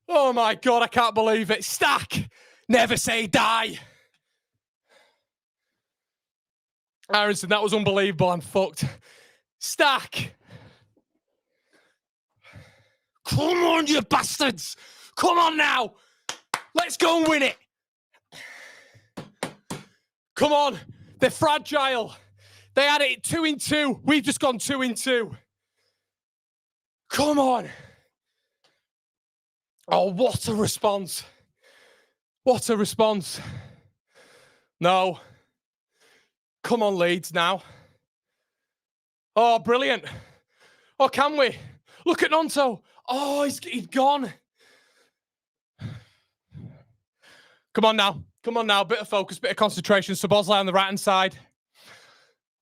Oh my God, I can't believe it. Stack, never say die. Aronson, that was unbelievable. I'm fucked. Stack. Come on, you bastards. Come on now. Let's go and win it. Come on. They're fragile. They had it 2-2. We've just gone 2-2. Come on. Oh, what a response. What a response. No. Come on, Leeds now. Oh, brilliant. Oh, can we? Look at Nonto. Oh, he's gone. Come on now. Come on now. Bit of focus, bit of concentration. Szoboszlai on the right-hand side.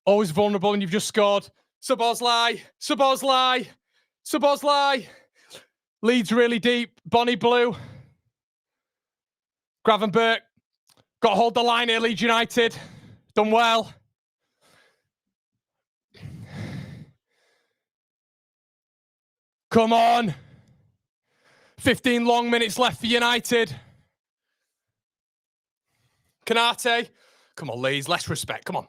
Always vulnerable and you've just scored. Szoboszlai. Szoboszlai. Szoboszlai. Leeds really deep. Bonnie Blue. Gravenberch. Got to hold the line here, Leeds United. Done well. Come on. 15 long minutes left for United. Canate. Come on, Leeds. Less respect. Come on.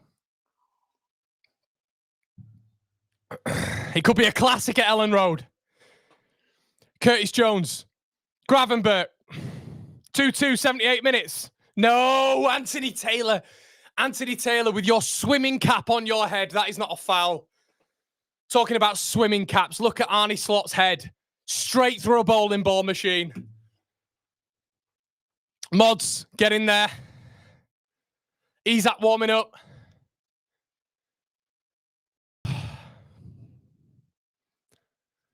It could be a classic at Ellen Road. Curtis Jones. Gravenberch. 2-2, 78 minutes. No, Anthony Taylor. Anthony Taylor with your swimming cap on your head. That is not a foul. Talking about swimming caps. Look at Arnie Slot's head. Straight through a bowling ball machine. Mods, get in there. He's at warming up.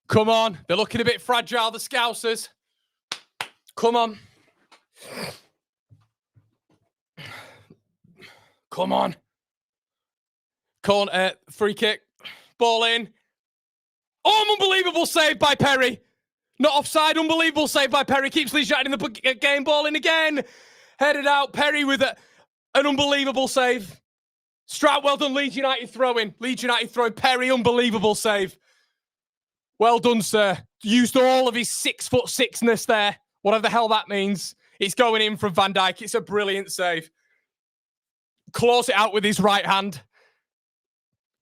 Come on. They're looking a bit fragile, the Scousers. Come on. Come on. Corner, free kick. Ball in. Oh, unbelievable save by Perry. Not offside. Unbelievable save by Perry. Keeps Leeds United in the game. Ball in again. Headed out. Perry with an unbelievable save. Strout, well done. Leeds United throwing. Leeds United throwing. Perry, unbelievable save. Well done, sir. Used all of his 6'6"ness there. Whatever the hell that means. It's going in from Van Dijk. It's a brilliant save. Claws it out with his right hand.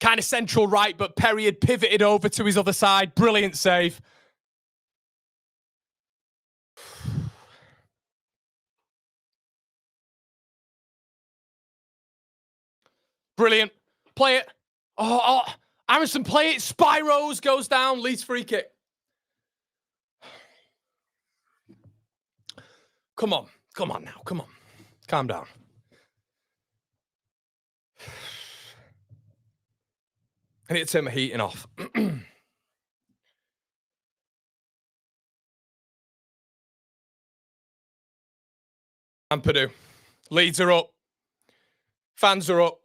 Kind of central right, but Perry had pivoted over to his other side. Brilliant save. Brilliant. Play it. Oh, Aronson, play it. Spyros goes down. Leeds free kick. Come on. Come on now. Come on. Calm down. I need to turn my heating off. And Purdue. Leeds are up. Fans are up.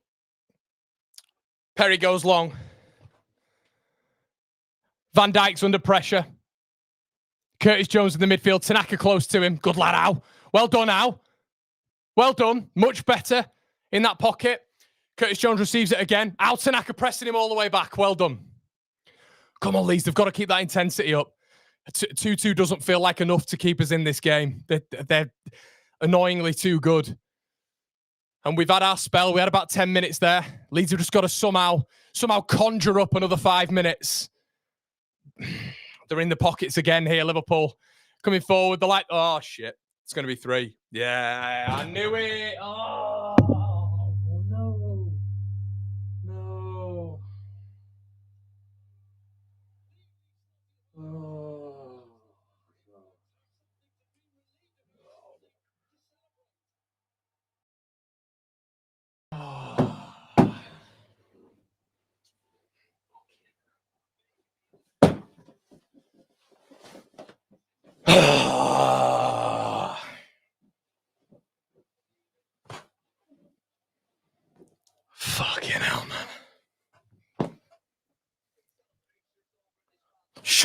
Perry goes long. Van Dijk's under pressure. Curtis Jones in the midfield. Tanaka close to him. Good lad, Al. Well done, Al. Well done. Much better in that pocket. Curtis Jones receives it again. Al Tanaka pressing him all the way back. Well done. Come on, Leeds. They've got to keep that intensity up. 2-2 doesn't feel like enough to keep us in this game. They're annoyingly too good. And we've had our spell. We had about 10 minutes there. Leeds have just got to somehow conjure up another 5 minutes. They're in the pockets again here, Liverpool. Coming forward. They're like, oh, shit. It's going to be 3. Yeah, I knew it. Oh, no. No. Oh.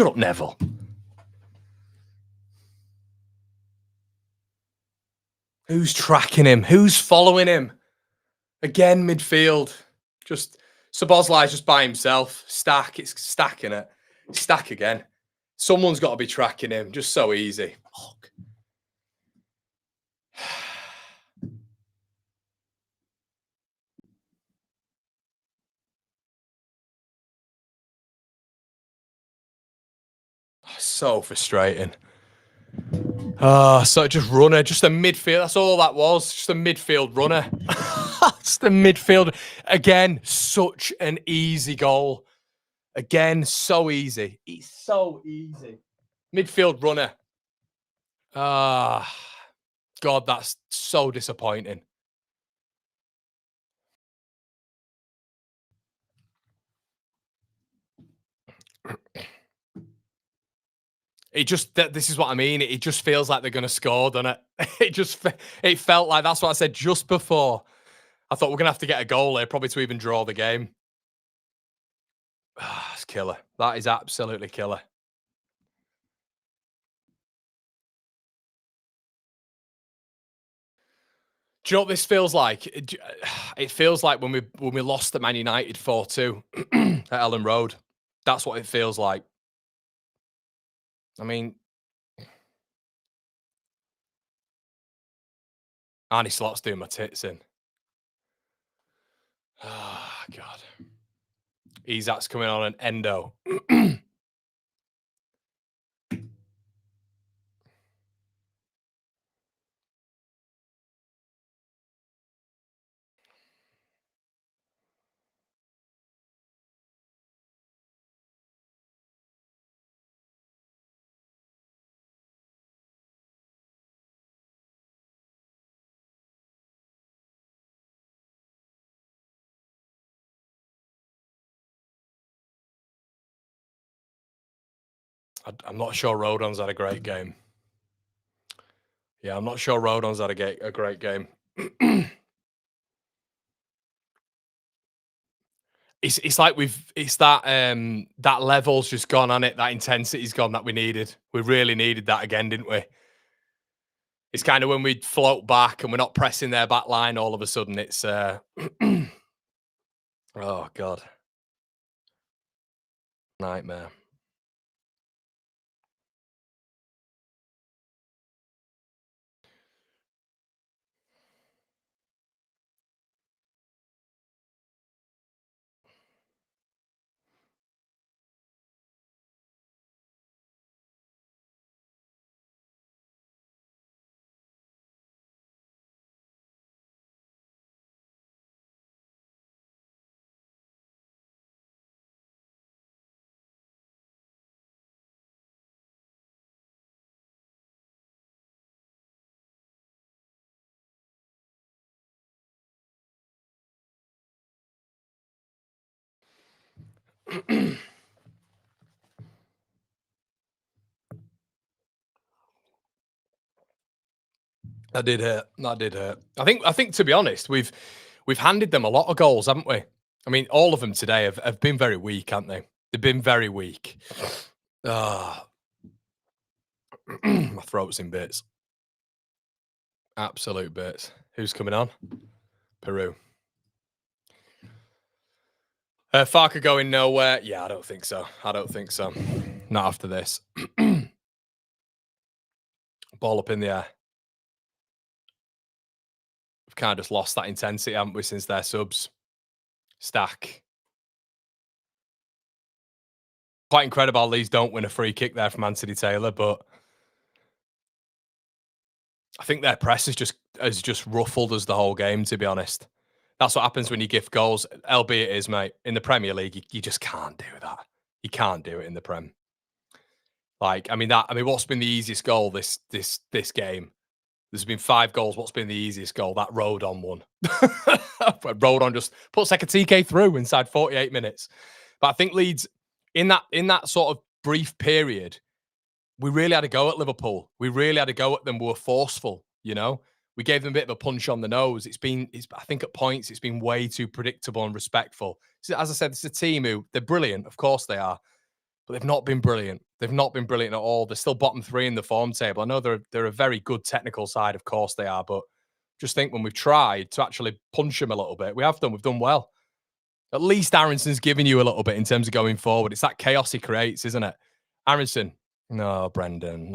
Shut up, Neville. Who's tracking him? Who's following him? Again, midfield. Just Szoboszlai's just by himself. Stack. It's stacking it. Stack again. Someone's got to be tracking him. Just so easy. Fuck. So frustrating. So just runner, just a midfield. That's all that was. Just a midfield runner. Just a midfield. Again, such an easy goal. Again, so easy. It's so easy. Midfield runner. God, that's so disappointing. It just, this is what I mean. It just feels like they're going to score, doesn't it? It felt like, that's what I said just before. I thought we're going to have to get a goal here, probably to even draw the game. It's killer. That is absolutely killer. Do you know what this feels like? It feels like when we lost at Man United 4-2 at Ellen Road. That's what it feels like. I mean, Arnie Slot's doing my tits in. Oh, God. Isak's coming on an endo. I'm not sure Rodon's had a great game. Yeah, I'm not sure Rodon's had a great game. It's like it's that that level's just gone on it. That intensity's gone that we needed. We really needed that again, didn't we? It's kind of when we float back and we're not pressing their back line, all of a sudden it's oh God. Nightmare. That did hurt. That did hurt. I think to be honest, we've handed them a lot of goals, haven't we? I mean, all of them today have been very weak, haven't they? They've been very weak. My throat's in bits. Absolute bits. Who's coming on? Peru. Farker going nowhere. Yeah, I don't think so. I don't think so. Not after this. Ball up in the air. We've kind of just lost that intensity, haven't we, since their subs? Stack. Quite incredible Leeds don't win a free kick there from Anthony Taylor, but I think their press has just ruffled us the whole game, to be honest. That's what happens when you gift goals. Albeit it is, mate. In the Premier League, you just can't do that. You can't do it in the Prem. Like, I mean, what's been the easiest goal this game? There's been 5 goals. What's been the easiest goal? That Rodon one. Rodon just puts like a TK through inside 48 minutes. But I think Leeds, in that sort of brief period, we really had to go at Liverpool. We really had to go at them. We were forceful, you know? We gave them a bit of a punch on the nose. I think at points, it's been way too predictable and respectful. So, as I said, it's a team who, they're brilliant. Of course they are. But they've not been brilliant. They've not been brilliant at all. They're still bottom 3 in the form table. I know they're a very good technical side, of course they are, but just think when we've tried to actually punch them a little bit, we've done well. At least Aronson's giving you a little bit in terms of going forward. It's that chaos he creates, isn't it? Aronson. No, Brendan.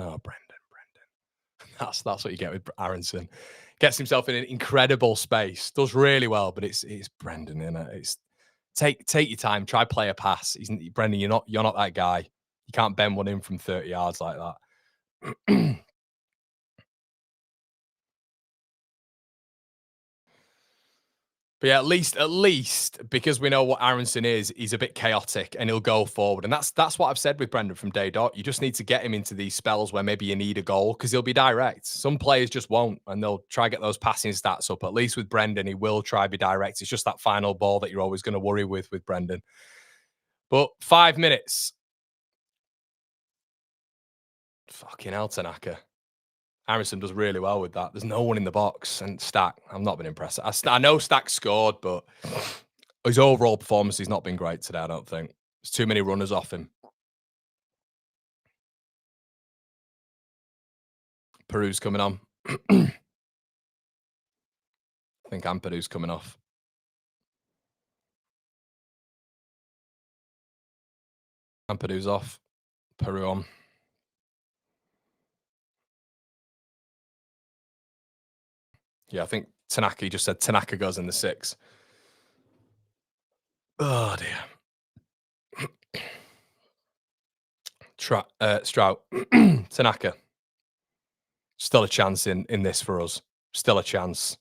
That's what you get with Aronson. Gets himself in an incredible space. Does really well, but it's Brendan, innit? It's take your time. Try play a pass. Brendan, you're not that guy. You can't bend one in from 30 yards like that. But yeah, at least because we know what Aronson is, he's a bit chaotic and he'll go forward. And that's what I've said with Brendan from day dot. You just need to get him into these spells where maybe you need a goal because he'll be direct. Some players just won't, and they'll try get those passing stats up. At least with Brendan, he will try be direct. It's just that final ball that you're always going to worry with Brendan. But 5 minutes. Fucking hell, Tanaka. Aronson does really well with that. There's no one in the box. And Stack, I've not been impressed. I know Stack scored, but his overall performance has not been great today, I don't think. There's too many runners off him. Peru's coming on. I think Ampadu's coming off. Ampadu's off. Peru on. Yeah, I think Tanaka, just said Tanaka goes in the 6. Oh, dear. Strout. Tanaka. Still a chance in this for us. Still a chance.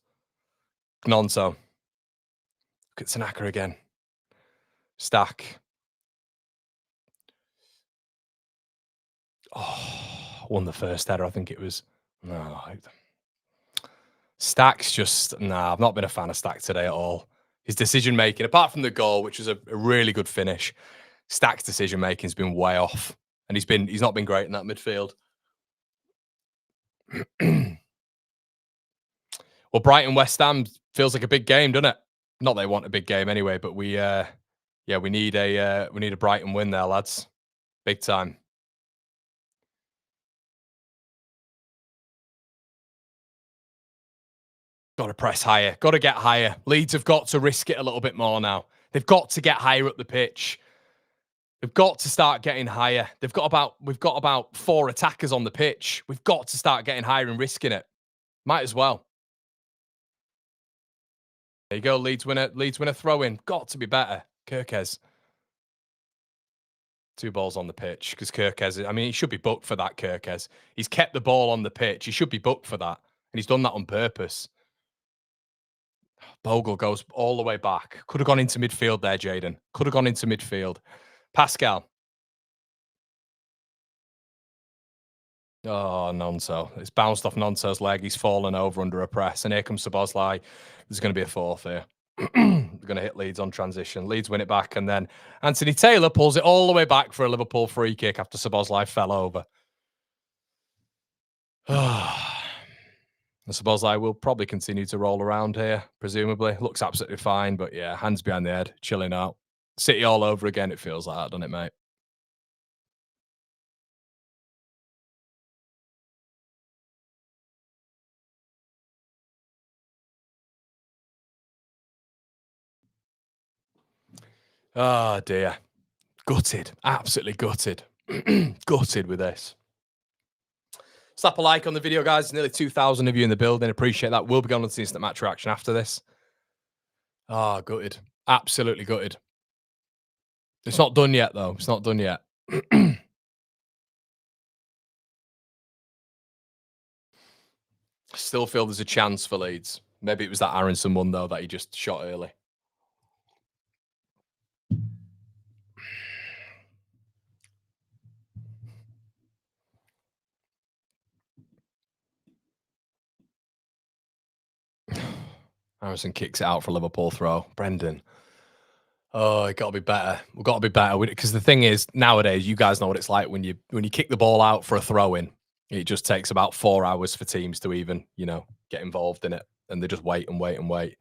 Gnonto. Look at Tanaka again. Stack. Oh, won the first header, I think it was. No. Stack's just, I've not been a fan of Stack today at all. His decision making, apart from the goal, which was a really good finish, Stack's decision making has been way off, and he's not been great in that midfield. Well, Brighton West Ham feels like a big game, doesn't it? Not that they want a big game anyway, but we need a Brighton win there, lads, big time. Got to press higher. Got to get higher. Leeds have got to risk it a little bit more now. They've got to get higher up the pitch. They've got to start getting higher. We've got about 4 attackers on the pitch. We've got to start getting higher and risking it. Might as well. There you go. Leeds win a throw in. Got to be better. Kirkes. 2 balls on the pitch because Kirkes, I mean, he should be booked for that, Kirkes. He's kept the ball on the pitch. He should be booked for that. And he's done that on purpose. Bogle goes all the way back. Could have gone into midfield there, Jaden. Could have gone into midfield. Pascal. Oh, Nonso. It's bounced off Nonso's leg. He's fallen over under a press. And here comes Szoboszlai. There's going to be a 4th here. They're going to hit Leeds on transition. Leeds win it back. And then Anthony Taylor pulls it all the way back for a Liverpool free kick after Szoboszlai fell over. Szoboszlai will probably continue to roll around here, presumably. Looks absolutely fine, but yeah, hands behind the head, chilling out. City all over again, it feels like that, doesn't it, mate? Oh, dear. Gutted. Absolutely gutted. Gutted with this. Slap a like on the video, guys. Nearly 2,000 of you in the building. Appreciate that. We'll be going on to the instant match reaction after this. Ah, gutted. Absolutely gutted. It's not done yet, though. It's not done yet. I still feel there's a chance for Leeds. Maybe it was that Aronson one, though, that he just shot early. Aronson kicks it out for a Liverpool throw. Brendan. Oh, it got to be better. We've got to be better. Because the thing is, nowadays, you guys know what it's like when you kick the ball out for a throw-in. It just takes about 4 hours for teams to even, get involved in it. And they just wait and wait and wait.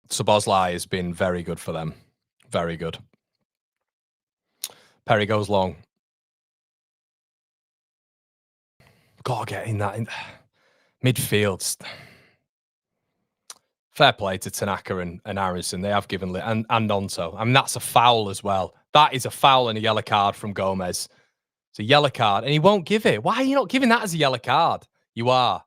Szoboszlai has been very good for them. Very good. Perry goes long. Gotta get in that in midfield. Fair play to Tanaka and Harrison. They have given and Nonto. I mean, that's a foul as well. That is a foul and a yellow card from Gomez. It's a yellow card, and he won't give it. Why are you not giving that as a yellow card? You are.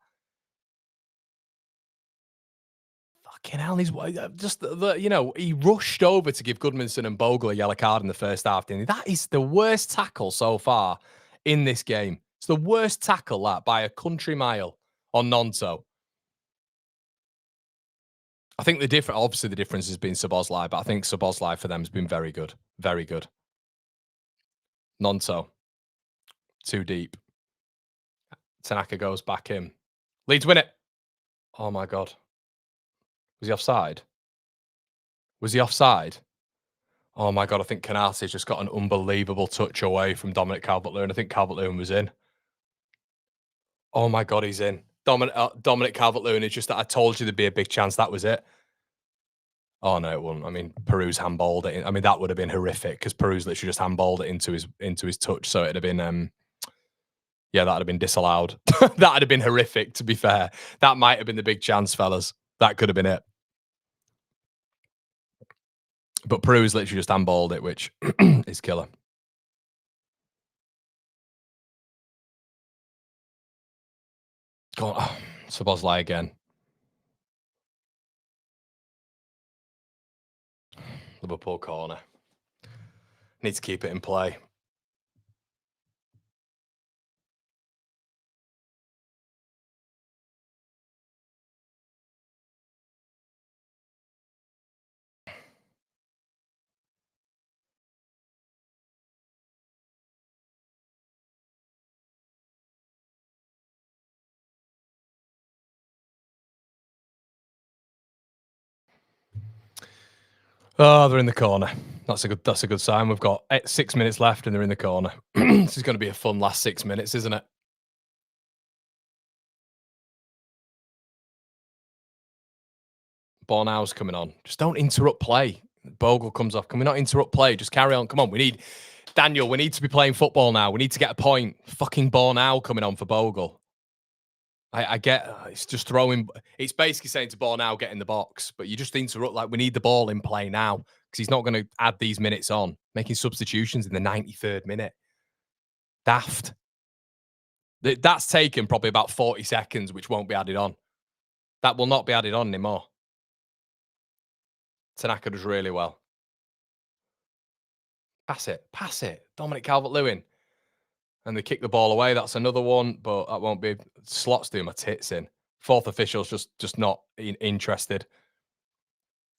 Fucking hell, he's just he rushed over to give Goodmanson and Bogle a yellow card in the first half. Didn't he? That is the worst tackle so far in this game. It's the worst tackle that by a country mile on Nonto. I think obviously the difference has been Szoboszlai, but I think Szoboszlai for them has been very good. Very good. Nonto. Too deep. Tanaka goes back in. Leeds win it. Oh my God. Was he offside? Was he offside? Oh my God, I think Canarsi's just got an unbelievable touch away from Dominic Calvert-Lewin. I think Calvert-Lewin was in. Oh my God, he's in. Dominic Calvert-Lewin is just that I told you there'd be a big chance. That was it. Oh no, it wouldn't. I mean, Peru's handballed it. I mean, that would have been horrific because Peru's literally just handballed it into his touch. So it'd have been yeah, that'd have been disallowed. That'd have been horrific, to be fair. That might have been the big chance, fellas. That could have been it. But Peru's literally just handballed it, which is killer. Go on. Oh, Szoboszlai again. Liverpool corner. Need to keep it in play. Oh, they're in the corner. That's a good sign. We've got 6 minutes left and they're in the corner. This is going to be a fun last 6 minutes, isn't it? Bornau's coming on. Just don't interrupt play. Bogle comes off. Can we not interrupt play? Just carry on. Come on. We need Daniel. We need to be playing football now. We need to get a point. Fucking Bornau coming on for Bogle. I get it's just throwing. It's basically saying to Bornau, get in the box, but you just interrupt. Like, we need the ball in play now because he's not going to add these minutes on, making substitutions in the 93rd minute. Daft. That's taken probably about 40 seconds, which won't be added on. That will not be added on anymore. Tanaka does really well. Pass it. Dominic Calvert-Lewin. And they kick the ball away. That's another one, but that won't be. Slot's doing my tits in. Fourth official's just not interested.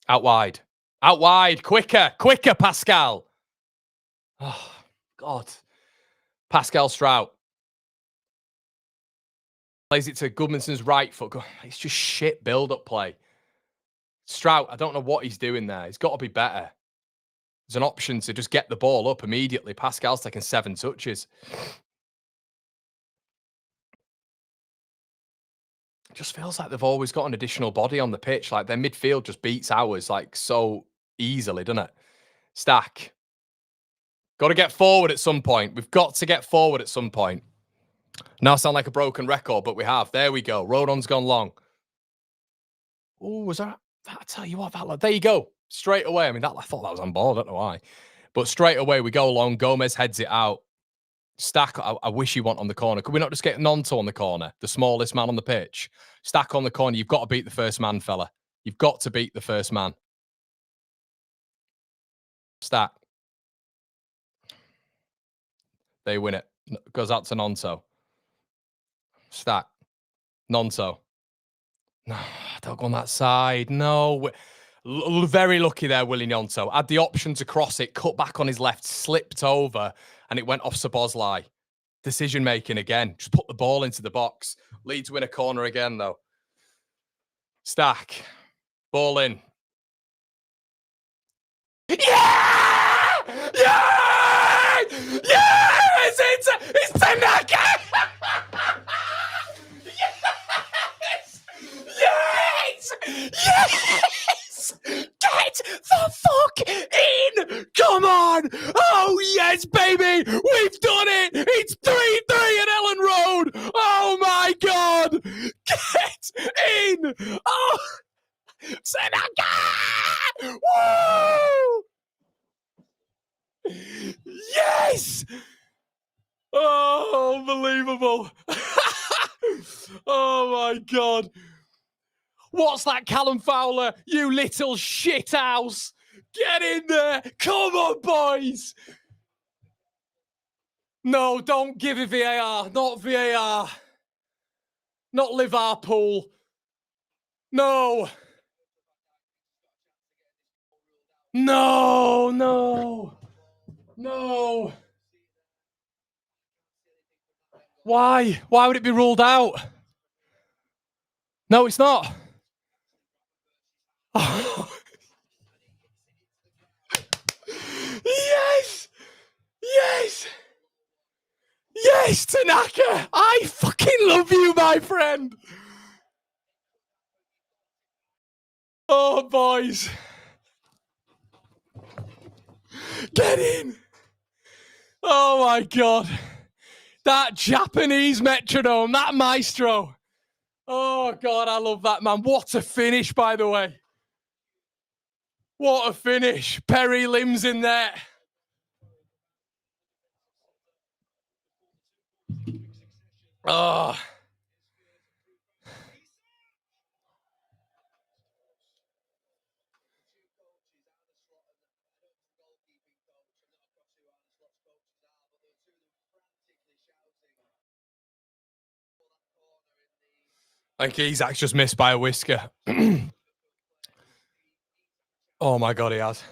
Out wide. Quicker, Pascal. Oh, God. Pascal Strout. Plays it to Goodmanson's right foot. It's just shit build-up play. Strout, I don't know what he's doing there. He's got to be better. There's an option to just get the ball up immediately. Pascal's taking 7 touches. It just feels like they've always got an additional body on the pitch. Like, their midfield just beats ours like so easily, doesn't it? Stack. Got to get forward at some point. We've got to get forward at some point. Now I sound like a broken record, but we have. There we go. Rodon's gone long. Oh, was that? I tell you what, there you go. Straight away. I mean, I thought that was on ball. I don't know why. But straight away, we go long. Gomez heads it out. Stack, I wish he went on the corner. Could we not just get Nonto on the corner? The smallest man on the pitch. Stack on the corner. You've got to beat the first man, fella. You've got to beat the first man. Stack. They win it. Goes out to Nonto. Stack. Nonto. No, don't go on that side. No. Very lucky there, Willie Nonto. Had the option to cross it, cut back on his left, slipped over, and it went off Szoboszlai. Decision making again. Just put the ball into the box. Leeds win a corner again, though. Stack. Ball in. Yeah! Yeah! Yes! It's Tanaka! Yes! Yes! Oh, yes, baby. We've done it. It's 3-3 at Ellen Road. Oh, my God. Get in. Oh, Tanaka. Woo! Yes. Oh, unbelievable. Oh, my God. What's that, Callum Fowler? You little shithouse. Get in there. Come on, boys. No, don't give it VAR. Not VAR. Not Liverpool. No. No, no. No. Why? Why would it be ruled out? No, it's not. Oh. Yes! Yes! Yes, Tanaka! I fucking love you, my friend! Oh, boys. Get in! Oh, my God. That Japanese metronome, that maestro. Oh, God, I love that, man. What a finish, by the way. What a finish. Perry Lim's in there. Oh. I think Isaac's just missed by a whisker. Oh, my God, he has.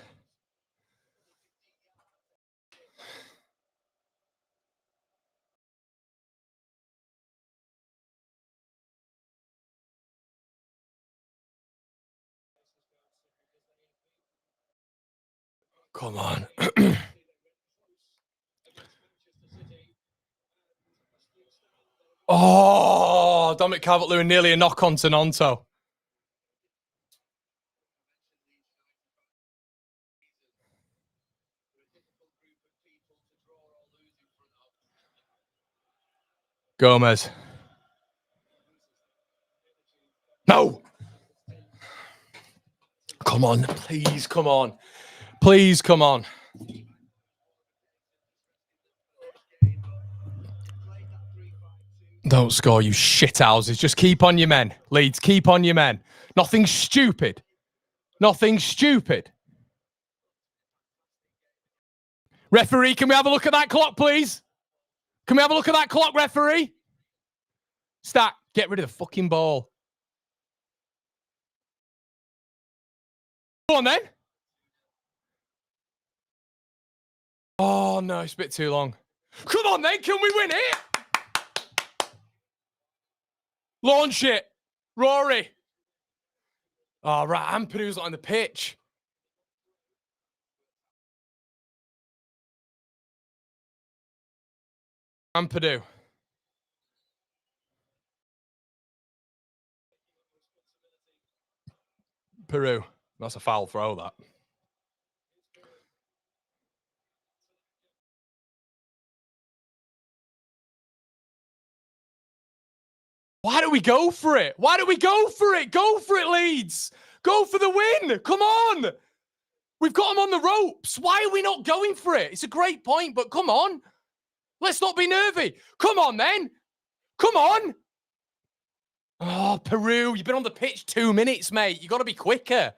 Come on. Oh, Dominic Calvert-Lewin nearly a knock on to Nonto. Gomez. No. Come on. Please, come on. Please, come on. Don't score, you shithouses. Just keep on your men. Leeds, keep on your men. Nothing stupid. Nothing stupid. Referee, can we have a look at that clock, please? Can we have a look at that clock, referee? Stack, get rid of the fucking ball. Go on, then. Oh, no, it's a bit too long. Come on, then. Can we win it? Launch it. Rory. Oh, right. Ampadu's on the pitch. Ampadu. Peru. That's a foul throw, that. Why don't we go for it? Why don't we go for it? Go for it, Leeds. Go for the win. Come on. We've got them on the ropes. Why are we not going for it? It's a great point, but come on. Let's not be nervy. Come on, then. Come on. Oh, Peru, you've been on the pitch 2 minutes, mate. You've got to be quicker.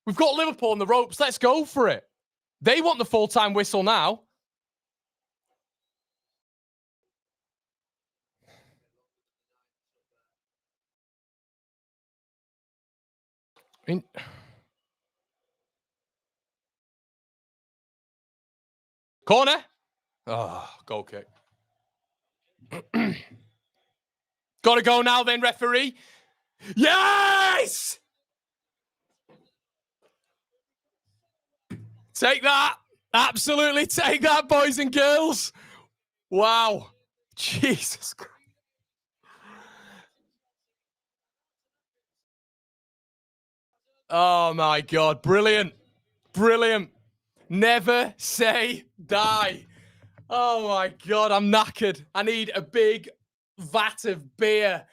We've got Liverpool on the ropes. Let's go for it. They want the full-time whistle now. Corner. Oh, goal kick. Got to go now then, referee. Yes! Take that. Absolutely take that, boys and girls. Wow. Jesus Christ. Oh, my God. Brilliant. Brilliant. Never say die. Oh my God, I'm knackered. I need a big vat of beer,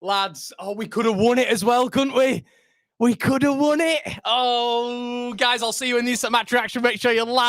lads. Oh, we could have won it as well, couldn't we? We could have won it. Oh, guys, I'll see you in the instant match reaction. Make sure you like.